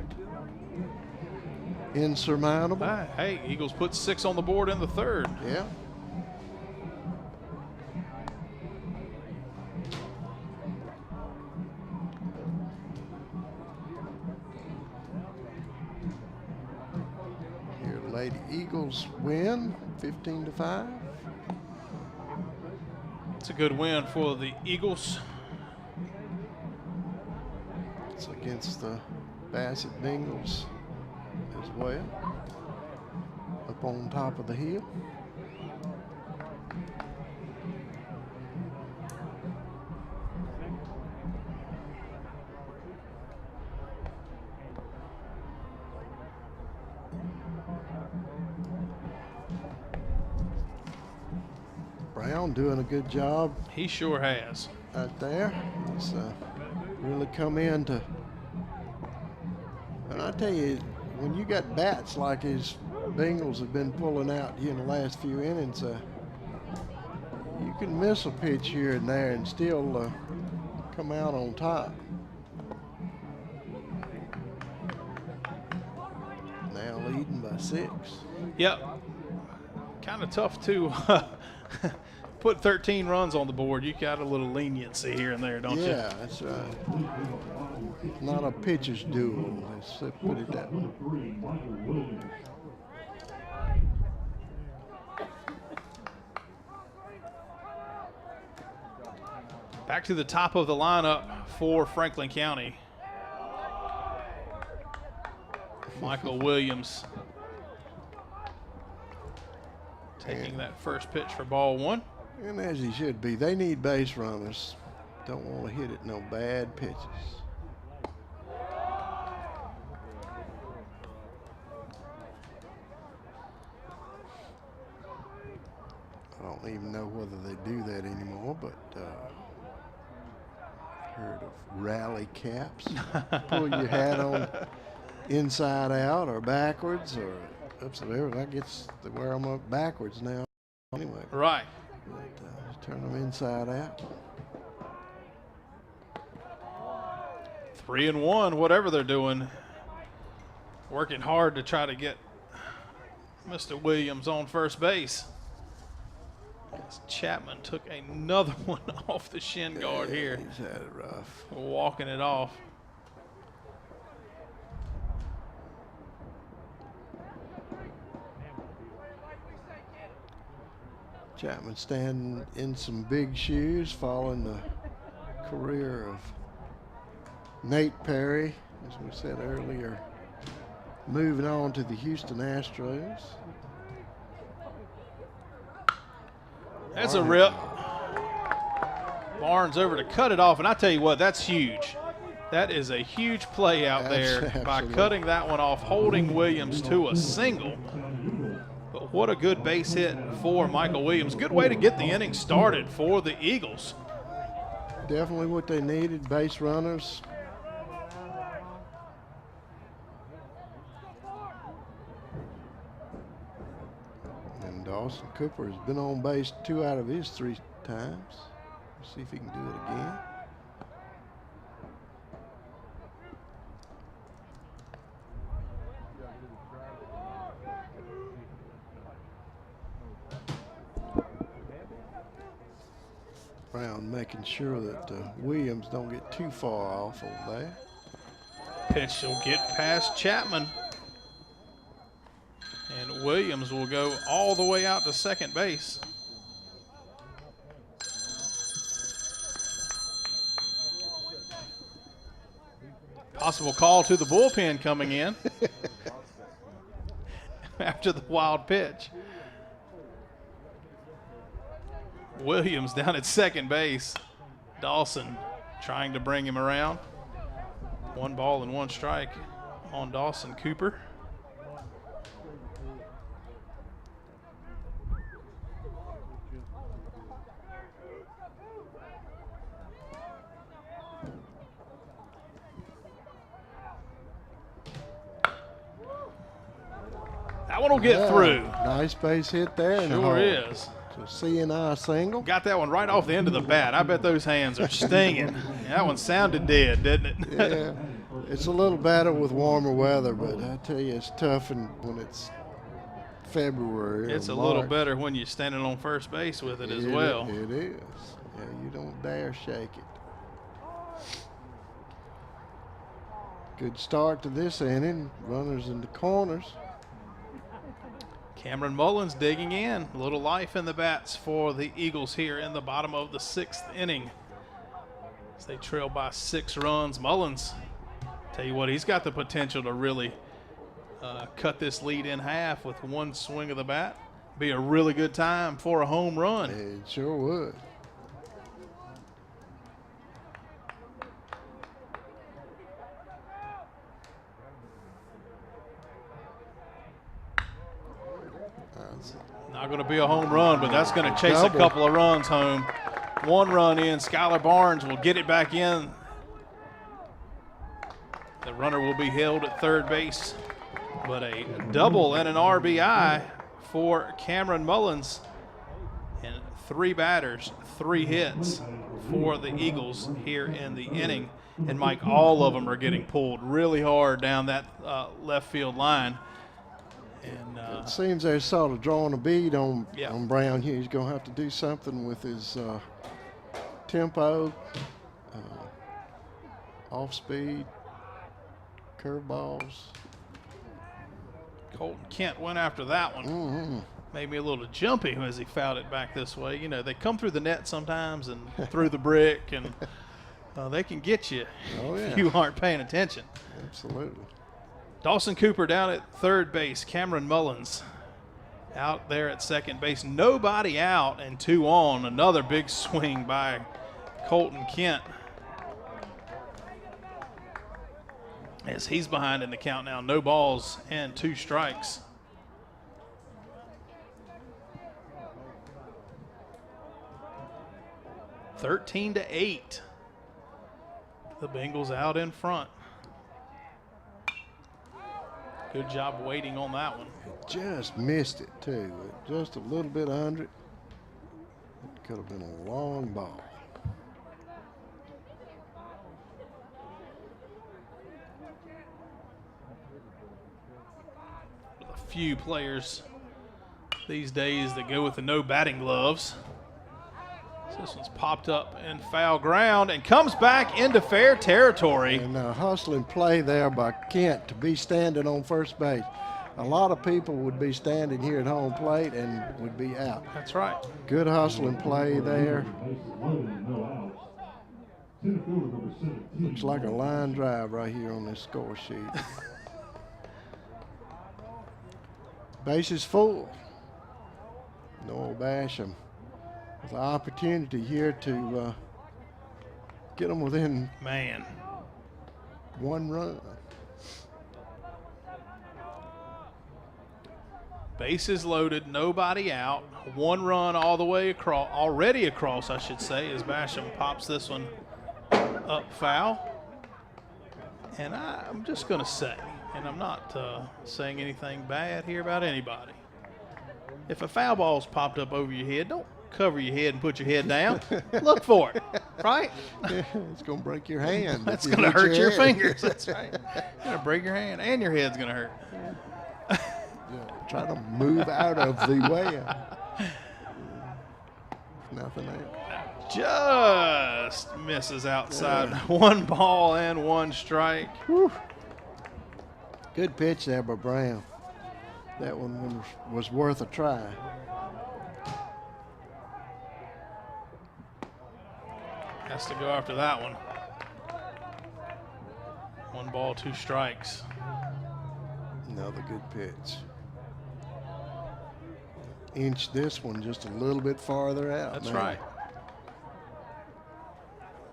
insurmountable. Hey, Eagles put 6 on the board in the 3rd. Yeah. Here, Lady Eagles win 15-5. It's a good win for the Eagles. It's against the Bassett Bengals as well. Up on top of the hill. Brown doing a good job. He sure has. Out there. He's really come in to. And I tell you, when you got bats like his Bengals have been pulling out here in the last few innings, you can miss a pitch here and there and still come out on top. Now leading by 6. Yep. Kind of tough to put 13 runs on the board. You got a little leniency here and there, don't you? Yeah, that's right. Not a pitcher's duel. Let's put it that way. Back to the top of the lineup for Franklin County. Michael Williams taking that first pitch for ball 1. And as he should be. They need base runners. Don't want to hit it no bad pitches. I don't even know whether they do that anymore, but heard of rally caps. Pull your hat on inside out or backwards or upside down. I guess they wear them up backwards now anyway. Right. But, turn them inside out. 3-1, whatever they're doing. Working hard to try to get Mr. Williams on first base. As Chapman took another one off the shin guard here. He's had it rough. Walking it off. Chapman standing in some big shoes, following the career of Nate Perry, as we said earlier, moving on to the Houston Astros. That's a rip. Barnes over to cut it off, and I tell you what, that's huge. That is a huge play out there by cutting that one off, holding Williams to a single. But what a good base hit for Michael Williams. Good way to get the inning started for the Eagles. Definitely what they needed, base runners. And Dawson Cooper has been on base 2 out of his 3 times. Let's see if he can do it again. Brown making sure that Williams don't get too far off over there. Pitch will get past Chapman. And Williams will go all the way out to second base. Possible call to the bullpen coming in after the wild pitch. Williams down at second base. Dawson trying to bring him around. 1 ball and 1 strike on Dawson Cooper. That one will get through. Nice base hit there. Sure is. So CNI single. Got that one right off the end of the bat. I bet those hands are stinging. That one sounded dead, didn't it? Yeah, it's a little better with warmer weather, but I tell you, it's tough when it's February. It's or a little March. better when you're standing on first base with it as well. It is. Yeah, you don't dare shake it. Good start to this inning. Runners in the corners. Cameron Mullins digging in. A little life in the bats for the Eagles here in the bottom of the 6th inning. As they trail by 6 runs. Mullins, tell you what, he's got the potential to really cut this lead in half with 1 swing of the bat. Be a really good time for a home run. It sure would. Not going to be a home run, but that's going to chase Double. a couple of runs home. 1 run in. Skylar Barnes will get it back in. The runner will be held at third base, but a double and an RBI for Cameron Mullins. And 3 batters, 3 hits for the Eagles here in the inning. And Mike, all of them are getting pulled really hard down that left field line. And It seems they're sort of drawing a bead on Yeah. Brown here. He's going to have to do something with his tempo, off speed, curveballs. Colton Kent went after that one. Made me a little jumpy as he fouled it back this way. You know, they come through the net sometimes and through the brick, and they can get you if you aren't paying attention. Absolutely. Dawson Cooper down at third base. Cameron Mullins out there at second base. Nobody out and 2 on. Another big swing by Colton Kent. As he's behind in the count now. No balls and 2 strikes. (13-8). The Bengals out in front. Good job waiting on that one. Just missed it, too. Just a little bit under it. It could have been a long ball. A few players these days that go with the no batting gloves. This one's popped up in foul ground and comes back into fair territory. And hustling play there by Kent to be standing on first base. A lot of people would be standing here at home plate and would be out. That's right. Good hustling play there. Looks like a line drive right here on this score sheet. Base is full. Noel Basham with an opportunity here to get them within 1 run. Bases loaded, nobody out. 1 run all the way across, already across, I should say, as Basham pops this one up foul. And I'm just going to say, and I'm not saying anything bad here about anybody. If a foul ball's popped up over your head, don't cover your head and put your head down. Look for it, right? It's going to break your hand. That's going to hurt your fingers. That's right. It's going to break your hand, and your head's going to hurt. Try to move out of the way. Nothing else. Just misses outside. 1 ball and 1 strike. Whew. Good pitch there by Brown. That one was worth a try. Has to go after that one. 1 ball, 2 strikes. Another good pitch. inch this one just a little bit farther out. That's man. right.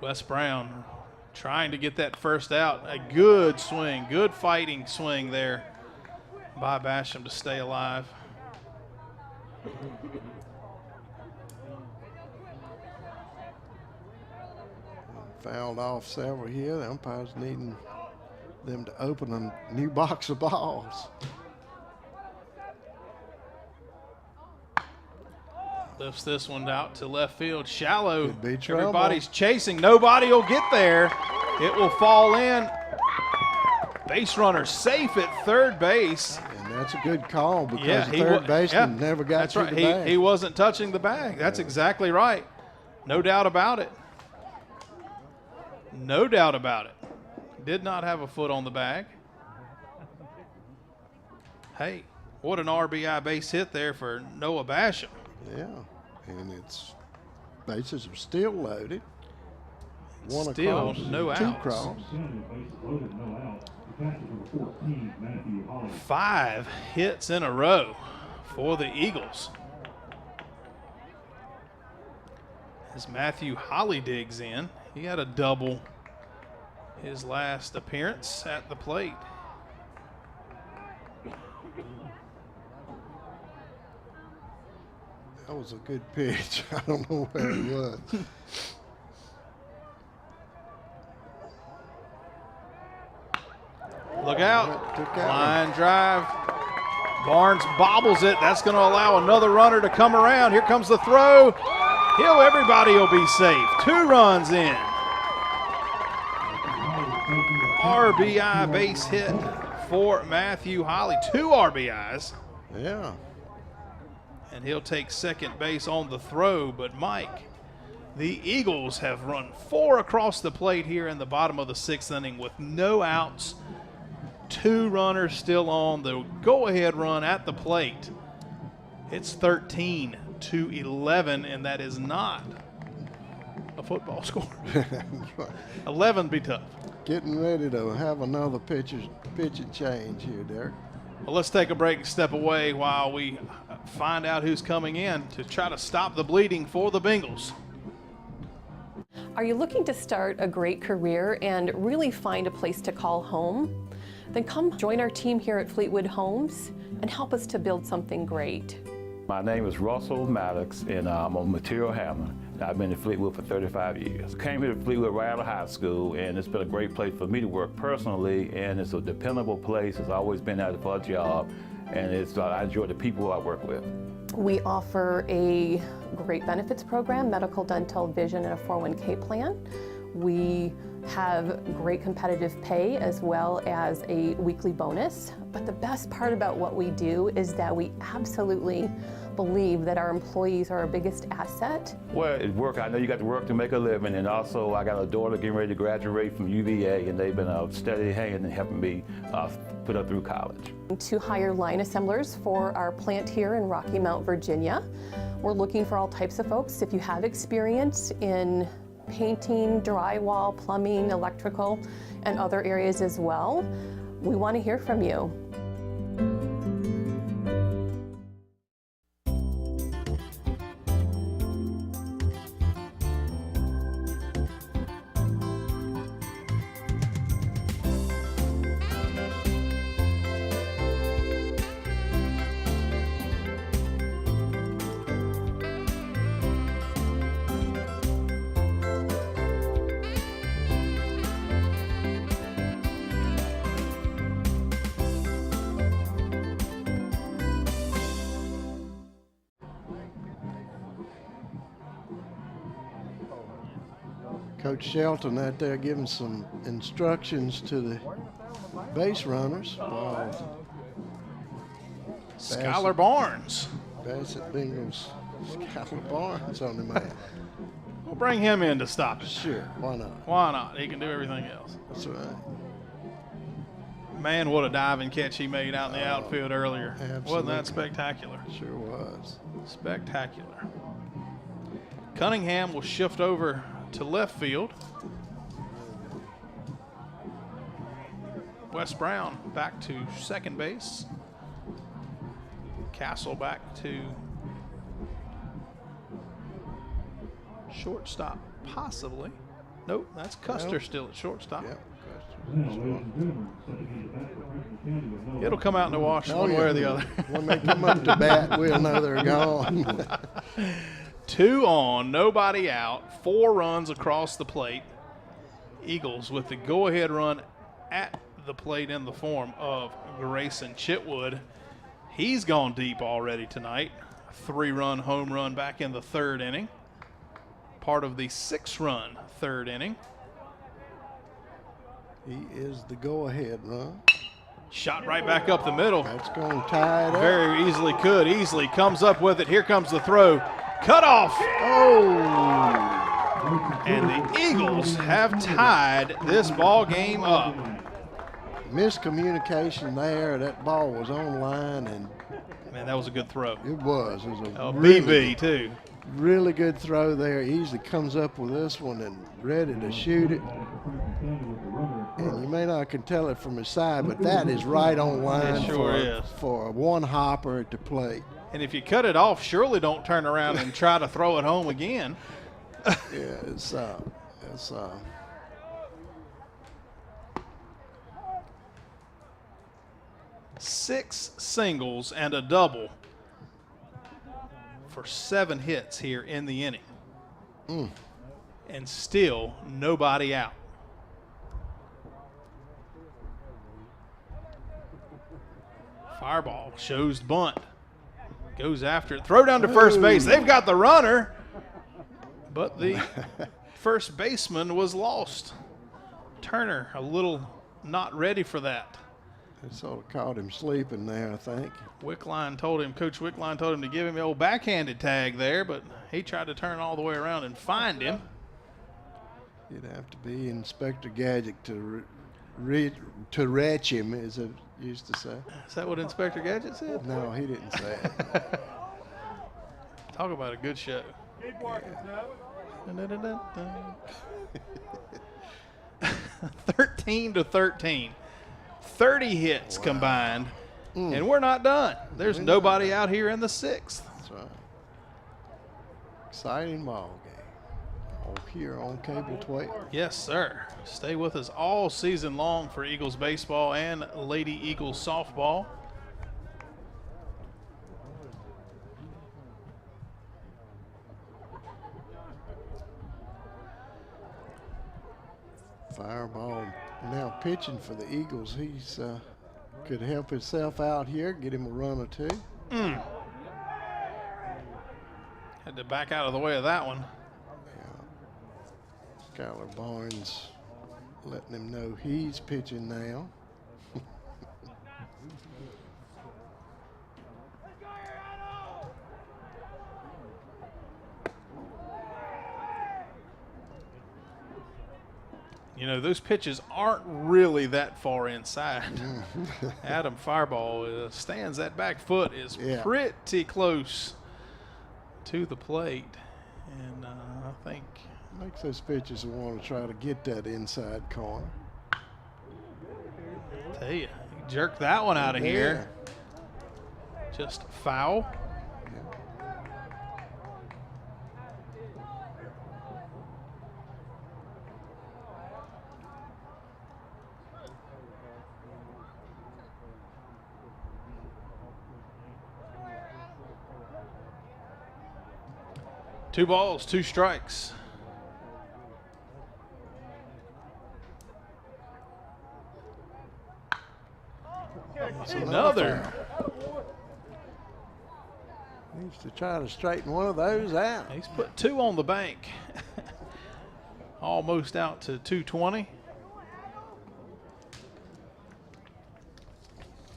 Wes Brown trying to get that first out. A good swing, good fighting swing there by Basham to stay alive. Fouled off several here. The umpire's needing them to open a new box of balls. Lifts this one out to left field. Shallow. Could be trouble. Everybody's chasing. Nobody will get there. It will fall in. Base runner safe at third base. And that's a good call because Yeah, the third baseman never got That's to right. the bag. He wasn't touching the bag. That's exactly right. No doubt about it. No doubt about it. Did not have a foot on the bag. Hey, what an RBI base hit there for Noah Basham. Yeah, and its bases are still loaded. One Still across, no two outs. cross. Bases loaded, no outs. The catcher number 14, Matthew Holly. 5 hits in a row for the Eagles. As Matthew Holly digs in, he had a double his last appearance at the plate. That was a good pitch. I don't know where it was. Look out. Took that Line drive. Barnes bobbles it. That's going to allow another runner to come around. Here comes the throw. Everybody will be safe. 2 runs in. RBI base hit for Matthew Holly. 2 RBIs. Yeah. And he'll take second base on the throw. But Mike, the Eagles have run 4 across the plate here in the bottom of the 6th inning with no outs. 2 runners still on the go-ahead run at the plate. It's 13-11, and that is not a football score. 11 be tough. Getting ready to have another pitch and change here, Derek. Well, let's take a break and step away while we find out who's coming in to try to stop the bleeding for the Bengals. Are you looking to start a great career and really find a place to call home? Then come join our team here at Fleetwood Homes and help us to build something great. My name is Russell Maddox, and I'm a material handler. I've been in Fleetwood for 35 years. Came here to Fleetwood right out of high school, and it's been a great place for me to work personally, and it's a dependable place. It's always been out for a job, and I enjoy the people I work with. We offer a great benefits program, medical, dental, vision, and a 401k plan. We have great competitive pay as well as a weekly bonus. But the best part about what we do is that we absolutely believe that our employees are our biggest asset. Well, at work, I know you got to work to make a living, and also I got a daughter getting ready to graduate from UVA, and they've been a steady hand in helping me put her through college. To hire line assemblers for our plant here in Rocky Mount, Virginia. We're looking for all types of folks. If you have experience in painting, drywall, plumbing, electrical, and other areas as well, we want to hear from you. Coach Shelton out there giving some instructions to the base runners. Skylar Barnes. Bassett Bengals, Skylar Barnes on the man. We'll bring him in to stop it. Sure, why not? Why not? He can do everything else. That's right. Man, what a diving catch he made out in the outfield earlier. Absolutely. Wasn't that spectacular? Sure was. Spectacular. Cunningham will shift over to left field. Wes Brown back to second base. Castle back to Shortstop, possibly. Nope, that's Custer still at shortstop. Yep. Now, ladies and gentlemen, stepping into bat for Franklin County with no It'll come out in the wash one way or the other. When they come up to bat, we'll know they're gone. 2 on, nobody out, 4 runs across the plate. Eagles with the go-ahead run at the plate in the form of Grayson Chitwood. He's gone deep already tonight. 3-run home run back in the 3rd inning. Part of the 6-run 3rd inning. He is the go-ahead run. Shot right back up the middle. That's going to tie it up. Very easily could. Easily comes up with it. Here comes the throw. Cut off. Oh! And the Eagles have tied this ball game up. Miscommunication there. That ball was on line, and Man, that was a good throw. it was. It was a BB, too. really good throw there. He easily comes up with this one and ready to shoot it. And you may not can tell it from his side, but that is right on line It sure is. for a one-hopper at the plate. And if you cut it off, surely don't turn around and try to throw it home again. Yeah, it's 6 singles and a double for 7 hits here in the inning. And still nobody out. Fireball shows bunt. Goes after it. Throw down to first base. They've got the runner. But the first baseman was lost. Turner a little not ready for that. They sort of caught him sleeping there, I think. Coach Wickline told him to give him the old backhanded tag there, but he tried to turn all the way around and find him. You'd have to be Inspector Gadget to retch him, as I used to say. Is that what Inspector Gadget said? No, he didn't say it. Talk about a good show. Keep working, Yeah. 13-13. 30 hits combined, and we're not done. There's nobody out here in the 6th. That's right. Exciting ball game. All here on Cable 12. Yes, sir. Stay with us all season long for Eagles baseball and Lady Eagles softball. Fireball now pitching for the Eagles. He's could help himself out here, get him a run or 2. Had to back out of the way of that one. Skylar Barnes letting him know he's pitching now. You know, those pitches aren't really that far inside. Adam Fireball stands that back foot is pretty close to the plate. And I think makes those pitchers who want to try to get that inside corner. Tell you, he jerked that one out of here. Just foul. Two balls, 2 strikes. That's another. Needs to try to straighten one of those out. He's put 2 on the bank. Almost out to 220.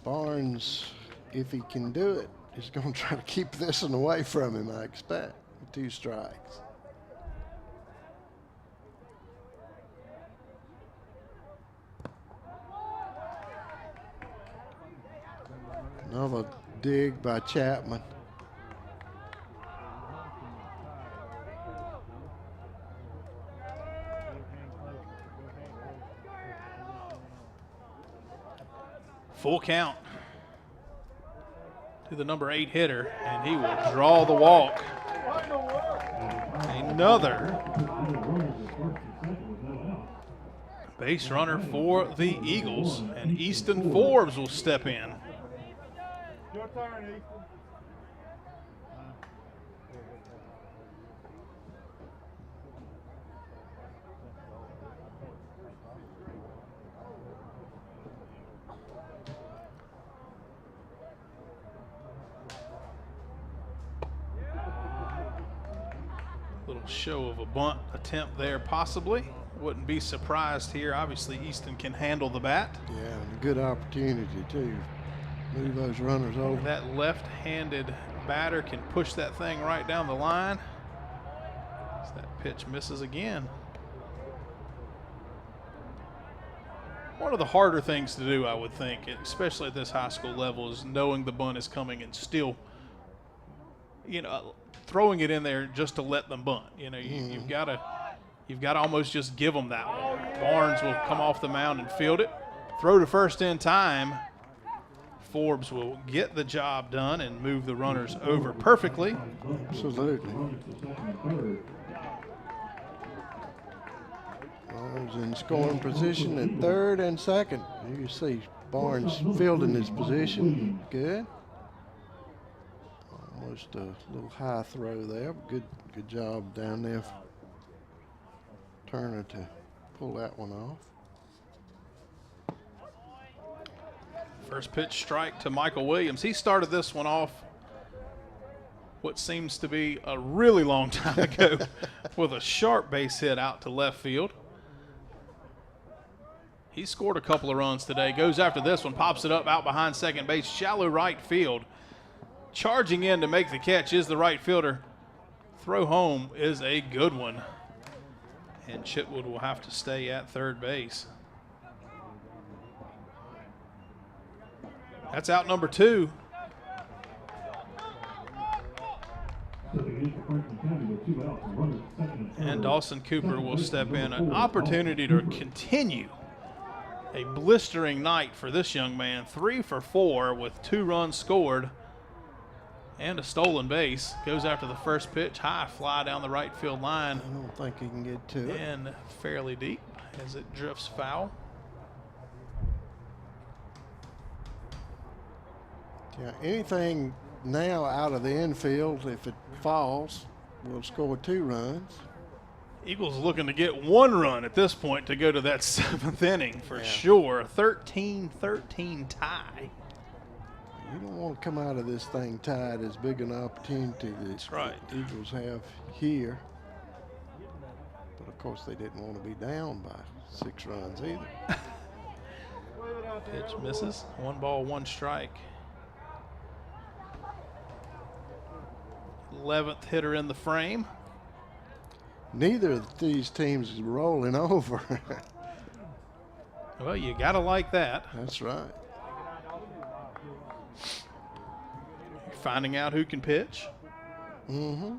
Barnes, if he can do it, is going to try to keep this one away from him, I expect. 2 strikes. Another dig by Chapman. Full count to the number 8 hitter, and he will draw the walk. A another base runner for the Eagles, and Easton Forbes will step in. Your turn, Ethan. Little show of a bunt attempt there, possibly. Wouldn't be surprised here. Obviously, Easton can handle the bat. Yeah, and a good opportunity too. Move those runners over. That left-handed batter can push that thing right down the line. As that pitch misses again. One of the harder things to do, I would think, especially at this high school level, is knowing the bunt is coming and still, throwing it in there just to let them bunt. You've got to almost just give them that one. Barnes will come off the mound and field it. Throw to first in time. Forbes will get the job done and move the runners over perfectly. Absolutely. Barnes in scoring position at third and second. You see Barnes fielding his position. Good. Almost a little high throw there. Good job down there. Turner to pull that one off. First pitch strike to Michael Williams. He started this one off what seems to be a really long time ago with a sharp base hit out to left field. He scored a couple of runs today. Goes after this one, pops it up out behind second base, shallow right field. Charging in to make the catch is the right fielder. Throw home is a good one. And Chitwood will have to stay at third base. That's out number 2. And Dawson Cooper will step in. An opportunity to continue a blistering night for this young man. 3 for 4 with 2 runs scored and a stolen base. Goes after the first pitch. High fly down the right field line. I don't think he can get to it. And fairly deep as it drifts foul. Yeah, anything now out of the infield, if it falls, will score 2 runs. Eagles looking to get 1 run at this point to go to that 7th inning for sure. 13-13 tie. You don't want to come out of this thing tied. As big an opportunity That's right. the Eagles have here. But of course they didn't want to be down by 6 runs either. Pitch misses. 1 ball, 1 strike. 11th hitter in the frame. Neither of these teams is rolling over. Well, you got to like that. That's right. You're finding out who can pitch. Mm-hmm.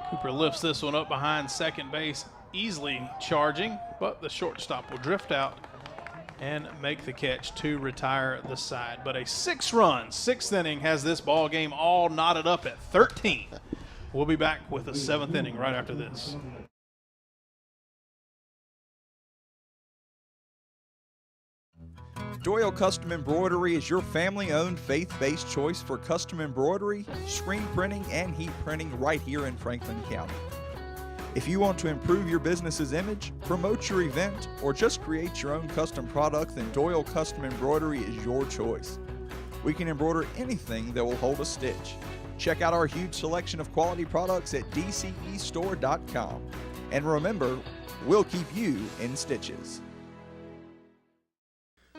Cooper lifts this one up behind second base, easily charging, but the shortstop will drift out and make the catch to retire the side. But a 6-run 6th inning has this ball game all knotted up at 13. We'll be back with the 7th inning right after this. Doyle Custom Embroidery is your family-owned, faith-based choice for custom embroidery, screen printing, and heat printing right here in Franklin County. If you want to improve your business's image, promote your event, or just create your own custom product, then Doyle Custom Embroidery is your choice. We can embroider anything that will hold a stitch. Check out our huge selection of quality products at dcestore.com. And remember, we'll keep you in stitches.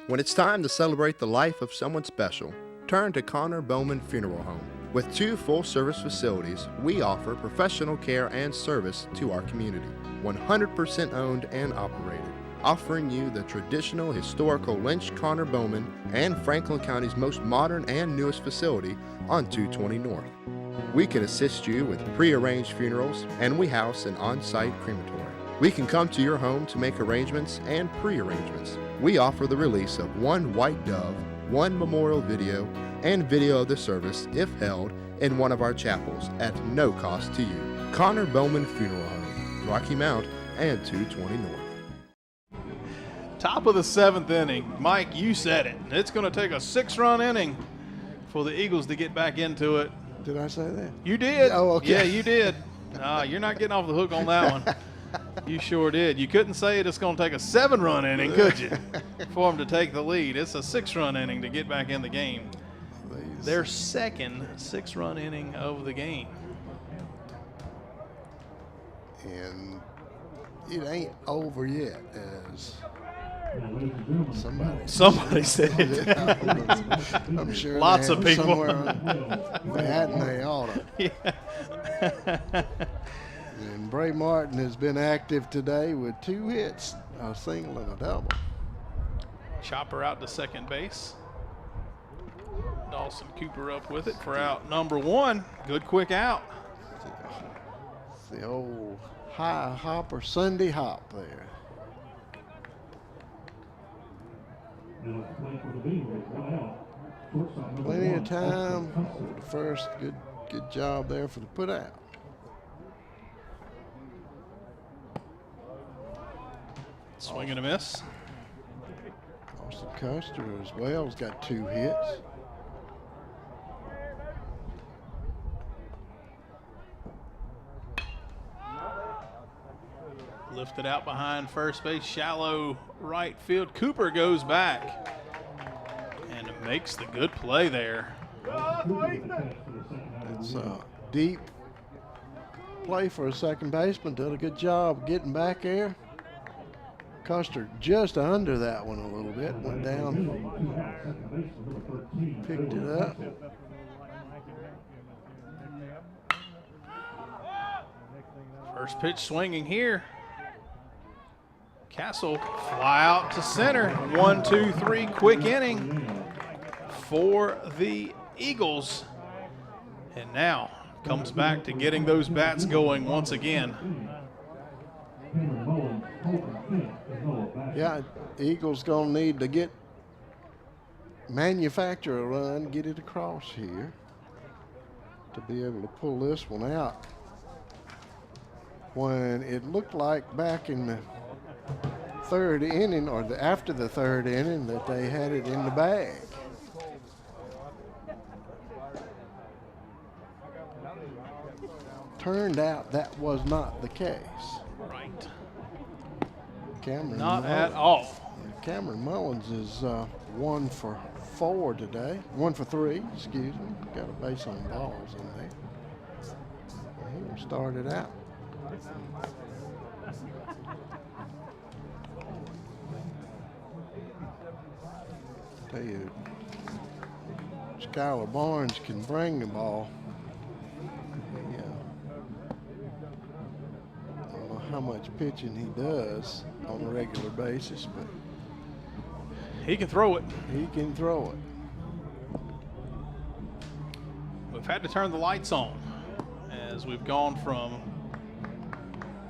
When it's time to celebrate the life of someone special, turn to Connor Bowman Funeral Home. With 2 full-service facilities, we offer professional care and service to our community. 100% owned and operated, offering you the traditional historical Lynch Connor Bowman and Franklin County's most modern and newest facility on 220 North. We can assist you with pre-arranged funerals, and we house an on-site crematory. We can come to your home to make arrangements and pre-arrangements. We offer the release of one white dove, one memorial video, and video of the service if held in one of our chapels at no cost to you. Connor Bowman Funeral Home, Rocky Mount and 220 North. Top of the 7th inning. Mike, you said it. It's going to take a 6-run inning for the Eagles to get back into it. Did I say that? You did. Oh, okay. Yeah, you did. You're not getting off the hook on that one. You sure did. You couldn't say it's going to take a 7-run inning, could you, for them to take the lead. It's a 6-run inning to get back in the game. Their second 6-run inning of the game. And it ain't over yet, as somebody said it. I'm sure lots of people. Somewhere on that, and they ought to. Yeah. And Bray Martin has been active today with 2 hits, a single and a double. Chopper out to second base. Dawson Cooper up with it for out number 1. Good quick out. It's the old high hopper Sunday hop there. Plenty of time for the first. Good job there for the put out. Swing and a miss. Austin Custer as well has got 2 hits. Lifted out behind first base, shallow right field. Cooper goes back and makes the good play there. It's a deep play for a second baseman. Did a good job getting back there. Custer just under that one a little bit. Went down, picked it up. First pitch swinging here. Castle fly out to center. 1, 2, 3, quick inning for the Eagles. And now comes back to getting those bats going once again. Yeah, Eagles gonna need to manufacture a run, get it across here to be able to pull this one out. When it looked like back in the 3rd inning, or after the 3rd inning, that they had it in the bag. Turned out that was not the case. Right. Cameron Not Mullins, at all. Cameron Mullins is 1 for 4 today. 1 for 3, excuse me. Got a base on balls in there. He started out. Tell you, Skylar Barnes can bring the ball. Yeah. I don't know how much pitching he does on a regular basis, but He can throw it. he can throw it. We've had to turn the lights on as we've gone from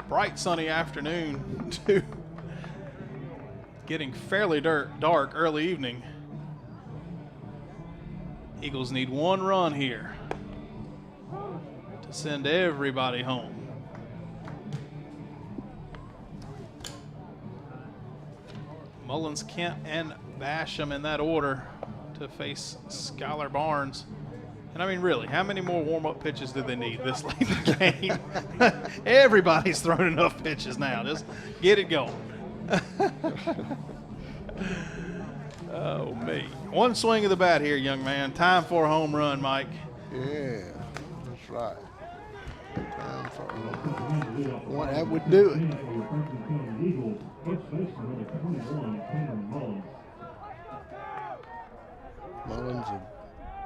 bright sunny afternoon to getting fairly dark early evening. Eagles need 1 run here to send everybody home. Mullins, Kent, and Basham in that order to face Skylar Barnes. And I mean, really, how many more warm-up pitches do they need this late in the game? Everybody's thrown enough pitches now. Just get it going. Oh, me. 1 swing of the bat here, young man. Time for a home run, Mike. Yeah, that's right. Time for a home run. That would do it. Mullins a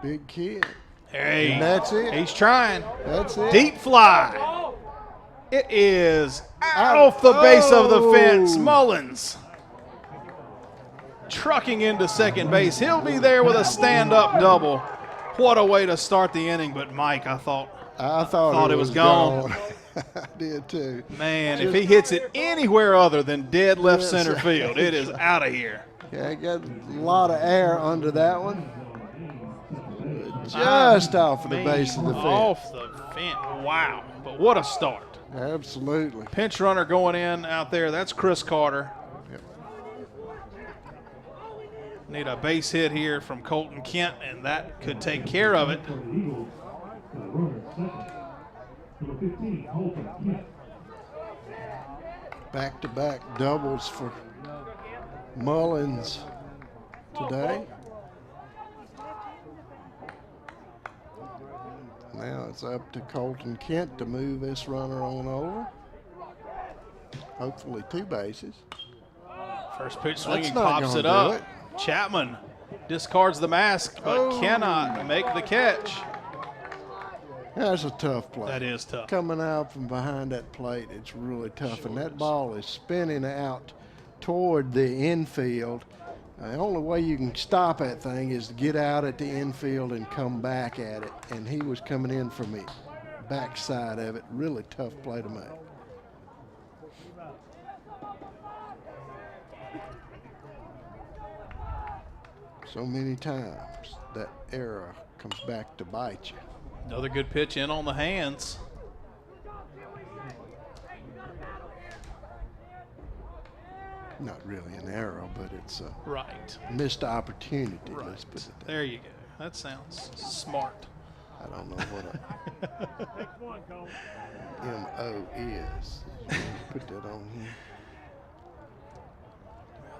big kid. Hey, And that's it. He's trying. That's it. Deep fly. It is off the base of the fence. Mullins trucking into second base. He'll be there with a stand-up double. What a way to start the inning. But Mike, I thought it was gone. I did too. Man, if he hits it anywhere other than dead left center field, it is out of here. Yeah, I got a lot of air under that one. Just off of the base of the fence. Off the fence. Wow. But what a start. Absolutely. Pinch runner going in out there. That's Chris Carter. Yep. Need a base hit here from Colton Kent, and that could take care of it. Back-to-back doubles for Mullins today. Now it's up to Colton Kent to move this runner on over. Hopefully 2 bases. First pitch swinging, That's not pops it gonna up. do Chapman discards the mask, but cannot make the catch. That's a tough play. That is tough. Coming out from behind that plate, it's really tough. And that ball is spinning out toward the infield. The only way you can stop that thing is to get out at the infield and come back at it. And he was coming in from the backside of it. Really tough play to make. So many times that error comes back to bite you. Another good pitch in on the hands. Not really an arrow, but it's a Right. missed opportunity. Right. Let's put it that. There you go. That sounds smart. I don't know what a MO is. Put that on here.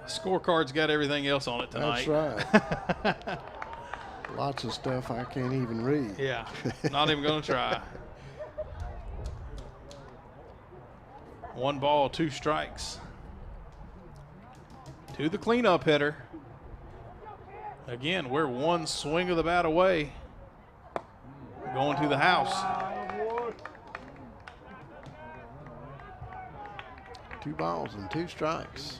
Scorecard's got everything else on it tonight. That's right. Lots of stuff I can't even read. Yeah, not even going to try. 1 ball, 2 strikes. To the cleanup hitter. Again, we're 1 swing of the bat away. Going to the house. 2 balls and 2 strikes.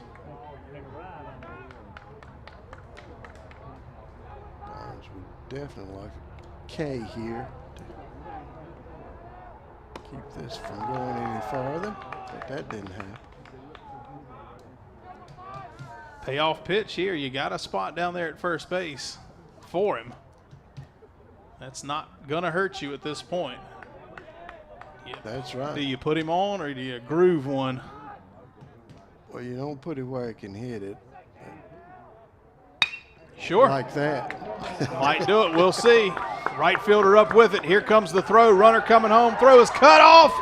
Dons would definitely like a K here to keep this from going any farther, but that didn't happen. Payoff pitch here. You got a spot down there at first base for him. That's not going to hurt you at this point. That's right. Do you put him on or do you groove one? Well, you don't put it where it can hit it. Sure. Like that. Might do it. We'll see. Right fielder up with it. Here comes the throw. Runner coming home. Throw is cut off.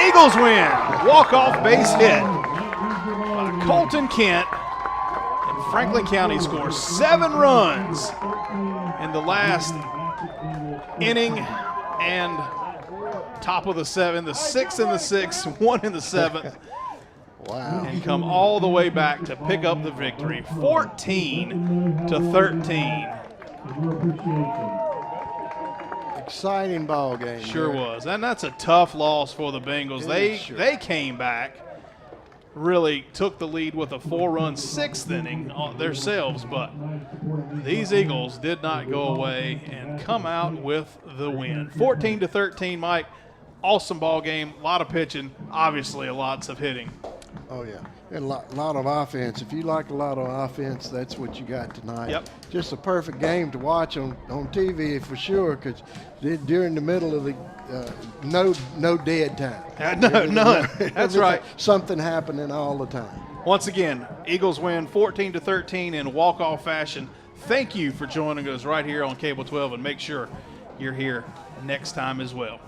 Eagles win. Walk-off base hit by Colton Kent. And Franklin County scores 7 runs in the last inning and top of the 7, the 6th and the 6th, 1 in the 7th. Wow. And come all the way back to pick up the victory, 14-13. Exciting ball game. Sure there. was, and that's a tough loss for the Bengals. They came back, really took the lead with a 4-run 6th inning themselves, but these Eagles did not go away and come out with the win. 14-13, Mike. Awesome ball game, a lot of pitching, obviously lots of hitting. Oh, yeah. And a lot of offense. If you like a lot of offense, that's what you got tonight. Yep. Just a perfect game to watch on TV for sure, because during the middle of the no dead time. No, none. That's right. Something happening all the time. Once again, Eagles win 14-13 in walk-off fashion. Thank you for joining us right here on Cable 12, and make sure you're here next time as well.